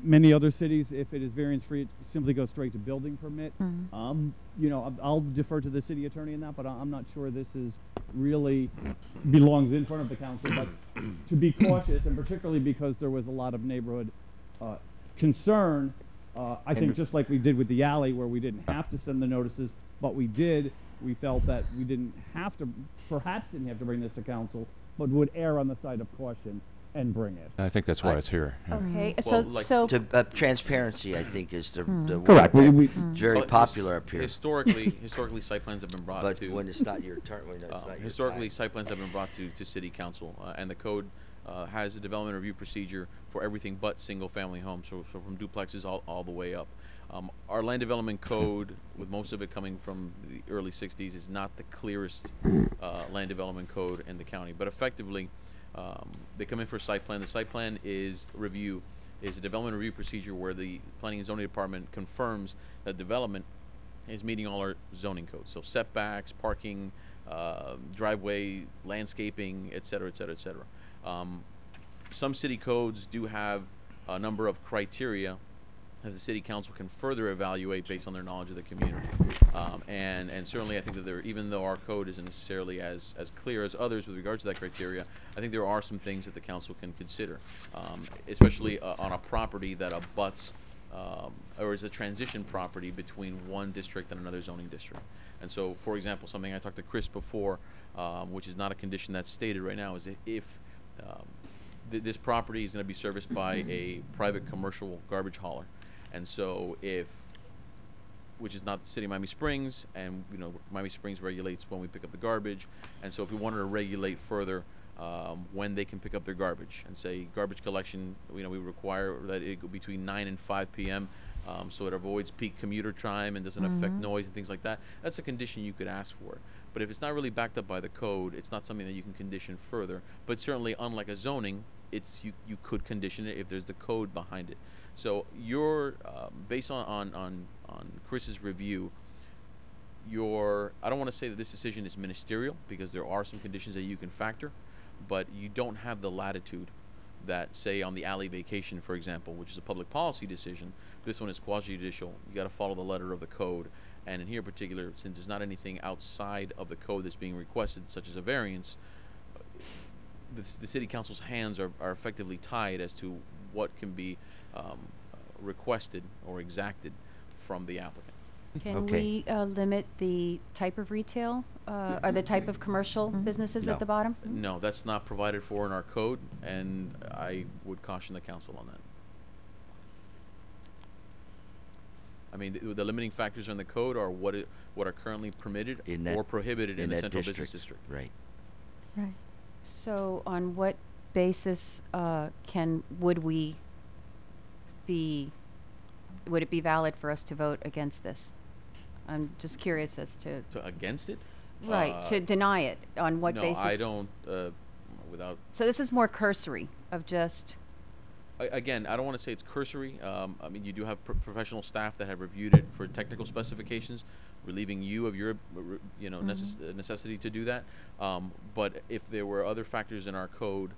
S16: many other cities, if it is variance-free, it simply goes straight to building permit. I'll defer to the city attorney in that, but I'm not sure this is really belongs in front of the council. But to be cautious, and particularly because there was a lot of neighborhood concern, I think just like we did with the alley, where we didn't have to send the notices, but we did. We felt that we perhaps didn't have to bring this to council, but would err on the side of caution and bring it.
S18: I think that's why it's here. Yeah.
S7: Okay,
S15: Well,
S20: Transparency, I think, is the word.
S16: Correct.
S20: It's very
S15: But
S20: popular up here.
S15: Historically, site plans have been brought
S20: But
S15: to.
S20: when it's not your turn, when it's not your
S15: Historically,
S20: time.
S15: site plans have been brought to City Council, and the code has a development review procedure for everything but single-family homes, so from duplexes all the way up. Our land development code, with most of it coming from the early 60s, is not the clearest land development code in the county. But effectively, they come in for a site plan. The site plan is a development review procedure where the Planning and Zoning Department confirms that development is meeting all our zoning codes. So setbacks, parking, driveway, landscaping, et cetera, et cetera, et cetera. Some city codes do have a number of criteria that the city council can further evaluate based on their knowledge of the community. And certainly I think that even though our code isn't necessarily as clear as others with regards to that criteria, I think there are some things that the council can consider, especially on a property that abuts or is a transition property between one district and another zoning district. And so, for example, something I talked to Chris before, which is not a condition that's stated right now, is if this property is going to be serviced by a private commercial garbage hauler. And so which is not the city of Miami Springs, and Miami Springs regulates when we pick up the garbage. And so if we wanted to regulate further when they can pick up their garbage, and say garbage collection, we require that it go between 9 and 5 p.m. So it avoids peak commuter time and doesn't affect noise and things like that. That's a condition you could ask for. But if it's not really backed up by the code, it's not something that you can condition further. But certainly, unlike a zoning, you could condition it if there's the code behind it. So you're based on Chris's review, I don't want to say that this decision is ministerial, because there are some conditions that you can factor, but you don't have the latitude that, say, on the alley vacation, for example, which is a public policy decision. This one is quasi-judicial. You got to follow the letter of the code. And in here in particular, since there's not anything outside of the code that's being requested, such as a variance, the city council's hands are effectively tied as to what can be requested or exacted from the applicant.
S7: Can we limit the type of retail or the type of commercial businesses at the bottom?
S15: No, that's not provided for in our code, and I would caution the council on that. I mean, the limiting factors in the code are what are currently permitted or prohibited in the central business district.
S20: Right.
S17: Right.
S7: So on what basis would it be valid for us to vote against this? I'm just curious as to
S15: against it?
S7: Right, to deny it. On what basis?
S15: No, I don't, without...
S7: So this is more cursory of just...
S15: Again, I don't want to say it's cursory. I mean, you do have professional staff that have reviewed it for technical specifications, relieving you of your, necessity to do that. But if there were other factors in our code,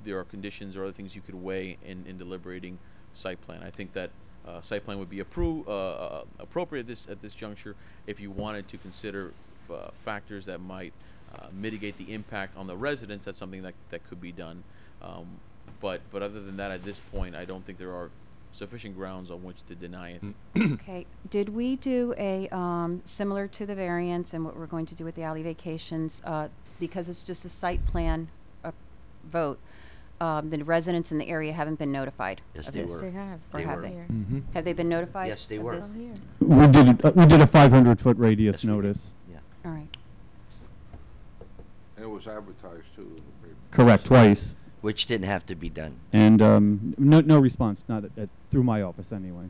S15: there are conditions or other things you could weigh in deliberating site plan. I think that site plan would be appropriate at this juncture if you wanted to consider factors that might mitigate the impact on the residents. That's something that could be done. But other than that, at this point, I don't think there are sufficient grounds on which to deny it.
S7: Okay. Did we do a similar to the variance and what we're going to do with the alley vacations, because it's just a site plan vote? The residents in the area haven't been notified
S20: Yes,
S7: of
S20: they
S7: this.
S20: were.
S17: They have.
S7: Or
S20: They
S7: have
S20: were.
S7: they? Have they been notified?
S20: Yes, they
S7: of
S20: were.
S7: this?
S16: We did a 500-foot radius
S20: Yes, we did.
S16: notice.
S20: Yeah.
S7: All right.
S3: And it was advertised too in the paper.
S16: Correct, twice.
S20: Which didn't have to be done.
S16: And no response, not through my office anyway.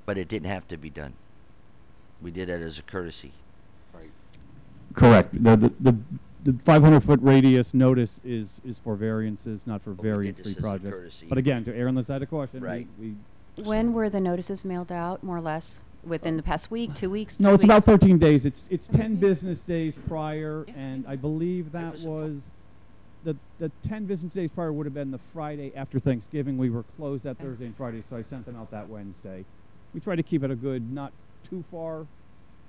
S20: But it didn't have to be done. We did it as a courtesy.
S3: Right.
S16: Correct. The 500-foot radius notice is for variances, not for
S20: But we did
S16: variance-free
S20: this as a
S16: projects.
S20: courtesy.
S16: But again, to err on the side of caution,
S20: Right.
S16: we
S7: When were the notices mailed out, more or less? Within the past week, 2 weeks, 3
S16: No, it's
S7: weeks?
S16: about 13 days. It's 10 business days prior, and I believe that was the 10 business days prior would have been the Friday after Thanksgiving. We were closed that Thursday and Friday, so I sent them out that Wednesday. We try to keep it a good, not too far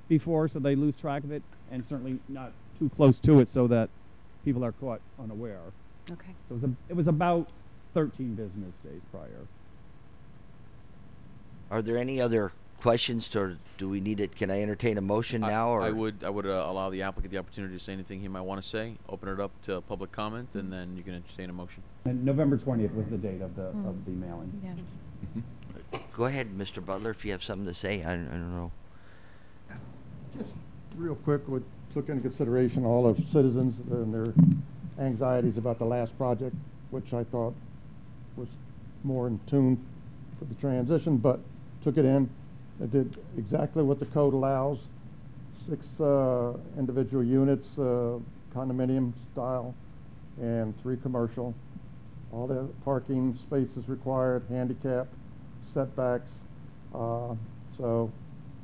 S16: before, so they lose track of it, and certainly not too close to it, so that people are caught unaware.
S7: Okay.
S16: So it was about 13 business days prior.
S20: Are there any other questions, or do we need it? Can I entertain a motion now? Or
S15: I would allow the applicant the opportunity to say anything he might want to say. Open it up to public comment, and then you can entertain a motion.
S16: And November 20th was the date of the mailing.
S17: Yeah.
S20: Go ahead, Mr. Butler, if you have something to say. I don't know.
S23: Just real quick, we took into consideration all of citizens and their anxieties about the last project.
S10: which I thought was more in tune for the transition, but took it in. It did exactly what the code allows. 6 individual units, condominium style, and 3 commercial. All the parking spaces required, handicap, setbacks. So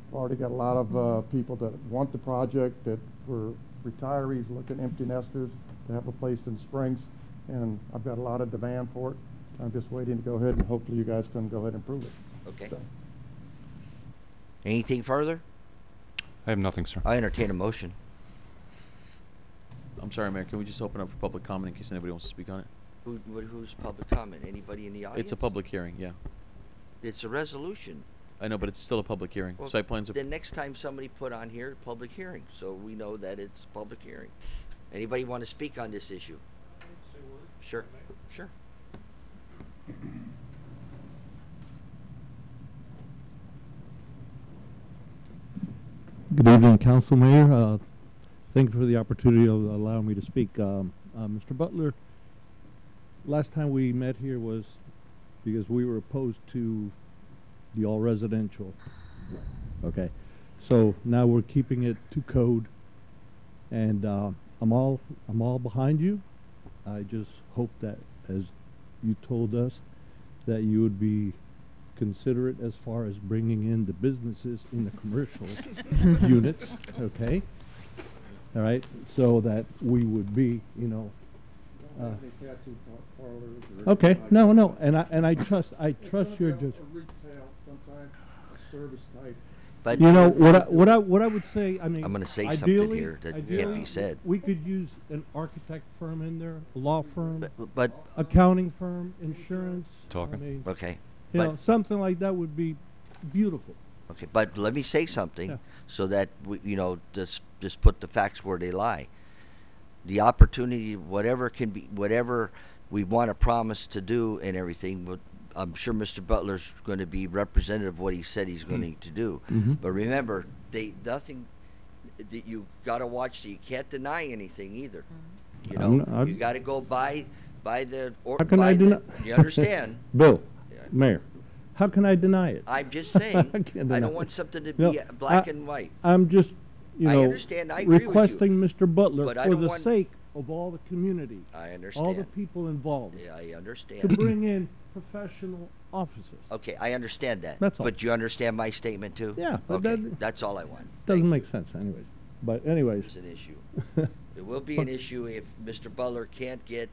S10: I've already got a lot of people that want the project, that were retirees looking empty nesters to have a place in Springs, and I've got a lot of demand for it. I'm just waiting to go ahead, and hopefully you guys can go ahead and approve it.
S20: Okay.
S10: So.
S20: Anything further?
S18: I have nothing, sir.
S20: I entertain a motion.
S15: I'm sorry, Mayor, can we just open up for public comment in case anybody wants to speak on it?
S20: Who's public comment? Anybody in the audience?
S15: It's a public hearing, yeah.
S20: It's a resolution.
S15: I know, but it's still a public hearing.
S20: Well,
S15: Site plans are...
S20: Then next time somebody put on here, public hearing, so we know that it's public hearing. Anybody want to speak on this issue? Sure, sure.
S19: Good evening, Council Mayor. Thank you for the opportunity of allowing me to speak. Mr. Butler, last time we met here was because we were opposed to the all residential. Okay, so now we're keeping it to code, and I'm all behind you. I just hope that, as you told us, that you would be considerate as far as bringing in the businesses in the commercial units, okay? All right, so that we would be, you know. Okay, no, and I trust your judgment.
S10: Retail, sometimes a service type.
S20: But
S19: you know what I would say. I mean,
S20: I'm going to say
S19: ideally,
S20: something here that can't
S19: ideally,
S20: be said.
S19: We could use an architect firm in there, a law firm,
S20: but
S19: accounting firm, insurance.
S18: Talking.
S19: I mean,
S20: okay.
S19: You know, something like that would be beautiful.
S20: Okay, but let me say something,
S19: Yeah.
S20: so that we, you know, just put the facts where they lie. The opportunity, whatever we want to promise to do and everything, but I'm sure Mr. Butler's going to be representative of what he said he's going to do.
S19: Mhm.
S20: But remember, nothing that you got to watch. So you can't deny anything either. You know, you got to go by the. Or,
S19: How can I deny?
S20: You understand?
S19: Bill, Mayor, how can I deny it?
S20: I'm just saying. I
S19: deny
S20: don't
S19: it.
S20: want something to
S19: No,
S20: be black and white.
S19: I'm just, you know,
S20: understand. I agree with you.
S19: requesting Mr. Butler
S20: But I
S19: for
S20: don't
S19: the
S20: want-
S19: sake of all the community,
S20: I understand.
S19: all the people involved,
S20: Yeah, I understand.
S19: to bring in professional officers.
S20: Okay, I understand that.
S19: That's all.
S20: But you understand my statement too?
S19: Yeah, but
S20: Okay,
S19: that-
S20: that's all I want.
S19: Doesn't make sense, anyways. But anyways,
S20: It's an issue. It will be an issue if Mr. Butler can't get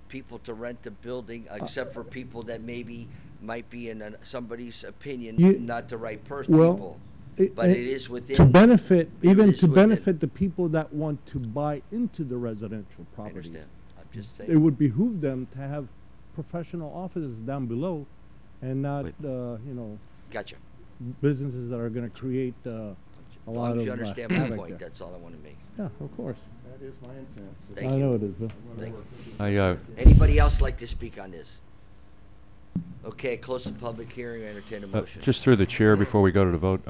S20: people to rent the building, except for people that maybe might be in somebody's opinion not the right person.
S19: well,
S20: But it is within.
S19: to benefit,
S20: it
S19: even
S20: is
S19: to
S20: within-
S19: benefit the people that want to buy into the residential properties.
S20: understand. I'm just
S19: It
S20: saying.
S19: would behoove them to have professional offices down below, and not, you know,
S20: Gotcha.
S19: businesses that are going to create a
S20: As
S19: lot
S20: long
S19: of
S20: as you understand my
S19: havoc
S20: point,
S19: there.
S20: that's all I want to make.
S19: Yeah, of course.
S10: That is my intent.
S20: Thank
S19: I
S20: you.
S19: know it is, Bill.
S20: Thank
S18: I,
S20: you. Anybody else like to speak on this? Okay, close the public hearing. I entertain a motion.
S18: just through the chair before we go to the vote,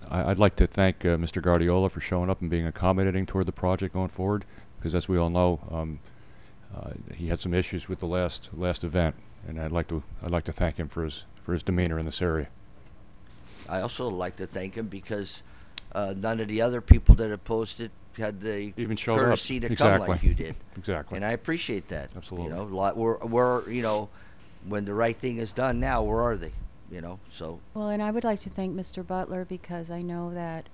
S18: I'd like to thank Mr. Guardiola for showing up and being accommodating toward the project going forward, because as we all know, he had some issues with the last event, and I'd like to thank him for his demeanor in this area.
S20: I also like to thank him because none of the other people that opposed it had the
S18: Even showed up.
S20: courtesy to come
S18: Exactly.
S20: like you did.
S18: Exactly.
S20: And I appreciate that.
S18: Absolutely.
S20: You know, we're you know, when the right thing is done now, where are they? You know, so.
S7: Well, and I would like to thank Mr. Butler because I know that,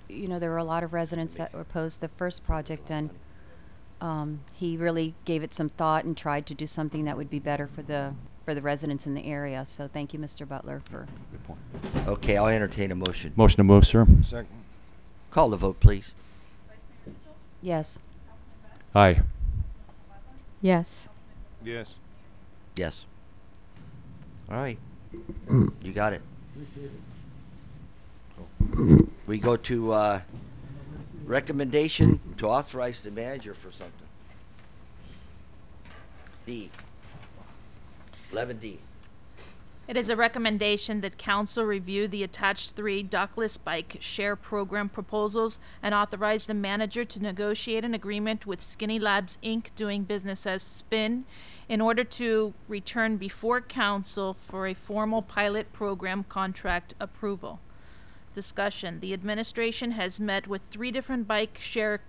S7: you know, there were a lot of residents that were opposed to the first project, and he really gave it some thought and tried to do something that would be better for the residents in the area. So thank you, Mr. Butler, for.
S18: Good point.
S20: Okay, I'll entertain a motion.
S18: Motion to move, sir.
S8: Second.
S20: Call the vote, please.
S7: Yes.
S18: Aye.
S17: Yes.
S8: Yes.
S20: Yes. All right. You got it. We go to recommendation to authorize the manager for something. D. 11D.
S9: It is a recommendation that council review the attached 3 dockless bike share program proposals and authorize the manager to negotiate an agreement with Skinny Labs, Inc., doing business as Spin, in order to return before council for a formal pilot program contract approval. Discussion. The administration has met with 3 different bike share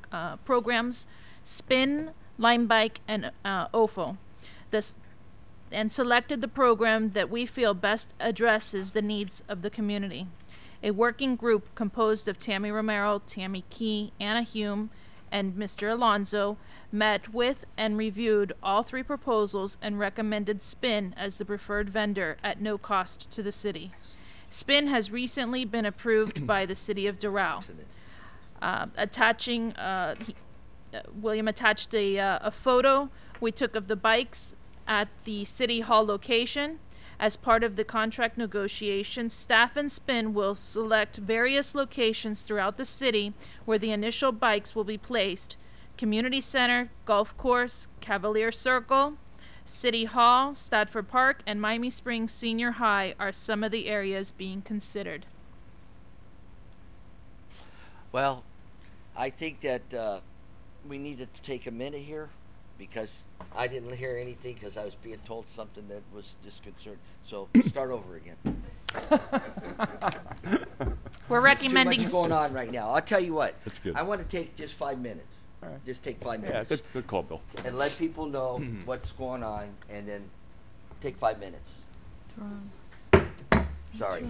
S9: programs, Spin, Lime Bike, and OFO. And selected the program that we feel best addresses the needs of the community. A working group composed of Tammy Romero, Tammy Key, Anna Hume, and Mr. Alonso met with and reviewed all 3 proposals and recommended Spin as the preferred vendor at no cost to the city. Spin has recently been approved by the city of Doral. William attached a photo we took of the bikes at the City Hall location. As part of the contract negotiations, staff and Spin will select various locations throughout the city where the initial bikes will be placed. Community Center, Golf Course, Cavalier Circle, City Hall, Stratford Park, and Miami Springs Senior High are some of the areas being considered.
S20: Well, I think that we needed to take a minute here because I didn't hear anything because I was being told something that was disconcerting. So start over again.
S9: We're recommending.
S20: There's too much going on right now. I'll tell you what.
S18: That's good.
S20: I want to take just 5 minutes.
S18: All right.
S20: Just take 5
S18: Yeah,
S20: minutes.
S18: good call, Bill.
S20: And let people know what's going on, and then take 5 minutes. Sorry.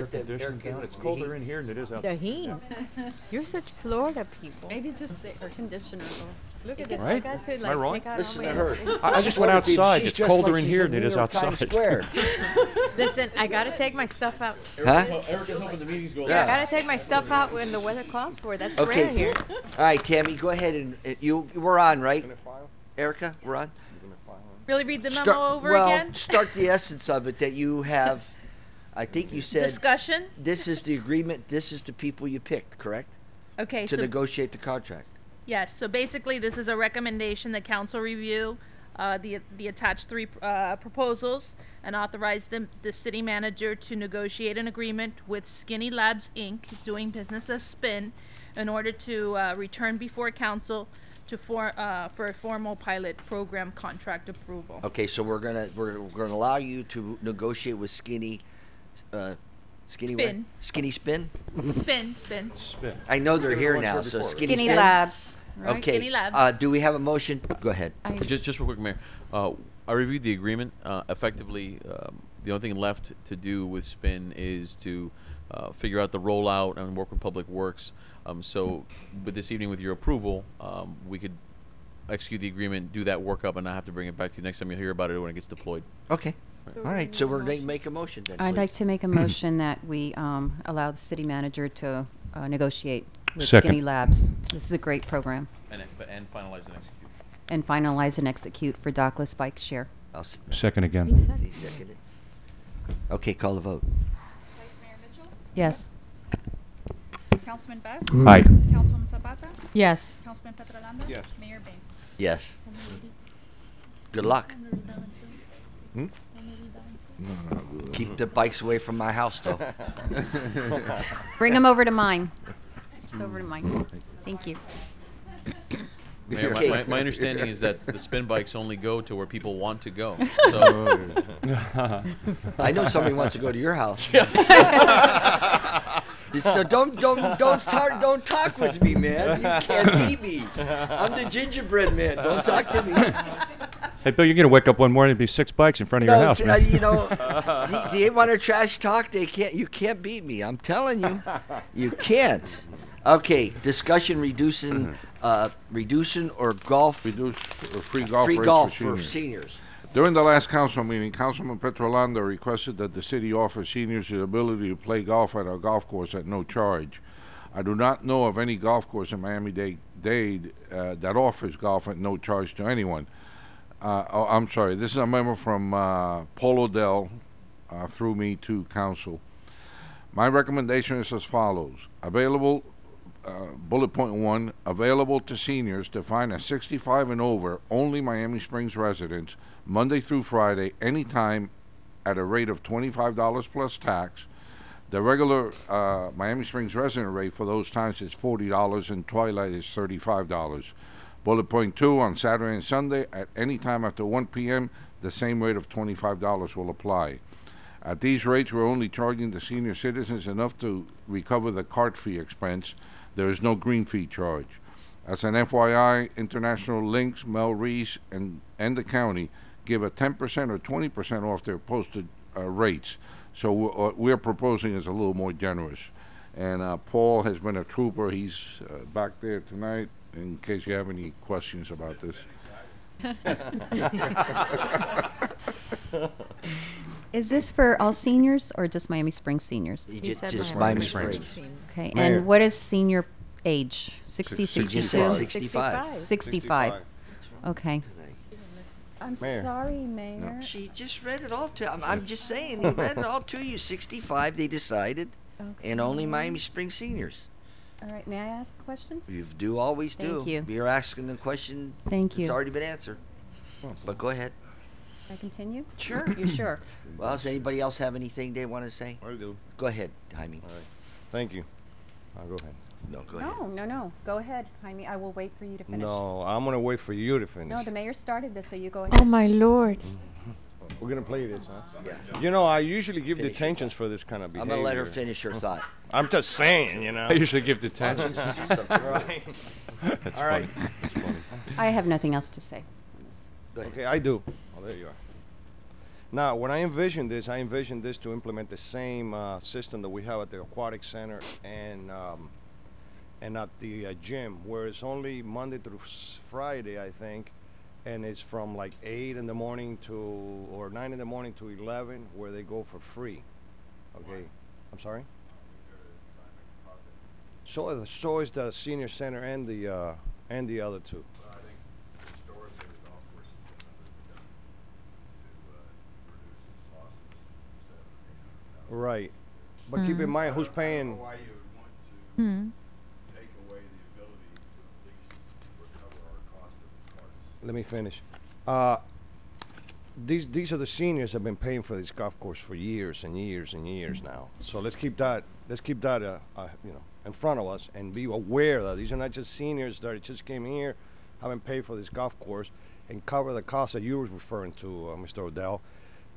S20: put the air conditioning
S18: It's colder in here than it is
S17: The
S18: outside.
S17: heat. You're such Florida people.
S7: Maybe just the air conditioner.
S17: Look at
S7: It
S17: this.
S18: Right?
S17: I got to
S18: Am I
S17: like
S18: wrong?
S17: take out
S20: Listen
S17: all
S20: to
S17: my
S20: her.
S18: I just went
S20: Florida people,
S18: outside.
S20: she's
S18: It's
S20: dressed
S18: colder
S20: like
S18: in
S20: she's
S18: here
S20: in
S18: than it
S20: New
S18: is
S20: York Times
S18: outside.
S20: Square.
S17: Listen, I gotta take my stuff out.
S20: Huh?
S15: Erica's hoping the meetings go
S20: Yeah.
S17: I gotta take my stuff out when the weather calls for it. That's
S20: Okay.
S17: rare here.
S20: All right, Tammy, go ahead and we're on, right? Erica, we're on.
S9: Really read the memo
S20: Start-
S9: over
S20: well,
S9: again?
S20: start the essence of it that you have. I think you said
S9: Discussion?
S20: this is the agreement. This is the people you picked, correct?
S9: Okay,
S20: To
S9: so
S20: negotiate the contract.
S9: yes, so basically this is a recommendation that council review the attached three proposals and authorize the city manager to negotiate an agreement with Skinny Labs Inc., doing business as Spin, in order to return before council for a formal pilot program contract approval.
S20: Okay, so we're gonna allow you to negotiate with Skinny. Skinny what?
S9: Spin.
S20: Skinny Spin.
S9: Spin.
S20: I know they're
S8: Give it
S20: here
S8: one
S20: now,
S8: here
S20: so
S8: before.
S20: Skinny
S7: Skinny
S20: Spin.
S7: Labs. Right?
S20: Okay.
S9: Skinny Labs.
S20: Do we have a motion? Go ahead.
S15: Just real quick, Mayor. I reviewed the agreement. Effectively, the only thing left to do with Spin is to figure out the rollout and work with Public Works. So, but this evening, with your approval, we could execute the agreement, do that workup, and not have to bring it back to you next time. You'll hear about it when it gets deployed.
S20: Okay. All right. So we're going to make a motion then.
S7: I'd
S20: please.
S7: like to make a motion that we allow the city manager to negotiate with
S18: Second.
S7: Skinny Labs. This is a great program.
S15: And finalize and execute.
S7: And finalize and execute for dockless bike share.
S20: I'll s-
S18: Second again.
S20: he seconded. Okay, call the vote.
S4: Vice Mayor Mitchell?
S7: Yes.
S4: Councilman Best?
S18: Aye.
S4: Councilwoman Zapata?
S17: Yes.
S4: Councilman Petrolanda?
S8: Yes.
S4: Mayor Bain?
S20: Yes. Good luck.
S3: Hmm?
S20: Keep the bikes away from my house, though.
S7: Bring them over to mine. It's over to mine. Thank you.
S15: Mayor,
S20: Okay.
S15: my understanding is that the spin bikes only go to where people want to go. So,
S20: I know somebody wants to go to your house. Just don't talk with me, man. You can't beat me. I'm the gingerbread man. Don't talk to me.
S18: Hey, Bill, you're going to wake up one morning and be 6 bikes in front of your house, man.
S20: You know, they want to trash talk. They can't. You can't beat me. I'm telling you, you can't. Okay, discussion reducing or golf.
S3: Reduce free golf
S20: Free
S3: rates
S20: golf
S3: for
S20: for
S3: seniors.
S20: seniors.
S3: During the last council meeting, Councilman Petrolanda requested that the city offer seniors the ability to play golf at a golf course at no charge. I do not know of any golf course in Miami-Dade that offers golf at no charge to anyone. I'm sorry, this is a memo from Paul Odell through me to council. My recommendation is as follows. Available, bullet point 1, available to seniors defined as 65 and over, only Miami Springs residents, Monday through Friday, anytime at a rate of $25 plus tax. The regular Miami Springs resident rate for those times is $40 and twilight is $35. Bullet point 2, on Saturday and Sunday at any time after 1 p.m., the same rate of $25 will apply. At these rates, we're only charging the senior citizens enough to recover the cart fee expense. There is no green fee charge. As an FYI, International Links, Mel Reese, and the county give a 10% or 20% off their posted rates. So what we're proposing is a little more generous. And Paul has been a trooper. He's back there tonight in case you have any questions about this.
S7: Is this for all seniors or just Miami Springs seniors?
S20: He said just Miami Springs.
S7: Okay,
S20: Mayor.
S7: and what is senior age? 60,
S20: He
S7: 62?
S20: just said 65.
S7: 65. Okay. I'm
S20: Mayor.
S7: sorry, Mayor.
S20: No, she just read it all to. I'm just saying, he read it all to you. 65, they decided, and only Miami Springs seniors.
S7: All right, may I ask questions?
S20: You do always do.
S7: Thank you.
S20: You're asking the question.
S7: Thank
S20: It's
S7: you.
S20: already been answered. But go ahead.
S7: Can I continue?
S20: Sure.
S7: You sure?
S20: Well, does anybody else have anything they want to say?
S8: I do.
S20: Go ahead, Jaime.
S8: All right. Thank you. I'll go ahead.
S20: No, go ahead.
S7: No. Go ahead, Jaime. I will wait for you to finish.
S8: No, I'm gonna wait for you to finish.
S7: No, the mayor started this, so you go ahead.
S17: Oh my lord.
S8: We're gonna play this, huh?
S20: Yeah.
S8: You know, I usually give
S20: Finish your
S8: detentions for this kind of
S20: I'm
S8: behavior.
S20: gonna let her finish her thought.
S8: I'm just saying, you know.
S18: I usually give detentions.
S8: Right.
S18: That's
S8: All right.
S18: funny. That's funny.
S7: I have nothing else to say.
S20: Go ahead.
S8: Okay, I do. Oh, there you are. Now, when I envisioned this to implement the same system that we have at the aquatic center and at the gym, where it's only Monday through Friday, I think, and it's from like 8 in the morning or 9 in the morning to 11, where they go for free. Okay, I'm sorry. So is the senior center and the other two. Right, but keep in mind who's paying. Let me finish. These are the seniors that have been paying for this golf course for years and years and years now. So let's keep that in front of us and be aware that these are not just seniors that just came here, haven't paid for this golf course, and cover the cost that you were referring to, Mr. Odell.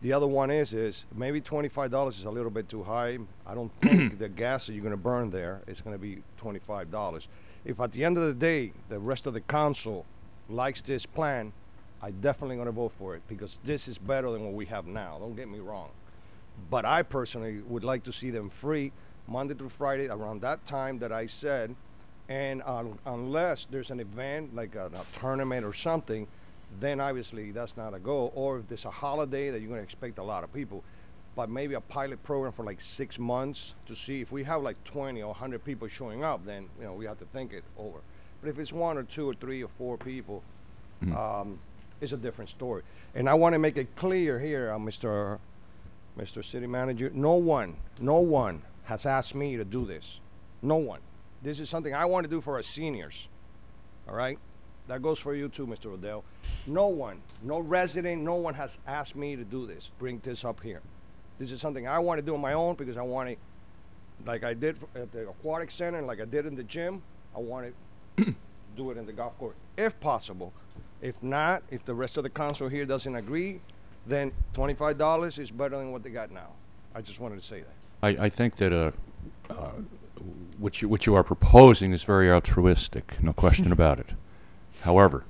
S8: The other one is maybe $25 is a little bit too high. I don't think the gas that you're going to burn there is going to be $25. If at the end of the day the rest of the council likes this plan, I definitely going to vote for it because this is better than what we have now. Don't get me wrong. But I personally would like to see them free Monday through Friday around that time that I said. And unless there's an event like a tournament or something, then obviously that's not a go. Or if there's a holiday that you're going to expect a lot of people. But maybe a pilot program for like 6 months to see if we have like 20 or 100 people showing up, then we have to think it over. But if it's 1 or 2 or 3 or 4 people, it's a different story. And I want to make it clear here, Mr. City Manager, no one has asked me to do this. No one. This is something I want to do for our seniors. All right? That goes for you too, Mr. Odell. No one, no resident, no one has asked me to do this, bring this up here. This is something I want to do on my own because I want to, like I did at the aquatic center and like I did in the gym, I want to do it in the golf course, if possible. If not, if the rest of the council here doesn't agree, then $25 is better than what they got now. I just wanted to say that.
S18: I think that what you are proposing is very altruistic, no question about it. However,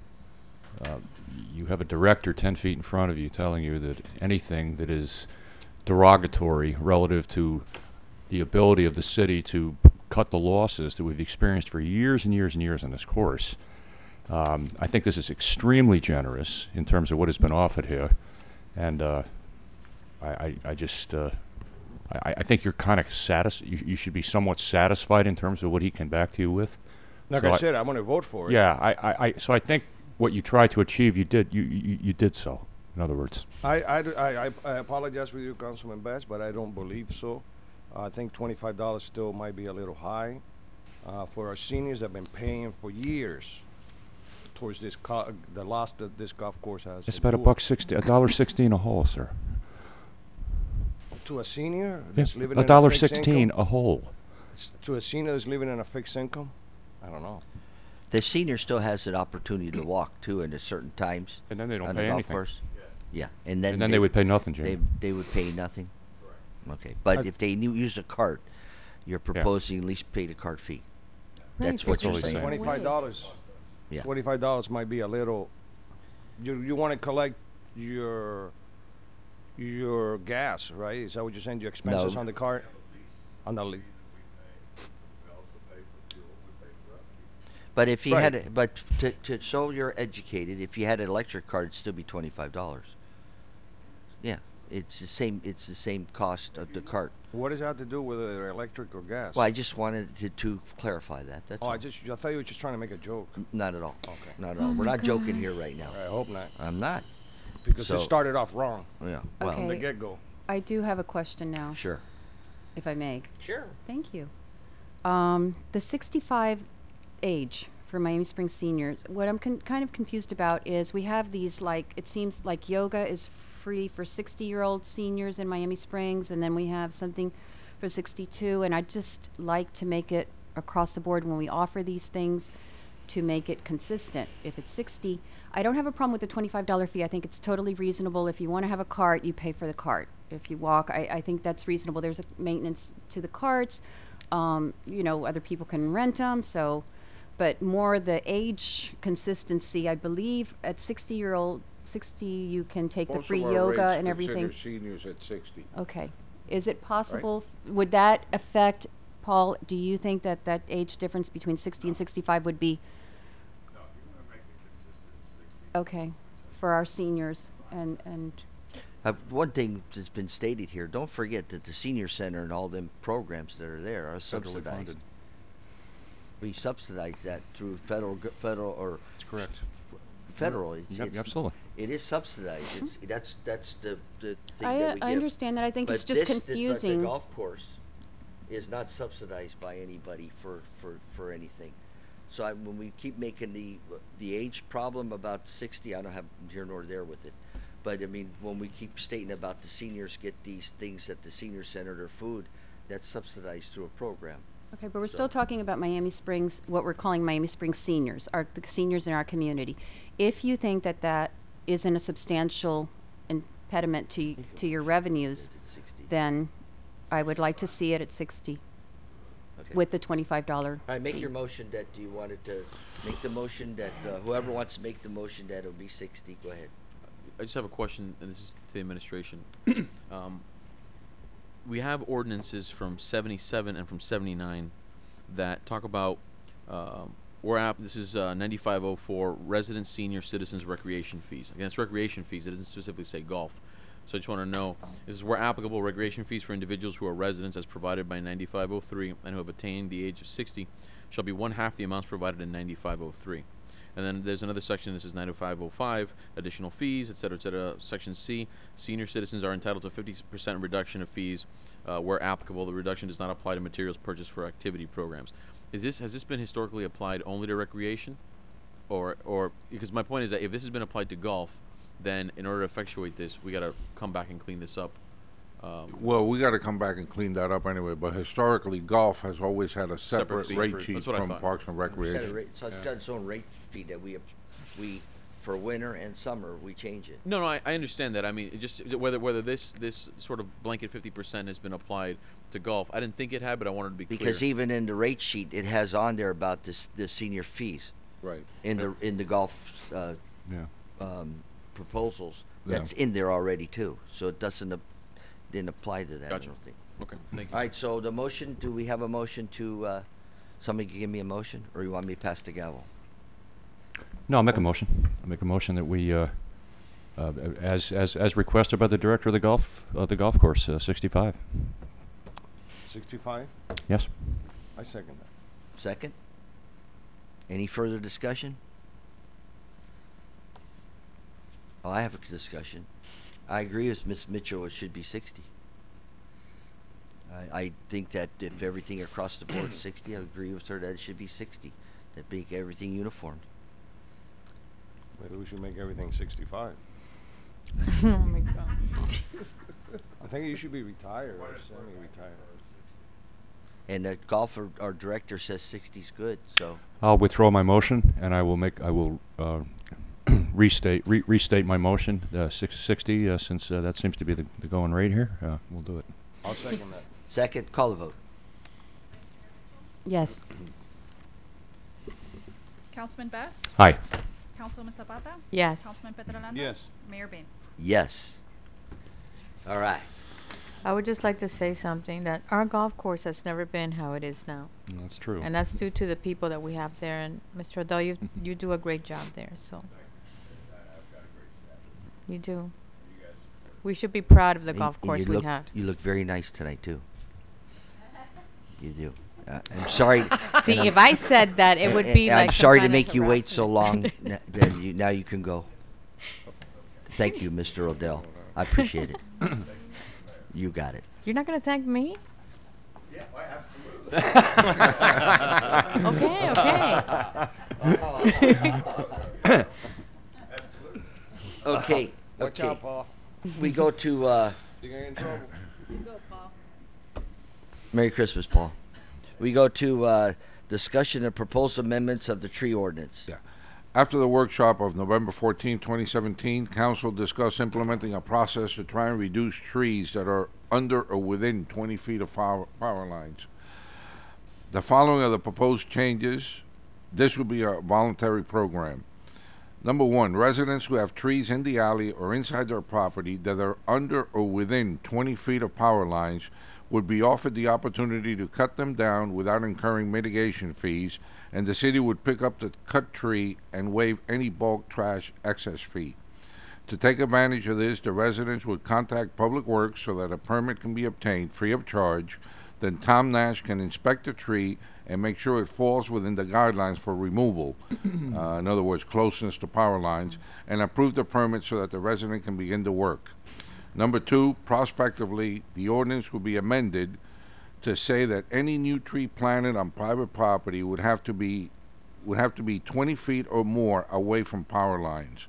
S18: you have a director 10 feet in front of you telling you that anything that is derogatory relative to the ability of the city to cut the losses that we've experienced for years and years and years on this course. I think this is extremely generous in terms of what has been offered here, and I think you're kind of you should be somewhat satisfied in terms of what he came back to you with.
S8: Like I said, I'm going to vote for it.
S18: Yeah, so I think what you tried to achieve, you did so. In other words,
S8: I apologize with you, Councilman Bass, but I don't believe so. I think $25 still might be a little high for our seniors that have been paying for years towards this the loss that this golf course has.
S18: it's about $1.60 a hole, sir.
S8: To a senior
S18: Yes,
S8: that's living in a fixed
S18: $1.16
S8: income?
S18: a hole.
S8: To a senior that's living in a fixed income? I don't know.
S20: The senior still has an opportunity to walk too at certain times.
S18: And then they don't
S20: on
S18: pay
S20: the golf
S18: anything.
S20: course. Yeah, and then
S18: they would pay nothing, Jimmy.
S20: They would pay nothing. Okay, but if they use a cart, you're proposing at least pay the cart fee. That's what you're saying.
S8: $25.
S20: Yeah.
S8: $25 might be a little. You want to collect your gas, right? Is that what you're saying? Your expenses on the cart, on the lease.
S20: But if you had, to show you're educated, if you had an electric car, it'd still be $25. Yeah, it's the same. It's the same cost of the cart.
S8: What does that have to do with electric or gas?
S20: Well, I just wanted to clarify that. That's all.
S8: I thought you were just trying to make a joke.
S20: Not at all.
S8: Okay.
S20: Not at all. We're not joking here right now.
S8: I hope not.
S20: I'm not.
S8: Because it started off wrong.
S20: Yeah.
S7: Well,
S8: from the get-go.
S7: I do have a question now.
S20: Sure.
S7: If I may.
S20: Sure.
S7: Thank you. The 65 age for Miami Springs seniors, what I'm kind of confused about is we have these, like, it seems like yoga is free for 60-year-old seniors in Miami Springs, and then we have something for 62, and I'd just like to make it across the board when we offer these things to make it consistent. If it's 60, I don't have a problem with the $25 fee. I think it's totally reasonable. If you want to have a cart, you pay for the cart. If you walk, I think that's reasonable. There's a maintenance to the carts. Other people can rent them, so. but more the age consistency. I believe at 60 you can take the
S3: Most
S7: free
S3: of our
S7: yoga
S3: rates
S7: and everything.
S3: consider seniors at 60.
S7: Okay. Is it possible, would that affect, Paul, do you think that that age difference between 60 and 65 would be? Okay, for our seniors and
S20: One thing that's been stated here, don't forget that the senior center and all them programs that are there are
S18: Federally
S20: subsidized.
S18: funded.
S20: We subsidize that through federal or
S18: That's correct.
S20: federal.
S18: Yep, absolutely.
S20: It is subsidized. That's the thing
S7: I,
S20: that we give.
S7: I understand that. I think it's
S20: But
S7: just
S20: this- but
S7: confusing.
S20: the golf course is not subsidized by anybody for anything. So when we keep making the age problem about 60, I don't have here nor there with it. But I mean, when we keep stating about the seniors get these things at the senior center, their food, that's subsidized through a program.
S7: Okay, but we're still talking about Miami Springs, what we're calling Miami Springs seniors, the seniors in our community. If you think that that isn't a substantial impediment to your revenues, then I would like to see it at 60
S20: Okay.
S7: with the $25.
S20: All right, make your motion that you wanted to make the motion that whoever wants to make the motion that it'll be 60. Go ahead.
S15: I just have a question, and this is to the administration. We have ordinances from 77 and from 79 that talk about, this is 9504, resident senior citizens recreation fees. Again, it's recreation fees. It doesn't specifically say golf. So I just want to know, this is where applicable, recreation fees for individuals who are residents as provided by 9503 and who have attained the age of 60 shall be 1/2 the amounts provided in 9503. And then there's another section, this is 9505, additional fees, et cetera, et cetera. Section C, senior citizens are entitled to 50% reduction of fees where applicable. The reduction does not apply to materials purchased for activity programs. Has this been historically applied only to recreation? Or because my point is that if this has been applied to golf, then in order to effectuate this, we got to come back and clean this up.
S3: Well, we got to come back and clean that up anyway, but historically, golf has always had a
S15: Separate
S3: separate
S15: fee.
S3: rate
S15: That's
S3: sheet
S15: what I
S3: from
S15: thought.
S3: Parks and
S20: It's got a
S3: Recreation.
S20: rate, so it's got its own rate fee that we for winter and summer we change it.
S15: No, I understand that. I mean, whether this sort of blanket 50% has been applied to golf, I didn't think it had, but I wanted to be
S20: Because
S15: clear.
S20: even in the rate sheet, it has on there about the senior fees.
S3: Right.
S20: In the golf proposals, that's in there already too. So it didn't apply to that.
S15: Gotcha.
S20: I don't think.
S15: Okay, thank you.
S20: All right. So the motion. Do we have a motion to? Somebody can give me a motion, or you want me to pass the gavel?
S18: No, I'll make a motion. I'll make a motion that we, as requested by the director of the golf course, 65.
S8: 65?
S18: Yes.
S8: I second that.
S20: Second. Any further discussion? Oh, I have a discussion. I agree with Ms. Mitchell. It should be 60. I think that if everything across the board is 60, I agree with her that it should be 60. That make everything uniform.
S8: Maybe we should make everything 65.
S17: Oh my God.
S8: I think you should be retired or semi-retired.
S20: And the golfer, our director says 60 is good. So
S18: I'll withdraw my motion, and I will restate my motion, 60, since that seems to be the going rate here. We'll do it.
S8: I'll second that.
S20: Second, call the vote.
S7: Yes.
S4: Councilman Best?
S18: Aye.
S4: Councilwoman Zapata?
S17: Yes.
S4: Councilman Petrolano?
S8: Yes.
S4: Mayor Bain?
S20: Yes. All right.
S17: I would just like to say something, that our golf course has never been how it is now.
S18: That's true.
S17: And that's due to the people that we have there. And Mr. Odell, you do a great job there, so. You do. We should be proud of the golf course we have.
S20: You look very nice tonight too. You do. I'm sorry.
S17: See, if I said that, it would be like
S20: I'm
S17: some
S20: sorry to
S17: kind of
S20: make you wait so long.
S17: harassment.
S20: Then now you can go. Thank you, Mr. Odell. I appreciate it. You got it.
S17: You're not going to thank me?
S20: Yeah,
S17: Okay.
S20: Okay.
S8: Watch
S20: Okay.
S8: out, Paul.
S20: We go to
S8: You're gonna get in trouble.
S20: Merry Christmas, Paul. We go to discussion of proposed amendments of the tree ordinance.
S3: Yeah. After the workshop of November 14, 2017, Council discussed implementing a process to try and reduce trees that are under or within 20 feet of power lines. The following are the proposed changes This would be a voluntary program. Number one, residents who have trees in the alley or inside their property that are under or within 20 feet of power lines would be offered the opportunity to cut them down without incurring mitigation fees, and the city would pick up the cut tree and waive any bulk trash excess fee. To take advantage of this, the residents would contact Public Works so that a permit can be obtained free of charge. Then Tom Nash can inspect the tree and make sure it falls within the guidelines for removal, in other words, closeness to power lines, and approve the permit so that the resident can begin to work. Number two, prospectively, the ordinance will be amended to say that any new tree planted on private property would have to be 20 feet or more away from power lines.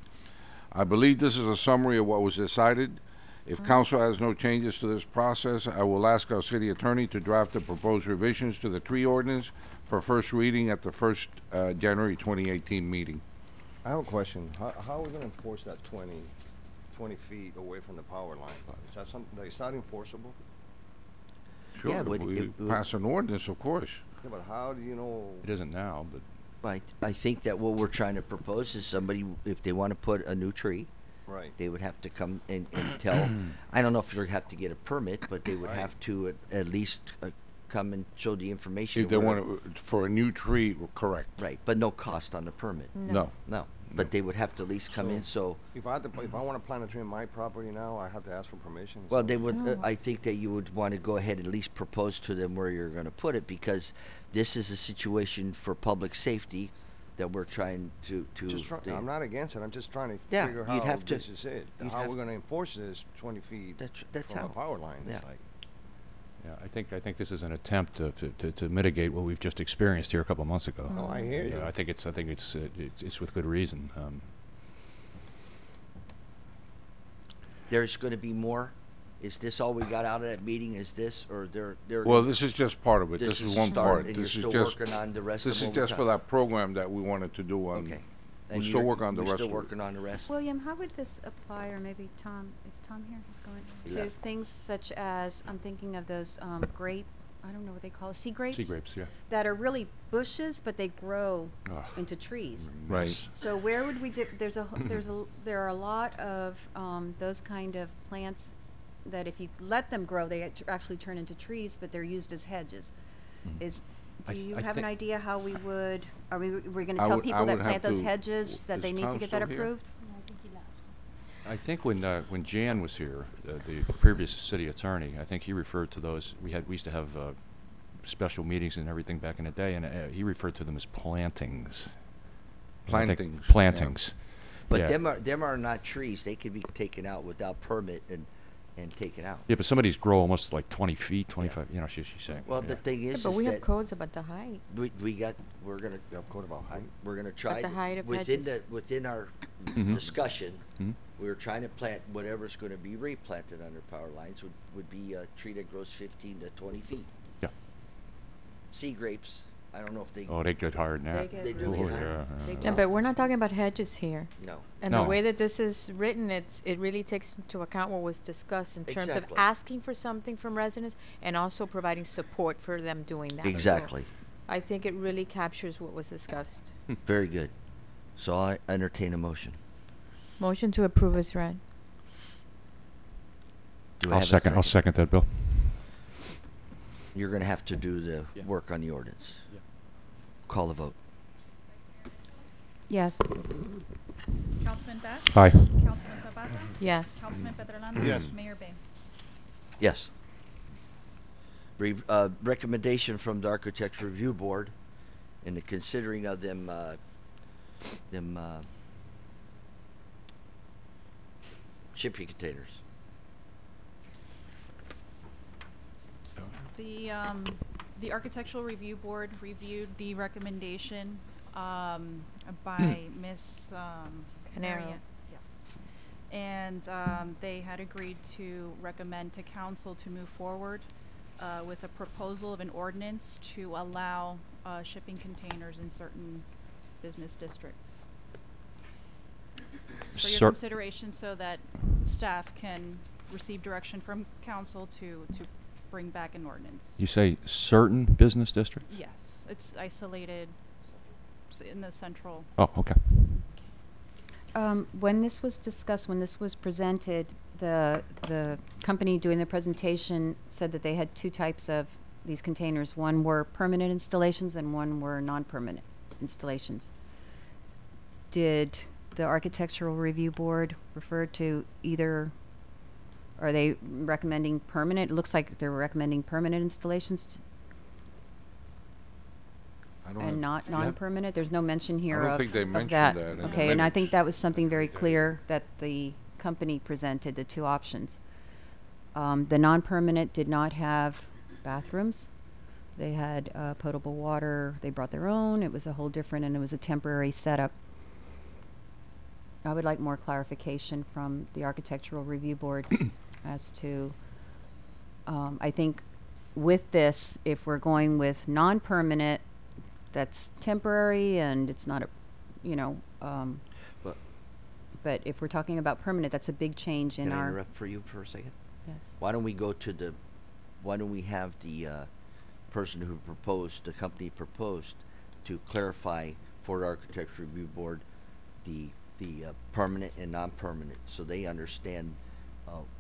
S3: I believe this is a summary of what was decided. If council has no changes to this process, I will ask our city attorney to draft the proposed revisions to the tree ordinance for first reading at the first January 2018 meeting.
S8: I have a question. How are we gonna enforce that 20 feet away from the power line? Is that something, is that enforceable?
S3: Sure,
S20: Yeah, but
S3: we
S20: it-
S3: pass an ordinance, of course.
S8: Yeah, but how do you know?
S18: It isn't now, but
S20: I think that what we're trying to propose is somebody, if they want to put a new tree,
S8: Right.
S20: they would have to come and tell, I don't know if they'd have to get a permit, but they would
S8: Right.
S20: have to at least come and show the information.
S3: If they
S20: where-
S3: want to, for a new tree, correct.
S20: Right, but no cost on the permit.
S3: No.
S20: No, but they would have to at least come in, so,
S8: If I want to plant a tree on my property now, I have to ask for permission? Is
S20: well,
S8: that
S20: they
S8: what
S20: would,
S8: you're saying?
S20: I think that you would want to go ahead and at least propose to them where you're going to put it, because this is a situation for public safety that we're trying to.
S8: I'm not against it. I'm just trying to
S20: Yeah,
S8: figure
S20: you'd
S8: how
S20: have to-
S8: this is it.
S20: you'd
S8: How
S20: have-
S8: we're going to enforce this 20 feet
S20: That's
S8: from
S20: how.
S8: a power line.
S20: Yeah.
S8: It's like,
S18: yeah, I think this is an attempt to mitigate what we've just experienced here a couple months ago.
S8: Oh, I hear you.
S18: I think it's with good reason.
S20: There's going to be more. Is this all we got out of that meeting? Is this, or there?
S3: Well, this is just part of it. This is
S20: a
S3: one
S20: start,
S3: part.
S20: and
S3: This
S20: you're
S3: is
S20: still
S3: just,
S20: working on the rest
S3: this
S20: of
S3: is
S20: what we're
S3: just for that program that we wanted to do on.
S20: Okay.
S3: We're
S20: And
S3: still
S20: you're-
S3: working on the
S20: you're
S3: rest
S20: still
S3: of it.
S20: working on the rest.
S2: William, how would this apply, or maybe Tom, is Tom here? He's going
S20: He
S2: to
S20: left.
S2: things such as, I'm thinking of those grape, I don't know what they call it, sea grapes?
S18: Sea grapes, yeah.
S2: That are really bushes, but they grow
S18: Ugh.
S2: into trees.
S3: Right.
S2: So where would we there are a lot of those kind of plants that if you let them grow, they actually turn into trees, but they're used as hedges. Do you have an idea how we would, are we going to
S3: I
S2: tell
S3: would- I
S2: people that
S3: would
S2: plant
S3: have
S2: those
S3: to-
S2: hedges that
S3: is
S2: they need
S3: Tom
S2: to get that
S3: still here?
S2: approved?
S18: I think when Jan was here, the previous city attorney, I think he referred to those. We used to have special meetings and everything back in the day, and he referred to them as plantings. I think-
S3: Plantings,
S18: Plantings.
S20: But
S18: Yeah.
S20: them are not trees. They could be taken out without permit and taken out.
S18: Yeah, but some of these grow almost like 20 feet, 25. You know, she's saying.
S20: Well,
S18: yeah.
S20: the thing is,
S17: but we have
S20: that
S17: codes about the height.
S20: we're gonna
S8: have code about height.
S20: We're gonna try
S17: the height of
S20: within
S17: hedges.
S20: within our
S18: Mhm.
S20: discussion.
S18: Mhm.
S20: We're trying to plant whatever's going to be replanted under power lines would be a tree that grows 15 to 20 feet.
S18: Yeah.
S20: Sea grapes, I don't know if they.
S18: Oh, they get higher than that.
S20: They do
S18: Oh,
S20: get higher.
S18: yeah,
S17: Yeah, but we're not talking about hedges here.
S20: No.
S17: And
S18: No.
S17: the way that this is written, it really takes into account what was discussed in terms of
S20: Exactly.
S17: asking for something from residents and also providing support for them doing that. So
S20: Exactly.
S17: I think it really captures what was discussed.
S20: Very good. So I entertain a motion.
S17: Motion to approve is read.
S20: Do I
S18: I'll
S20: have a
S18: second. I'll second that, Bill.
S20: You're going to have to do the work on the ordinance.
S15: Yeah.
S20: Call the vote.
S17: Yes.
S4: Councilman Best?
S18: Aye.
S4: Councilman Zapata?
S17: Yes.
S4: Councilman Petrolano?
S8: Yes.
S4: Mayor Bay?
S20: Yes. Recommendation from the Architects Review Board in the considering of them shipping containers.
S4: The Architectural Review Board reviewed the recommendation by Ms.
S17: Canero.
S4: Marian- Yes. And they had agreed to recommend to council to move forward with a proposal of an ordinance to allow shipping containers in certain business districts. It's for your consideration so that staff can receive direction from council to bring back an ordinance.
S18: You say certain business districts?
S4: Yes, it's isolated in the central.
S18: Oh, okay.
S7: When this was discussed, when this was presented, the company doing the presentation said that they had two types of these containers. One were permanent installations and one were non-permanent installations. Did the Architectural Review Board refer to either? Are they recommending permanent? It looks like they're recommending permanent installations and not non-permanent. There's no mention here
S3: I don't
S7: of,
S3: think they
S7: of
S3: mentioned
S7: that.
S3: that in the
S7: Okay, and I
S3: minutes.
S7: think that was something very clear that the company presented, the two options. The non-permanent did not have bathrooms. They had potable water. They brought their own. It was a whole different, and it was a temporary setup. I would like more clarification from the Architectural Review Board as to, I think with this, if we're going with non-permanent, that's temporary and it's not a, you know, but if we're talking about permanent, that's a big change in
S20: Can I
S7: our.
S20: interrupt for you for a second?
S7: Yes.
S20: Why don't we go to the, why don't we have the person who proposed, the company proposed, to clarify for the Architecture Review Board the permanent and non-permanent, so they understand,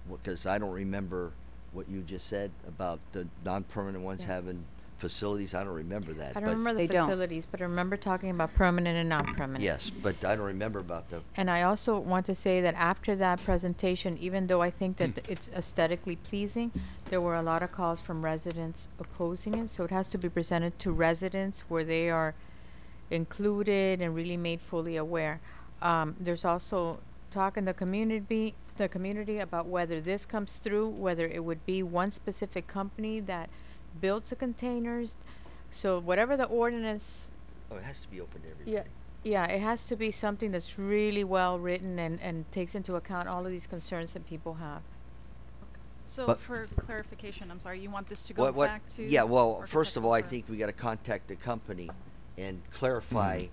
S20: because I don't remember what you just said about the non-permanent ones
S17: Yes.
S20: having facilities. I don't remember that.
S17: I don't
S20: but
S17: remember the facilities, but I remember talking about permanent and non-permanent.
S20: Yes, but I don't remember about the.
S17: And I also want to say that after that presentation, even though I think that it's aesthetically pleasing, there were a lot of calls from residents opposing it. So it has to be presented to residents where they are included and really made fully aware. There's also talk in the community about whether this comes through, whether it would be one specific company that builds the containers. So whatever the ordinance.
S20: Oh, it has to be open to everybody.
S17: Yeah, it has to be something that's really well written and takes into account all of these concerns that people have.
S4: So
S20: But-
S4: for clarification, I'm sorry, you want this to go back to?
S20: Yeah, well, first of all, I think we got to contact the company and clarify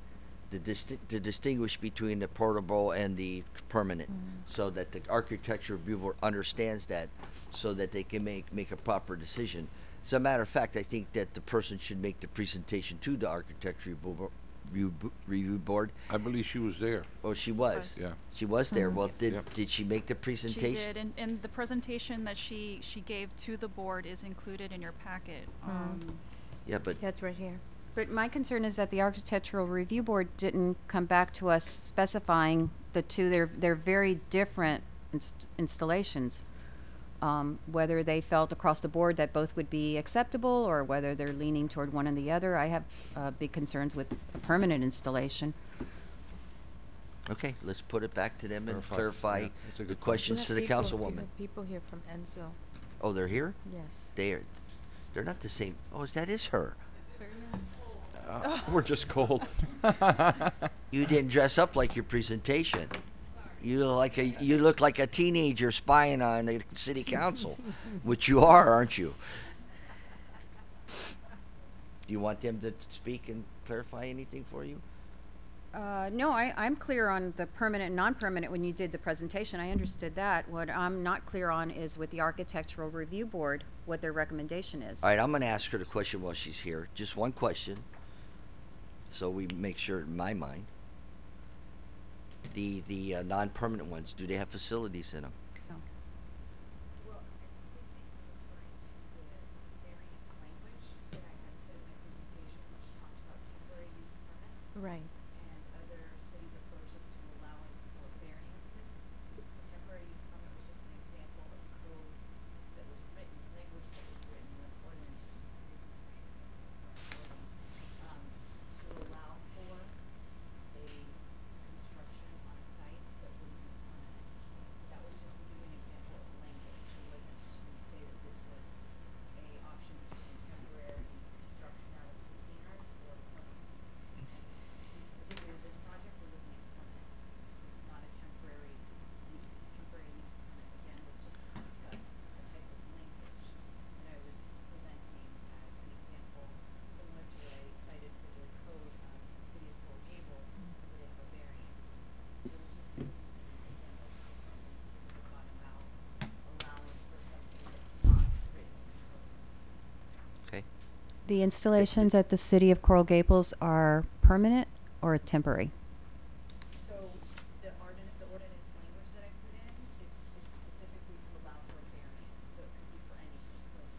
S20: to distinguish between the portable and the permanent, so that the Architecture Review Board understands that, so that they can make a proper decision. As a matter of fact, I think that the person should make the presentation to the Architecture Review Board.
S3: I believe she was there.
S20: Oh, she was.
S3: Yeah.
S20: She was there. Well,
S3: Yep.
S20: did she make the
S4: She
S20: presentation?
S4: did, and the presentation that she gave to the board is included in your packet.
S20: Yeah, but
S17: Yeah, it's right here.
S7: But my concern is that the Architectural Review Board didn't come back to us specifying the two. They're very different installations. Whether they felt across the board that both would be acceptable, or whether they're leaning toward one and the other. I have big concerns with a permanent installation.
S20: Okay, let's put it back to them and
S18: Clarify.
S20: clarify
S18: Yeah, that's a
S20: the
S18: good
S20: questions to the
S17: We
S20: councilwoman.
S17: have people here from Enzo.
S20: Oh, they're here?
S17: Yes.
S20: They're not the same. Oh, that is her.
S12: We're just cold.
S20: You didn't dress up like your presentation. You look like a teenager spying on the city council, which you are, aren't you? Do you want them to speak and clarify anything for you?
S7: No, I'm clear on the permanent and non-permanent when you did the presentation. I understood that. What I'm not clear on is with the Architectural Review Board, what their recommendation is.
S20: All right, I'm going to ask her the question while she's here. Just one question, so we make sure in my mind. The non-permanent ones, do they have facilities in them?
S7: No.
S17: Right.
S13: And other cities' approaches to allowing for variances. So temporary use permit was just an example of code that was written, language that was written, an ordinance to allow for a construction on a site that wouldn't be permanent. That was just to give you an example of language. It wasn't to say that this was a option between temporary construction out of containers or permanent. Particularly this project, we're looking at permanent. It's not a temporary use. Temporary use permit, again, was just to discuss a type of language that I was presenting as an example, similar to what I cited for the code of the city of Coral Gables, where they have a variance. So it was just to use an example of how different cities have gone about allowing for something that's not written in code.
S20: Okay.
S7: The installations at the City of Coral Gables are permanent or a temporary?
S13: So the ordinance language that I put in, it's specifically to allow for a variance, so it could be for any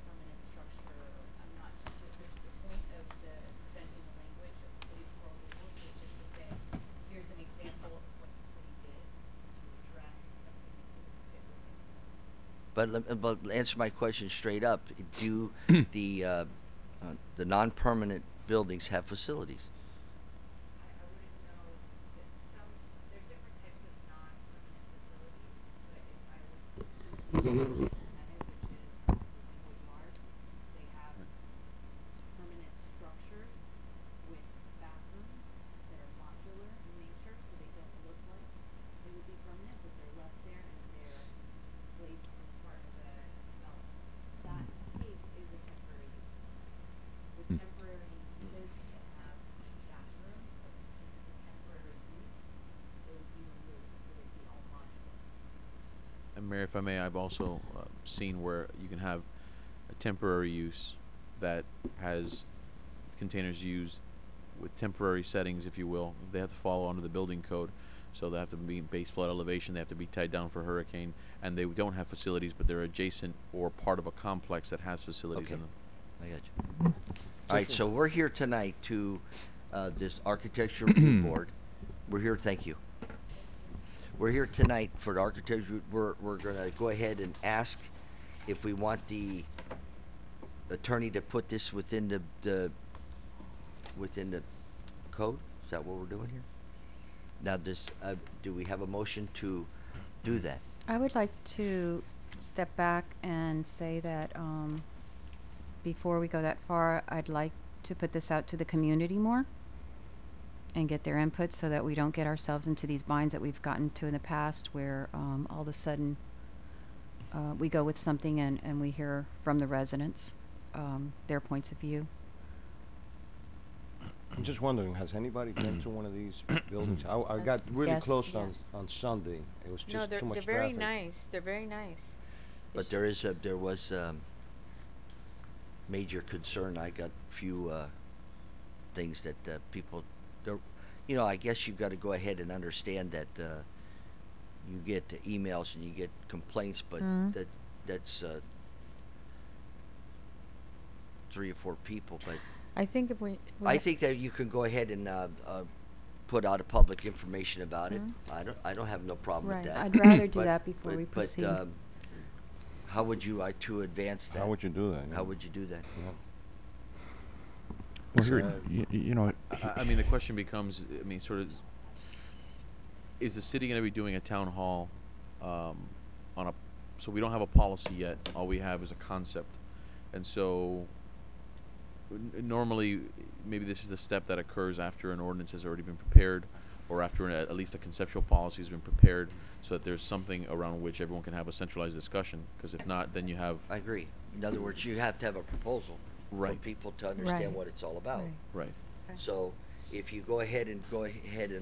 S13: permanent structure. I'm not, the point of presenting the language of the city for approval is just to say, here's an example of what the city did to address something that didn't fit within.
S20: But answer my question straight up. Do the non-permanent buildings have facilities?
S13: I wouldn't know some, there's different types of non-permanent facilities, but if I would percentage, which is Wood Yard, they have permanent structures with bathrooms that are modular in nature, so they don't look like they would be permanent, but they're left there and they're placed as part of the development. That case is a temporary use permit. So temporary uses that have bathrooms, but since it's a temporary use, they would be removed, so they'd be all modular.
S15: And Mayor, if I may, I've also seen where you can have a temporary use that has containers used with temporary settings, if you will. They have to follow under the building code, so they have to be base flood elevation, they have to be tied down for hurricane, and they don't have facilities, but they're adjacent or part of a complex that has facilities
S20: Okay.
S15: in them.
S20: I got you. All right, so we're here tonight to this Architecture Review Board. We're here, thank you. We're here tonight for the architecture. We're going to go ahead and ask if we want the attorney to put this within the code. Is that what we're doing here? Now, do we have a motion to do that?
S7: I would like to step back and say that before we go that far, I'd like to put this out to the community more and get their input so that we don't get ourselves into these binds that we've gotten to in the past where all of a sudden we go with something and we hear from the residents their points of view.
S8: I'm just wondering, has anybody been to one of these buildings? I got really
S7: Yes.
S8: close on Sunday. It was
S17: No,
S8: just
S17: they're
S8: too much
S17: they're very
S8: traffic.
S17: nice. They're very nice.
S20: But there was major concern. I got a few things that people, I guess you've got to go ahead and understand that you get emails and you get complaints, but that's 3 or 4 people. But
S17: I think if we
S20: I think that you can go ahead and put out a public information about it. I don't have no problem
S7: Right.
S20: with that.
S7: I'd rather do
S20: But-
S7: that before we proceed.
S20: But how would you like to advance that?
S8: How would you do that?
S20: How would you do that?
S18: Well, here, you know,
S15: I mean, the question becomes, I mean, sort of, is the city going to be doing a town hall so we don't have a policy yet. All we have is a concept. And so normally, maybe this is the step that occurs after an ordinance has already been prepared or after at least a conceptual policy has been prepared so that there's something around which everyone can have a centralized discussion. Because if not, then you have...
S20: I agree. In other words, you have to have a proposal for people to understand what it's all about.
S15: Right.
S20: So if you go ahead and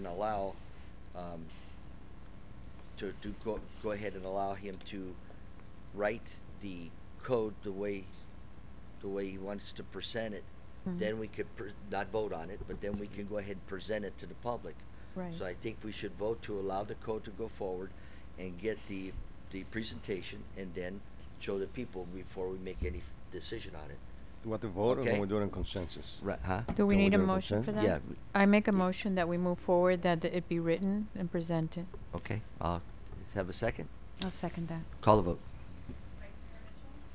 S20: allow go ahead and allow him to write the code the way he wants to present it, then we could not vote on it, but then we can go ahead and present it to the public.
S17: Right.
S20: So I think we should vote to allow the code to go forward and get the presentation and then show the people before we make any decision on it.
S8: Do we have to vote or
S20: Okay.
S8: can we do it in consensus?
S20: Right, huh?
S17: Do we
S8: Can
S17: need a
S8: do it in
S17: motion for that?
S8: consensus?
S20: Yeah.
S17: I make a motion that we move forward, that it be written and presented.
S20: Okay, let's have a second.
S7: I'll second that.
S20: Call the vote.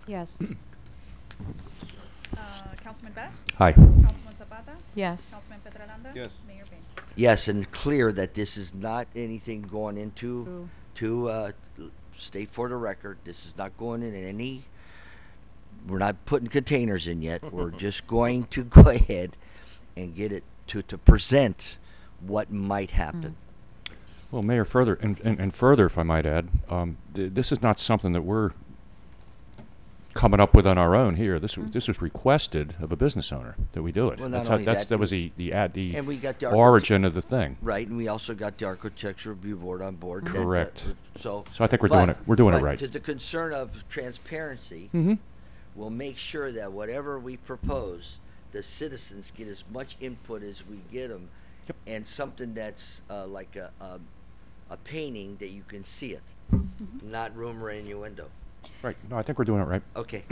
S7: Yes.
S4: Councilman Best?
S18: Hi.
S4: Councilman Zapata?
S17: Yes.
S4: Councilman Petralanda?
S8: Yes.
S4: Mayor Payne?
S20: Yes, and clear that this is not anything going into state for the record. This is not going in any. We're not putting containers in yet. We're just going to go ahead and get it to present what might happen.
S18: Well, Mayor, further, and further, if I might add, this is not something that we're coming up with on our own here. This was requested of a business owner that we do it.
S20: Well, not
S18: That's
S20: only
S18: that
S20: that,
S18: was the
S20: and we got the
S18: origin of the thing.
S20: Right, and we also got the Architecture Review Board on board.
S18: Correct.
S20: So
S18: I think we're doing it. We're doing it
S20: but
S18: right.
S20: To the concern of transparency, we'll make sure that whatever we propose, the citizens get as much input as we get them, and something that's like a painting that you can see it, not rumor and innuendo.
S18: Right. No, I think we're doing it right.
S20: Okay.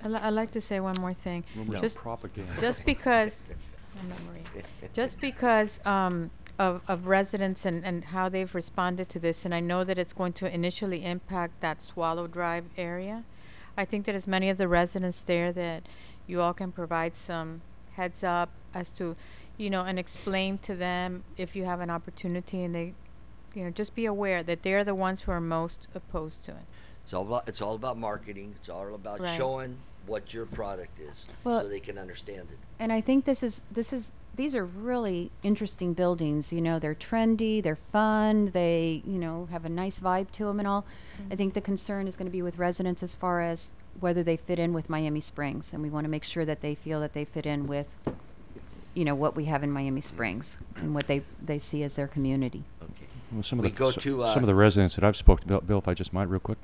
S17: I'd like to say one more thing.
S18: Rumors and propaganda.
S17: Just because, I'm not Maria. Just because of residents and how they've responded to this, and I know that it's going to initially impact that Swallow Drive area. I think that as many of the residents there that you all can provide some heads up as to, and explain to them if you have an opportunity, and they, just be aware that they're the ones who are most opposed to it.
S20: It's all about marketing. It's all about
S17: Right.
S20: showing what your product is,
S7: Well-
S20: so they can understand it.
S7: And I think these are really interesting buildings. They're trendy, they're fun, they, have a nice vibe to them and all. I think the concern is going to be with residents as far as whether they fit in with Miami Springs, and we want to make sure that they feel that they fit in with, what we have in Miami Springs and what they see as their community.
S20: Okay.
S18: Well, some of
S20: We
S18: the
S20: go
S18: some
S20: to,
S18: of the residents that I've spoken to, Bill, if I just might real quick,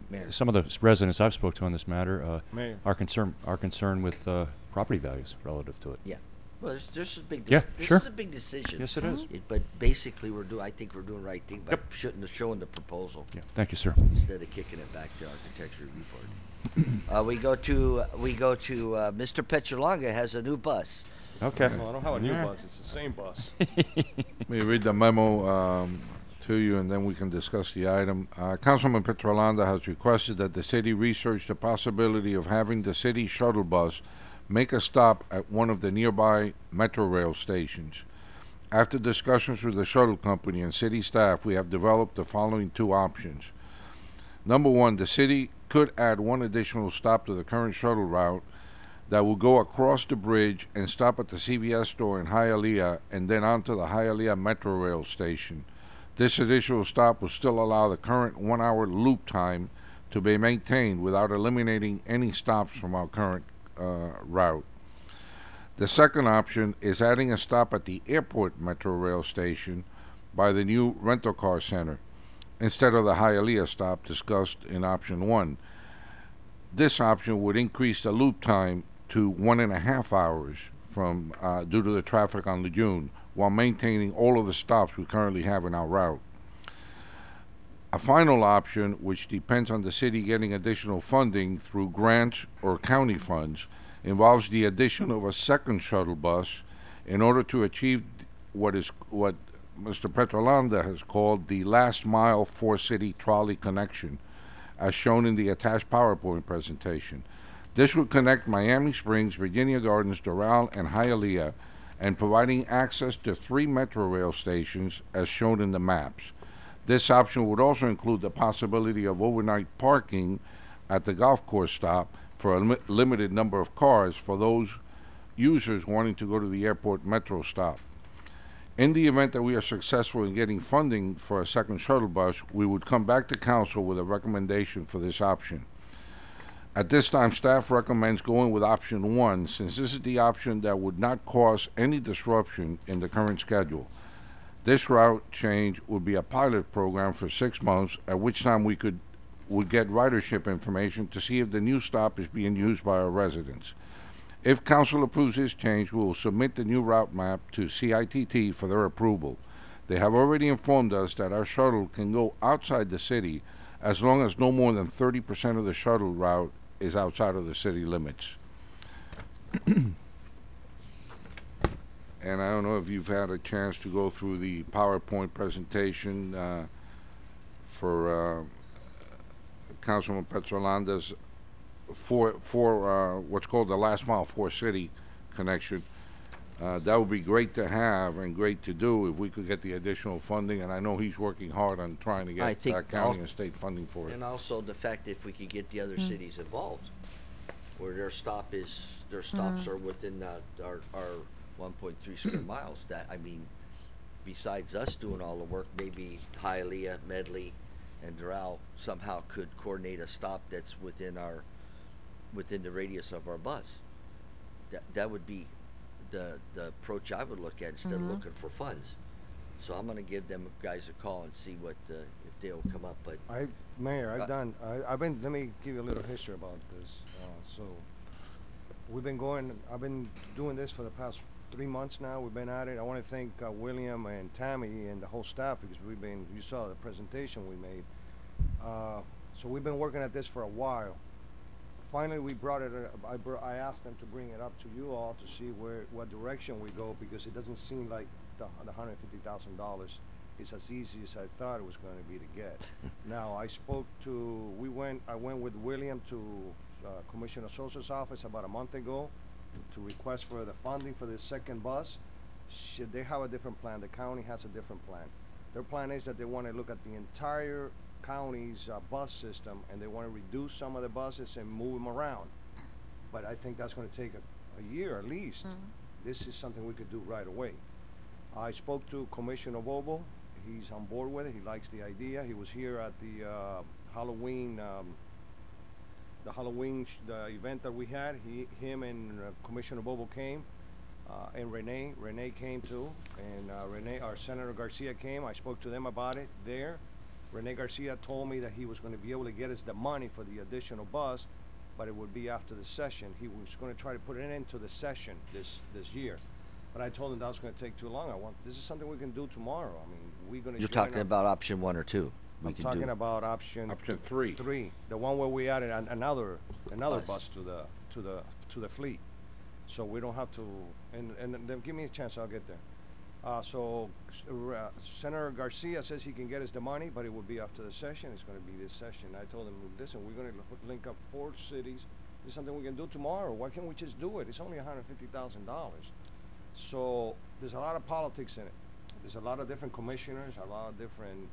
S20: Mayor.
S18: some of the residents I've spoke to on this matter
S8: Mayor.
S18: are concerned with property values relative to it.
S20: Yeah. Well, there's a big.
S18: Yeah,
S20: This
S18: sure.
S20: is a big decision.
S18: Yes, it is.
S20: But basically, I think we're doing the right thing by showing the proposal.
S18: Yeah. Thank you, sir.
S20: Instead of kicking it back to Architecture Review Board. We go to Mr. Petrolanga has a new bus.
S18: Okay.
S8: No, I don't have a new
S18: Yeah.
S8: bus. It's the same bus.
S3: Let me read the memo to you, and then we can discuss the item. Councilman Petrolanda has requested that the city research the possibility of having the city shuttle bus make a stop at one of the nearby Metro Rail stations. After discussions with the shuttle company and city staff, we have developed the following two options. Number one, the city could add one additional stop to the current shuttle route that will go across the bridge and stop at the CVS store in Hialeah and then onto the Hialeah Metro Rail station. This additional stop will still allow the current 1 hour loop time to be maintained without eliminating any stops from our current route. The second option is adding a stop at the airport Metro Rail station by the new rental car center instead of the Hialeah stop discussed in option 1. This option would increase the loop time to 1.5 hours from due to the traffic on Lejeune, while maintaining all of the stops we currently have in our route. A final option, which depends on the city getting additional funding through grants or county funds, involves the addition of a second shuttle bus in order to achieve what Mr. Petrolanda has called the last mile four-city trolley connection, as shown in the attached PowerPoint presentation. This would connect Miami Springs, Virginia Gardens, Doral, and Hialeah, and providing access to 3 Metro Rail stations as shown in the maps. This option would also include the possibility of overnight parking at the golf course stop for a limited number of cars for those users wanting to go to the airport metro stop. In the event that we are successful in getting funding for a second shuttle bus, we would come back to council with a recommendation for this option. At this time, staff recommends going with option 1, since this is the option that would not cause any disruption in the current schedule. This route change would be a pilot program for 6 months, at which time would get ridership information to see if the new stop is being used by our residents. If council approves this change, we will submit the new route map to CITT for their approval. They have already informed us that our shuttle can go outside the city as long as no more than 30% of the shuttle route is outside of the city limits. And I don't know if you've had a chance to go through the PowerPoint presentation for Councilman Petrolanda's for what's called the last mile four city connection. That would be great to have and great to do if we could get the additional funding, and I know he's working hard on trying to
S20: I
S3: get
S20: think
S3: county and state funding for it.
S20: And also the fact if we could get the other cities involved, where their stops are within our 1.3 square miles. That, I mean, besides us doing all the work, maybe Hialeah, Medley, and Doral somehow could coordinate a stop that's within the radius of our bus. That would be the approach I would look at instead of looking for funds. So I'm gonna give them guys a call and see what if they'll come up. But
S8: Mayor, I've been. Let me give you a little history about this. So I've been doing this for the past 3 months now. We've been at it. I want to thank William and Tammy and the whole staff because you saw the presentation we made. So we've been working at this for a while. Finally, we brought it. I asked them to bring it up to you all to see what direction we go because it doesn't seem like the $150,000 is as easy as I thought it was going to be to get. Now I went with William to Commissioner Sosa's office about a month ago to request for the funding for the second bus. They have a different plan. The county has a different plan. Their plan is that they want to look at the entire county's bus system and they want to reduce some of the buses and move them around. But I think that's going to take a year at least. This is something we could do right away. I spoke to Commissioner Bobo. He's on board with it. He likes the idea. He was here at the Halloween the event that we had. Him and Commissioner Bobo came, and Renee came too, and our Senator Garcia came. I spoke to them about it there. Rene Garcia told me that he was going to be able to get us the money for the additional bus, but it would be after the session. He was going to try to put it into the session this year. But I told him that was going to take too long. This is something we can do tomorrow. I mean, we're going to.
S20: You're talking about option 1 or 2.
S8: I'm talking about option
S3: 3.
S8: The one where we added another bus to the fleet, so we don't have to. And then give me a chance. I'll get there. Senator Garcia says he can get us the money, but it will be after the session. It's going to be this session. I told him, listen, we're going to link up 4 cities. This is something we can do tomorrow. Why can't we just do it? It's only $150,000. So there's a lot of politics in it. There's a lot of different commissioners, a lot of different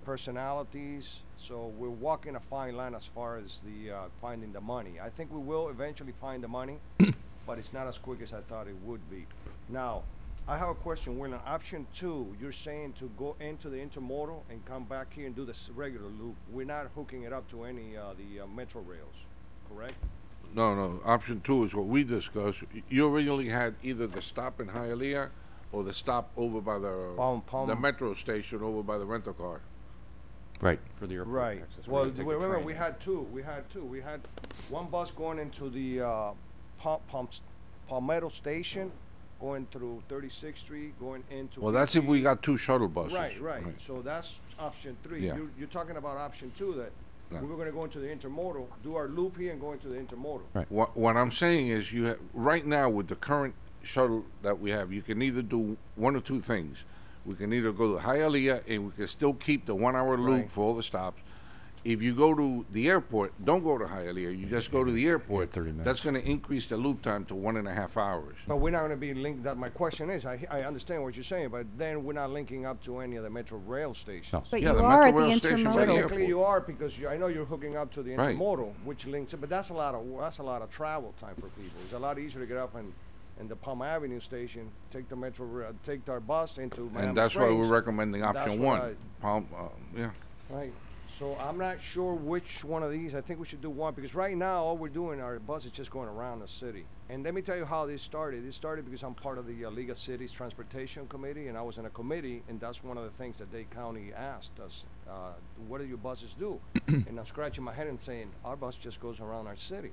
S8: personalities. So we're walking a fine line as far as the finding the money. I think we will eventually find the money, but it's not as quick as I thought it would be. Now, I have a question. We're on option 2. You're saying to go into the intermodal and come back here and do this regular loop. We're not hooking it up to any the Metro rails, correct?
S3: No. Option 2 is what we discussed. You originally had either the stop in Hialeah or the stop over by the metro station over by the rental car.
S18: Right, for the airport.
S8: Right.
S18: access.
S8: Well,
S18: We're gonna take the
S8: remember,
S18: train
S8: we
S18: in.
S8: had two. We had one bus going into the Palmetto Station, going through 36th Street, going into.
S3: Well, that's if we got 2 shuttle buses.
S8: Right. So that's option 3.
S3: Yeah.
S8: You're talking about option 2 that
S3: No.
S8: we were going to go into the intermodal, do our loop here, and go into the intermodal.
S18: Right.
S3: What I'm saying is, right now with the current shuttle that we have, you can either do one or 2 things. We can either go to Hialeah and we can still keep the 1-hour loop
S8: Right.
S3: for all the stops. If you go to the airport, don't go to Hialeah. You just go to the airport.
S18: 30 minutes.
S3: That's going to increase the loop time to 1.5 hours.
S8: But we're not going to be linked. That my question is, I understand what you're saying, but then we're not linking up to any of the Metro rail stations.
S18: No.
S7: But
S3: Yeah,
S7: you
S3: the
S7: are at
S3: Metro
S7: the
S3: rail station by the
S7: intermodal.
S8: Technically,
S3: airport.
S8: you are because I know you're hooking up to the
S3: Right.
S8: intermodal, which links it. But that's a lot of travel time for people. It's a lot easier to get up in the Palm Avenue station, take the take our bus into Miami
S3: And that's why
S8: Springs.
S3: we're recommending
S8: That's
S3: option
S8: what
S3: 1. Palm, yeah.
S8: Right. So I'm not sure which one of these. I think we should do one because right now all we're doing, our bus is just going around the city. And let me tell you how this started. This started because I'm part of the League of Cities Transportation Committee, and I was in a committee, and that's one of the things that Dade County asked us, what do your buses do? And I'm scratching my head and saying, our bus just goes around our city.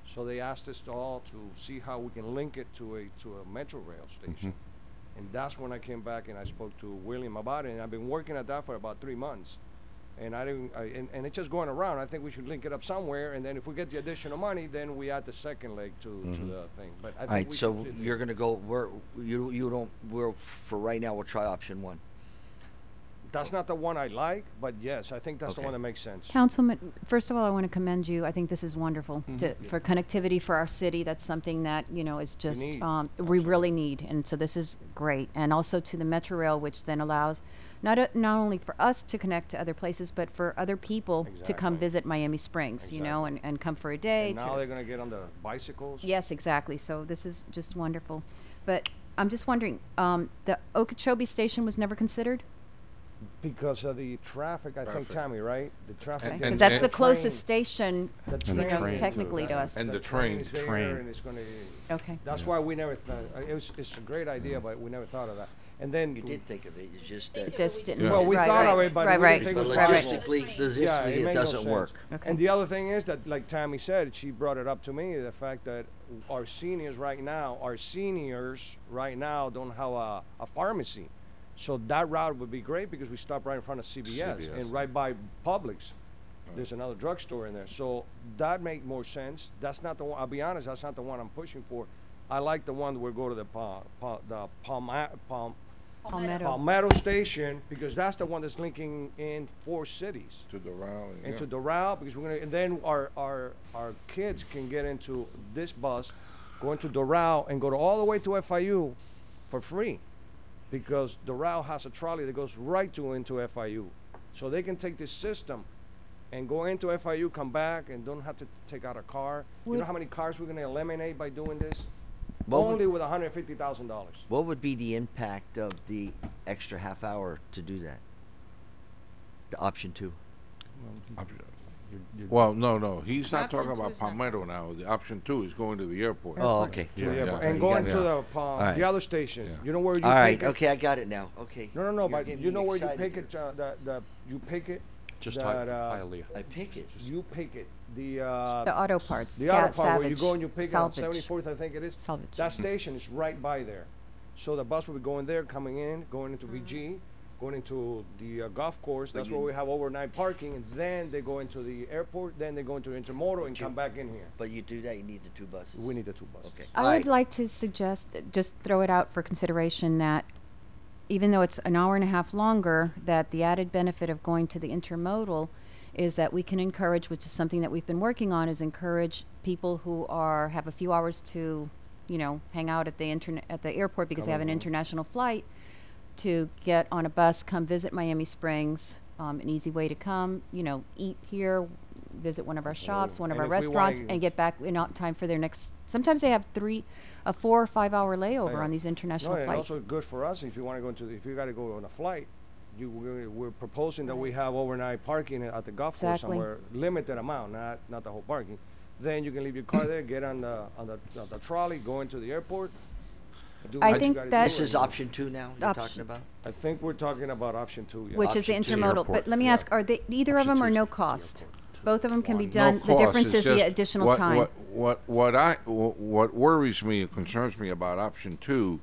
S8: So they asked us all to see how we can link it to a Metro rail station. And that's when I came back and I spoke to William about it, and I've been working at that for about 3 months. And and it's just going around. I think we should link it up somewhere, and then if we get the additional money, then we add the second leg to the thing. But I think
S20: All right,
S8: we
S20: so
S8: should
S20: you're gonna go. For right now, we'll try option 1.
S8: That's not the one I like, but yes, I think that's the
S20: Okay.
S8: one that makes sense.
S7: Councilman, first of all, I want to commend you. I think this is wonderful for connectivity for our city. That's something that, is just,
S8: need.
S7: we really need. And so this is great. And also to the Metro Rail, which then allows not only for us to connect to other places, but for other people to come
S8: Exactly.
S7: visit Miami Springs, and come for a day.
S8: And now they're gonna get on the bicycles.
S7: Yes, exactly. So this is just wonderful. But I'm just wondering, the Okeechobee station was never considered?
S8: Because of the traffic, I think,
S3: Traffic.
S8: Tammy, right? The traffic.
S3: And-
S7: Because that's
S3: and-
S7: the closest station,
S8: The
S18: train,
S7: technically to us.
S3: And the
S8: train
S3: train.
S8: is there,
S18: Train.
S8: and it's gonna.
S7: Okay.
S8: That's why we never thought. It's a great idea, but we never thought of that. And then
S20: You did think of it. It's just that.
S7: Just didn't.
S3: Yeah.
S8: Well, we
S7: right,
S8: thought
S7: right,
S8: of it, but
S7: right,
S8: we
S7: right,
S8: didn't think
S20: But
S8: it was
S7: right, right.
S20: logistically,
S8: Yeah,
S20: it
S8: made no
S20: doesn't
S8: sense.
S20: work.
S7: Okay.
S8: And the other thing is that, like Tammy said, she brought it up to me, the fact that our seniors right now don't have a pharmacy. So that route would be great because we stop right in front of CVS. And right by Publix. There's another drugstore in there. So that make more sense. That's not the one, I'll be honest, that's not the one I'm pushing for. I like the one where we go to the Palmetto Station, because that's the one that's linking in 4 cities.
S3: To Doral.
S8: Into Doral, because and then our kids can get into this bus, go into Doral and go all the way to FIU for free, because Doral has a trolley that goes right into FIU. So they can take this system and go into FIU, come back, and don't have to take out a car. You know how many cars we're going to eliminate by doing this? Only with $150,000.
S20: What would be the impact of the extra half hour to do that? The option 2.
S3: Well, no, he's not talking about Palmetto now. The option 2 is going to the airport.
S20: Oh, okay.
S8: And going to the other station. You know where you
S20: All right,
S8: pick it?
S20: okay, I got it now. Okay.
S8: No, but you know where you pick it? You pick it?
S18: Just Hialeah.
S20: I pick it.
S8: You pick it. The
S7: auto parts.
S8: The auto part where you go and you pick
S7: salvage.
S8: it on 74th, I think it is.
S7: Salvage.
S8: That station is right by there. So the bus will be going there, coming in, going into VG, going into the golf course. That's where we have overnight parking, and then they go into the airport, then they go into intermodal and come back in here.
S20: But you do that, you need the 2 buses.
S8: We need the 2 buses.
S20: Okay.
S7: I would like to suggest, just throw it out for consideration, that even though it's an hour and a half longer, that the added benefit of going to the intermodal is that we can encourage, which is something that we've been working on, is encourage people who have a few hours to, hang out at the airport because they have an international flight, to get on a bus, come visit Miami Springs, an easy way to come, eat here, visit one of our shops, one of our restaurants, and get back in time for their next. Sometimes they have a 4 or 5 hour layover on these international
S8: and
S7: flights.
S8: also good for us if you want to go if you got to go on a flight. We're proposing that we have overnight parking at the golf course somewhere, limited amount, not the whole parking. Then you can leave your car there, get on the trolley, go into the airport.
S7: I think that
S20: this is option 2 now. You're talking about.
S8: I think we're talking about option 2,
S7: which is the intermodal. But let me ask: are they either of them are no cost? Both of them can be done.
S3: No
S7: The difference
S3: cost.
S7: is the additional time.
S3: What worries me and concerns me about option 2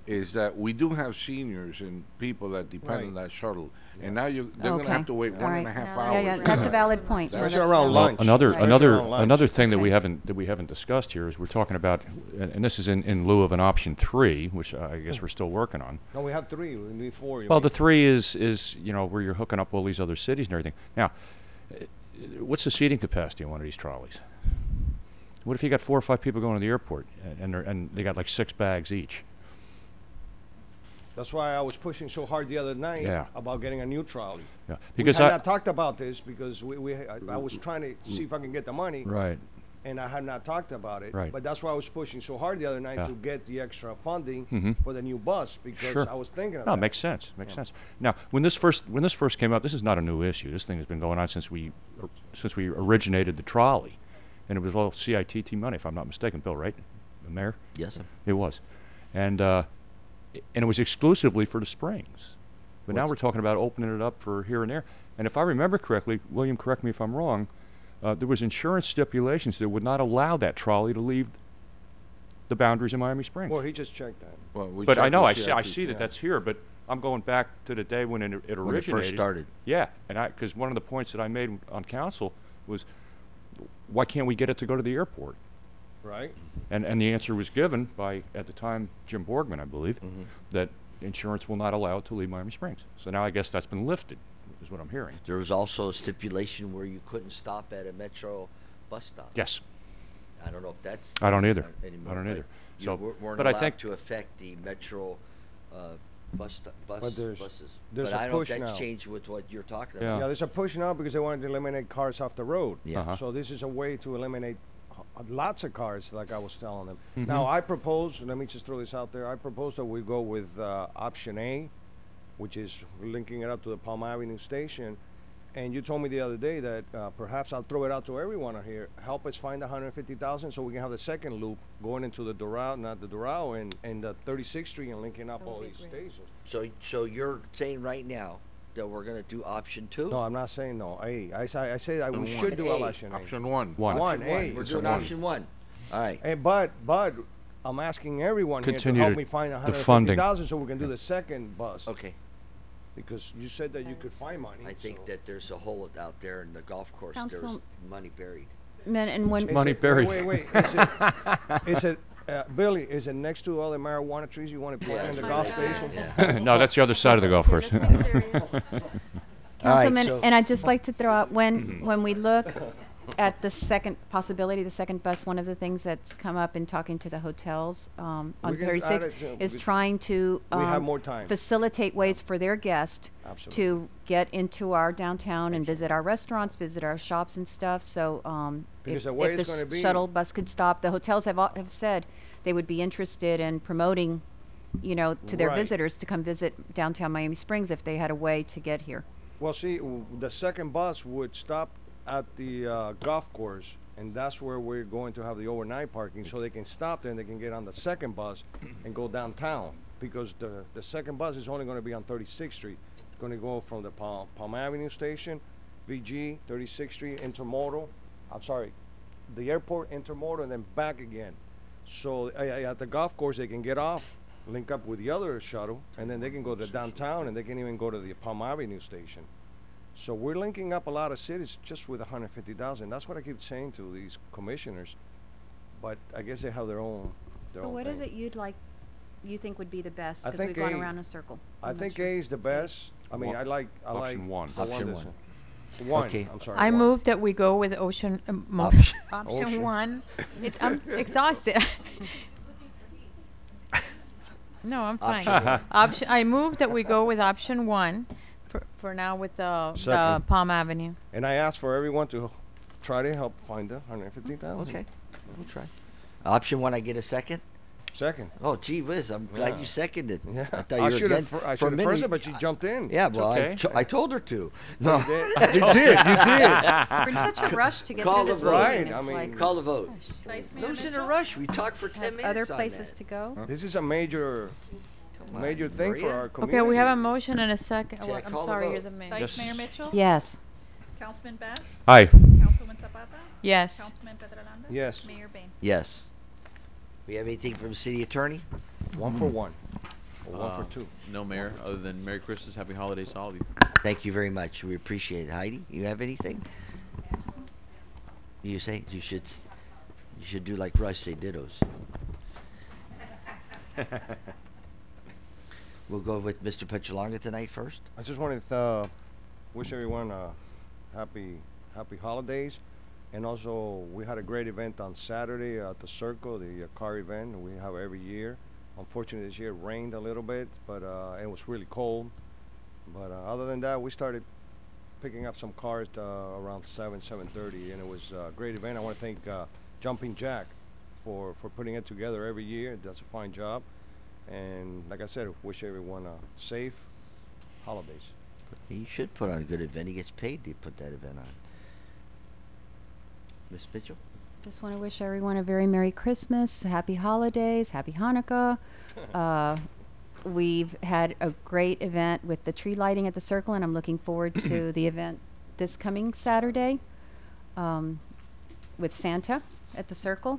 S3: is that we do have seniors and people that depend on that shuttle, and now they're going to have to wait 1.5 hours.
S7: Yeah, that's a valid point.
S3: That's
S8: around lunch.
S18: Another thing that we haven't discussed here is we're talking about, and this is in lieu of an option 3, which I guess we're still working on.
S8: No, we have 3. We need 4.
S18: Well, the 3 is where you're hooking up all these other cities and everything. Now, what's the seating capacity on one of these trolleys? What if you got 4 or 5 people going to the airport and they got like 6 bags each?
S8: That's why I was pushing so hard the other night about getting a new trolley.
S18: Yeah, because
S8: we had not talked about this because I was trying to see if I can get the money.
S18: Right.
S8: And I had not talked about it.
S18: Right.
S8: But that's why I was pushing so hard the other night to get the extra funding for the new bus, because I was thinking of that.
S18: No, makes sense. Makes sense. Now, when this first came up, this is not a new issue. This thing has been going on since we originated the trolley, and it was all CITT money, if I'm not mistaken. Bill, right, the mayor?
S20: Yes, sir.
S18: It was, and it was exclusively for the Springs. But now we're talking about opening it up for here and there. And if I remember correctly, William, correct me if I'm wrong, there was insurance stipulations that would not allow that trolley to leave the boundaries of Miami Springs.
S8: Well, he just checked that.
S3: Well,
S18: but I know, I see that that's here, but I'm going back to the day when it originated.
S20: When it first started.
S18: Yeah, and because one of the points that I made on council was, why can't we get it to go to the airport?
S8: Right.
S18: And the answer was given by, at the time, Jim Borgman, I believe, that insurance will not allow it to leave Miami Springs. So now I guess that's been lifted, is what I'm hearing.
S20: There was also a stipulation where you couldn't stop at a Metro bus stop.
S18: Yes.
S20: I don't know if that's.
S18: I don't either.
S20: Anymore,
S18: I don't either.
S20: So weren't
S18: but
S20: allowed
S18: I think
S20: to affect the Metro buses.
S8: But
S20: But I don't know if that's changed with what you're talking about.
S8: Yeah, there's a push now because they wanted to eliminate cars off the road.
S20: Yeah.
S8: So this is a way to eliminate lots of cars, like I was telling them. Now I propose, let me just throw this out there, I propose that we go with option A, which is linking it up to the Palm Avenue station. And you told me the other day that perhaps I'll throw it out to everyone here, help us find 150,000 so we can have the second loop going into the Doral, not the Doral, and the 36th Street and linking up all these stations.
S20: So you're saying right now that we're going to do option 2?
S8: No, I'm not saying no. I say we should do option A.
S3: Option 1.
S20: We're
S3: It's
S20: doing
S3: a
S20: option 1. All right.
S8: But I'm asking everyone here to
S18: Continue
S8: help
S18: to-
S8: me find
S18: the funding.
S8: 150,000 so we can do the second bus.
S20: Okay.
S8: Because you said that you could find money.
S20: I think that there's a hole out there in the golf course. There's
S7: Council-
S20: money buried.
S7: And when
S18: Money buried.
S8: Wait. Is it Billy? Is it next to all the marijuana trees you want to plant in the golf station?
S18: No, that's the other side of the golf course.
S7: Councilman,
S20: so-
S7: and I'd just like to throw out when we look at the second possibility, the second bus, one of the things that's come up in talking to the hotels on
S8: We can add
S7: 36
S8: it to-
S7: is
S8: we-
S7: trying to
S8: we have more time.
S7: facilitate ways for their guests
S8: Absolutely.
S7: to get into our downtown and visit our restaurants, visit our shops and stuff. So
S8: Because
S7: if,
S8: the way
S7: if
S8: it's
S7: the
S8: gonna be-
S7: shuttle bus could stop, the hotels have said they would be interested in promoting, to their
S8: Right.
S7: visitors to come visit downtown Miami Springs if they had a way to get here.
S8: Well, see, the second bus would stop at the golf course, and that's where we're going to have the overnight parking, so they can stop there and they can get on the second bus and go downtown. Because the second bus is only going to be on 36th Street. It's going to go from the Palm Avenue station, VG, 36th Street, Intermodal. I'm sorry, the airport, Intermodal, and then back again. So at the golf course, they can get off, link up with the other shuttle, and then they can go to downtown, and they can even go to the Palm Avenue station. So we're linking up a lot of cities just with 150,000. That's what I keep saying to these commissioners. But I guess they have their own.
S7: So what is it you think would be the best?
S8: I
S7: Because we've
S8: think
S7: gone
S8: A-
S7: around in a circle.
S8: I
S7: I'm not
S8: think
S7: sure.
S8: A is the best. I mean, I like
S18: Option one.
S8: the
S20: Option
S8: that's-
S20: one.
S8: One.
S20: Okay.
S8: I'm sorry.
S17: I
S8: one.
S17: move that we go with option
S20: Option-
S17: option
S8: Ocean.
S17: one. I'm exhausted. No, I'm fine.
S20: Option one.
S17: I move that we go with option one for now with the
S8: Second.
S17: Palm Avenue.
S8: And I asked for everyone to try to help find the 150,000.
S20: Okay. We'll try. Option one, I get a second?
S8: Second.
S20: Oh, gee whiz, I'm glad
S8: Yeah.
S20: you seconded.
S8: Yeah.
S20: I thought you were
S8: should have.
S20: against.
S8: I
S20: for a
S8: should have first,
S20: minute.
S8: but she jumped in.
S20: Yeah,
S8: It's
S20: well,
S8: okay.
S20: I told her to. No.
S8: You did. You did.
S2: We're in such a rush to get
S20: Call
S2: through
S20: the
S2: this
S20: vote.
S2: meeting.
S8: Right,
S2: It's
S8: I mean-
S2: like
S20: Call the vote.
S2: Vice Mayor
S20: Who's in a
S2: Mitchell?
S20: rush? We talked for 10 minutes
S2: Other
S20: on
S2: places
S20: that.
S2: to go?
S8: This is a major thing for
S20: Maria.
S8: our community.
S17: Okay, we have a motion and a second.
S20: Yeah,
S17: Well, I'm
S20: call the
S17: sorry,
S20: vote.
S17: you're the mayor.
S9: Vice
S18: Yes.
S9: Mayor Mitchell?
S7: Yes.
S9: Councilman Bass?
S18: Aye.
S9: Councilwoman Zapata?
S17: Yes.
S9: Councilman Petrolanda?
S8: Yes.
S9: Mayor Bain?
S20: Yes. We have anything from the city attorney?
S8: One for one. Or one for two.
S15: No, Mayor, other than Merry Christmas, Happy Holidays to all of you.
S20: Thank you very much. We appreciate it. Heidi, you have anything? You say you should do like Rush, say dittos. We'll go with Mr. Petrolanga tonight first.
S8: I just wanted to wish everyone happy holidays. And also, we had a great event on Saturday at the Circle, the car event we have every year. Unfortunately, this year it rained a little bit, but it was really cold. But other than that, we started picking up some cars around 7:30, and it was a great event. I want to thank Jumping Jack for putting it together every year. It does a fine job. And like I said, wish everyone safe holidays.
S20: He should put on a good event. He gets paid to put that event on. Miss Mitchell?
S7: Just want to wish everyone a very Merry Christmas, Happy Holidays, Happy Hanukkah. We've had a great event with the tree lighting at the Circle, and I'm looking forward to the event this coming Saturday with Santa at the Circle.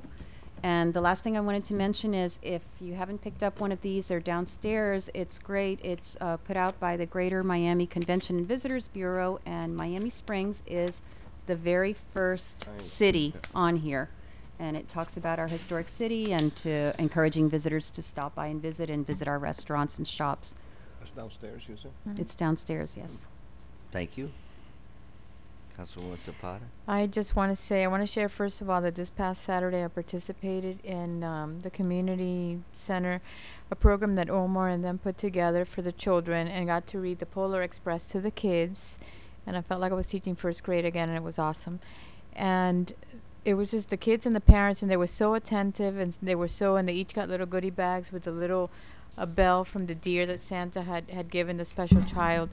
S7: And the last thing I wanted to mention is if you haven't picked up one of these, they're downstairs. It's great. It's put out by the Greater Miami Convention and Visitors Bureau, and Miami Springs is the very first city on here. And it talks about our historic city and to encouraging visitors to stop by and visit our restaurants and shops.
S8: That's downstairs, you said?
S7: It's downstairs, yes.
S20: Thank you. Councilwoman Zapata?
S17: I just want to say, I want to share first of all that this past Saturday I participated in the community center, a program that Omar and them put together for the children, and got to read the Polar Express to the kids. And I felt like I was teaching first grade again, and it was awesome. And it was just the kids and the parents, and they were so attentive, and they each got little goodie bags with a little bell from the deer that Santa had given the special child.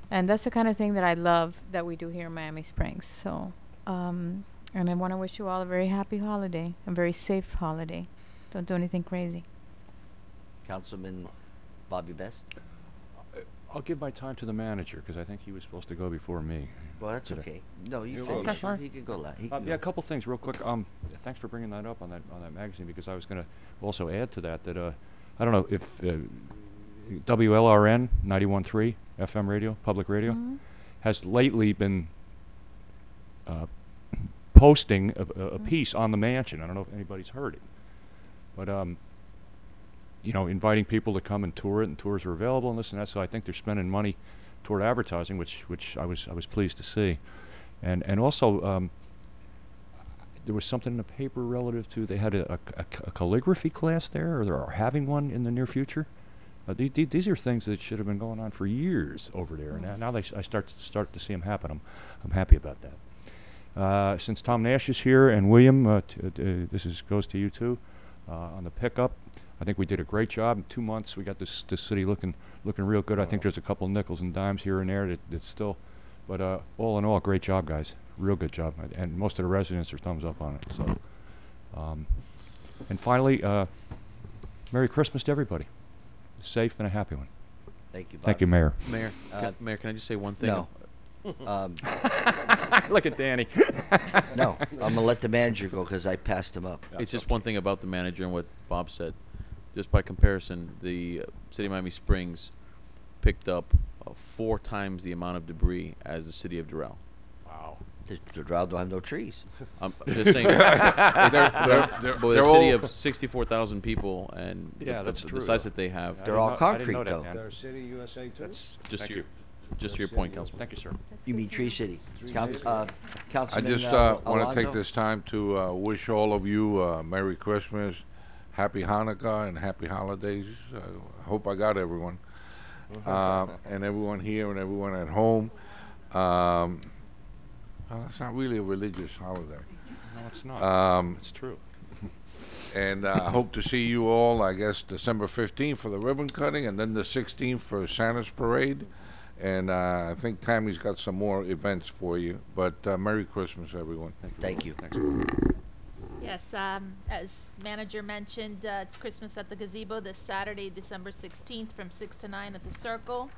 S17: And that's the kind of thing that I love that we do here in Miami Springs. So, and I want to wish you all a very happy holiday, a very safe holiday. Don't do anything crazy.
S20: Councilman Bobby Best?
S18: I'll give my time to the manager because I think he was supposed to go before me.
S20: Well, that's
S18: today.
S20: okay. No, you
S18: Okay,
S20: finish.
S18: fine.
S20: He can go last.
S18: Yeah, a couple things real quick. Thanks for bringing that up on that magazine because I was going to also add to that I don't know if WLRN 91.3 FM radio, public radio, has lately been posting a piece on the mansion. I don't know if anybody's heard it, but you know, inviting people to come and tour it, and tours are available and this and that. So I think they're spending money toward advertising, which I was pleased to see, and also there was something in the paper relative to they had a calligraphy class there, or they're having one in the near future. These are things that should have been going on for years over there, and now I start to see them happen. I'm happy about that. Since Tom Nash is here and William, this goes to you too on the pickup. I think we did a great job. In 2 months, we got this city looking real good. I think there's a couple nickels and dimes here and there that's still, but all in all, great job, guys. Real good job, and most of the residents are thumbs up on it. So, and finally, Merry Christmas to everybody. Safe and a happy one.
S20: Thank you, Bob.
S18: Thank you, Mayor.
S15: Mayor, can I just say one thing?
S20: No.
S18: Look at Danny.
S20: No, I'm gonna let the manager go because I passed him up.
S15: It's just one thing about the manager and what Bob said. Just by comparison, the city of Miami Springs picked up 4 times the amount of debris as the city of Doral.
S18: Wow.
S20: Doral don't have no trees.
S15: I'm just saying. The city of 64,000 people and
S18: yeah, that's
S15: the
S18: true,
S15: size
S18: though.
S15: that they have.
S20: They're all concrete though.
S8: They're City USA too.
S15: That's just
S18: Thank
S15: your,
S18: you.
S15: just your point, Councilman.
S18: Thank you, sir.
S20: You mean Tree City?
S3: I
S20: Councilman
S3: just want to
S20: Alonso?
S3: take this time to wish all of you Merry Christmas, Happy Hanukkah, and Happy Holidays. I hope I got everyone, and everyone here and everyone at home. It's not really a religious holiday.
S18: No, it's not. It's true.
S3: And I hope to see you all, I guess, December 15th for the ribbon cutting, and then the 16th for Santa's Parade. And I think Tammy's got some more events for you. But Merry Christmas, everyone.
S20: Thank you.
S18: Thanks.
S9: Yes, as manager mentioned, it's Christmas at the Gazebo this Saturday, December 16th from 6 to 9 at the Circle.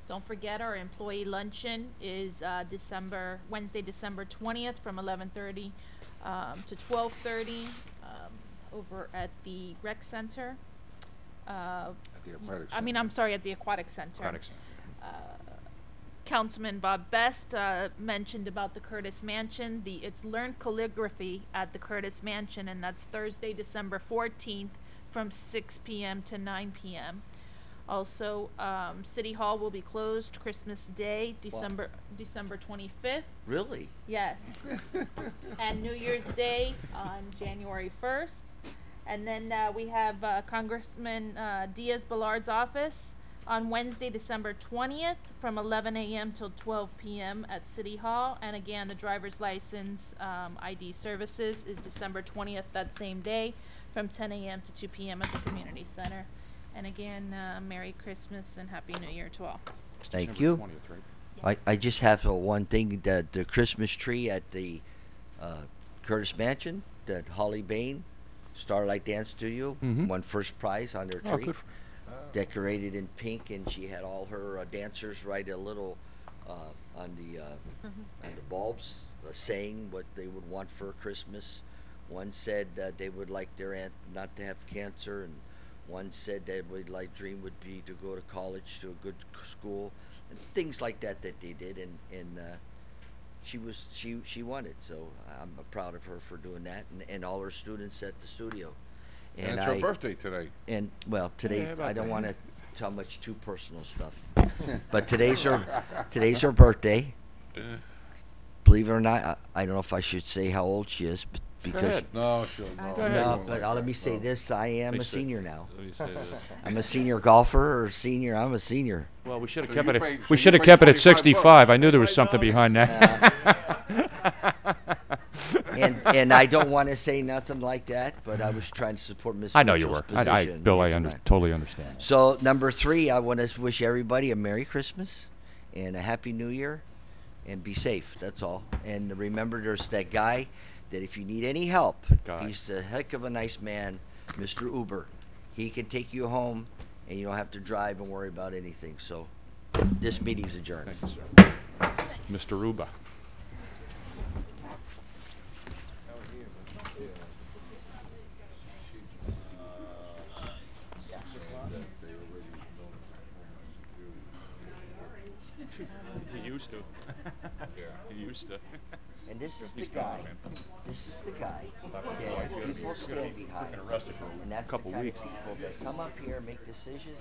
S9: Don't forget our employee luncheon is Wednesday, December 20th from 11:30 to 12:30 over at the Rec Center.
S3: At the Aquatic
S9: I'm sorry, at the Aquatic Center.
S18: Aquatic Center.
S9: Councilman Bob Best mentioned about the Curtis Mansion. It's Learn Calligraphy at the Curtis Mansion, and that's Thursday, December 14th from 6 p.m. to 9 p.m. Also, City Hall will be closed Christmas Day, December 25th.
S20: Really?
S9: Yes. And New Year's Day on January 1st. And then we have Congressman Diaz-Balard's office on Wednesday, December 20th from 11 a.m. till 12 p.m. at City Hall. And again, the driver's license ID services is December 20th that same day from 10 a.m. to 2 p.m. at the Community Center. And again, Merry Christmas and Happy New Year to all.
S20: Thank you.
S18: 20th, right?
S20: I just have one thing, that the Christmas tree at the Curtis Mansion, that Holly Bain, Starlight Dance Studio, won first prize on their
S18: Oh,
S20: tree.
S18: good.
S20: Decorated in pink, and she had all her dancers write a little on the bulbs, saying what they would want for Christmas. One said that they would like their aunt not to have cancer, and one said that dream would be to go to college, to a good school, and things like that they did, and she won it. So I'm proud of her for doing that, and all her students at the studio.
S3: And it's her birthday today.
S20: And well, today
S3: Yeah, about
S20: I don't
S3: that.
S20: want to tell much too personal stuff, but today's her birthday. Believe it or not, I don't know if I should say how old she is, but because
S3: No,
S20: no, but let me say this: I am a senior now.
S18: Let me say this.
S20: I'm a senior golfer or senior. I'm a senior.
S18: Well, we should have
S3: So
S18: kept
S3: you
S18: it.
S3: paid-
S18: We
S3: so
S18: should
S3: you
S18: have
S3: paid
S18: kept it at
S3: 25
S18: 65. I knew there was something behind that.
S20: And I don't want to say nothing like that, but I was trying to support Miss.
S18: I know you
S20: Mitchell's
S18: were.
S20: position
S18: Bill,
S20: here
S18: I
S20: tonight.
S18: totally understand.
S20: So number 3, I want to wish everybody a Merry Christmas and a Happy New Year, and be safe. That's all. And remember, there's that guy that if you need any help,
S18: guy.
S20: he's a heck of a nice man, Mr. Uber. He can take you home, and you don't have to drive and worry about anything. So This meeting's adjourned.
S18: Thank you, sir. Mr. Ruba.
S12: He used to. He used to.
S20: And this is the
S12: He's
S20: guy.
S12: gone, man.
S20: This is the guy
S12: That's
S20: that
S12: why he's gonna be
S20: people stand behind.
S12: freaking arrested for
S20: And that's
S12: a couple
S20: the kind
S12: weeks.
S20: of people that come up here, make decisions,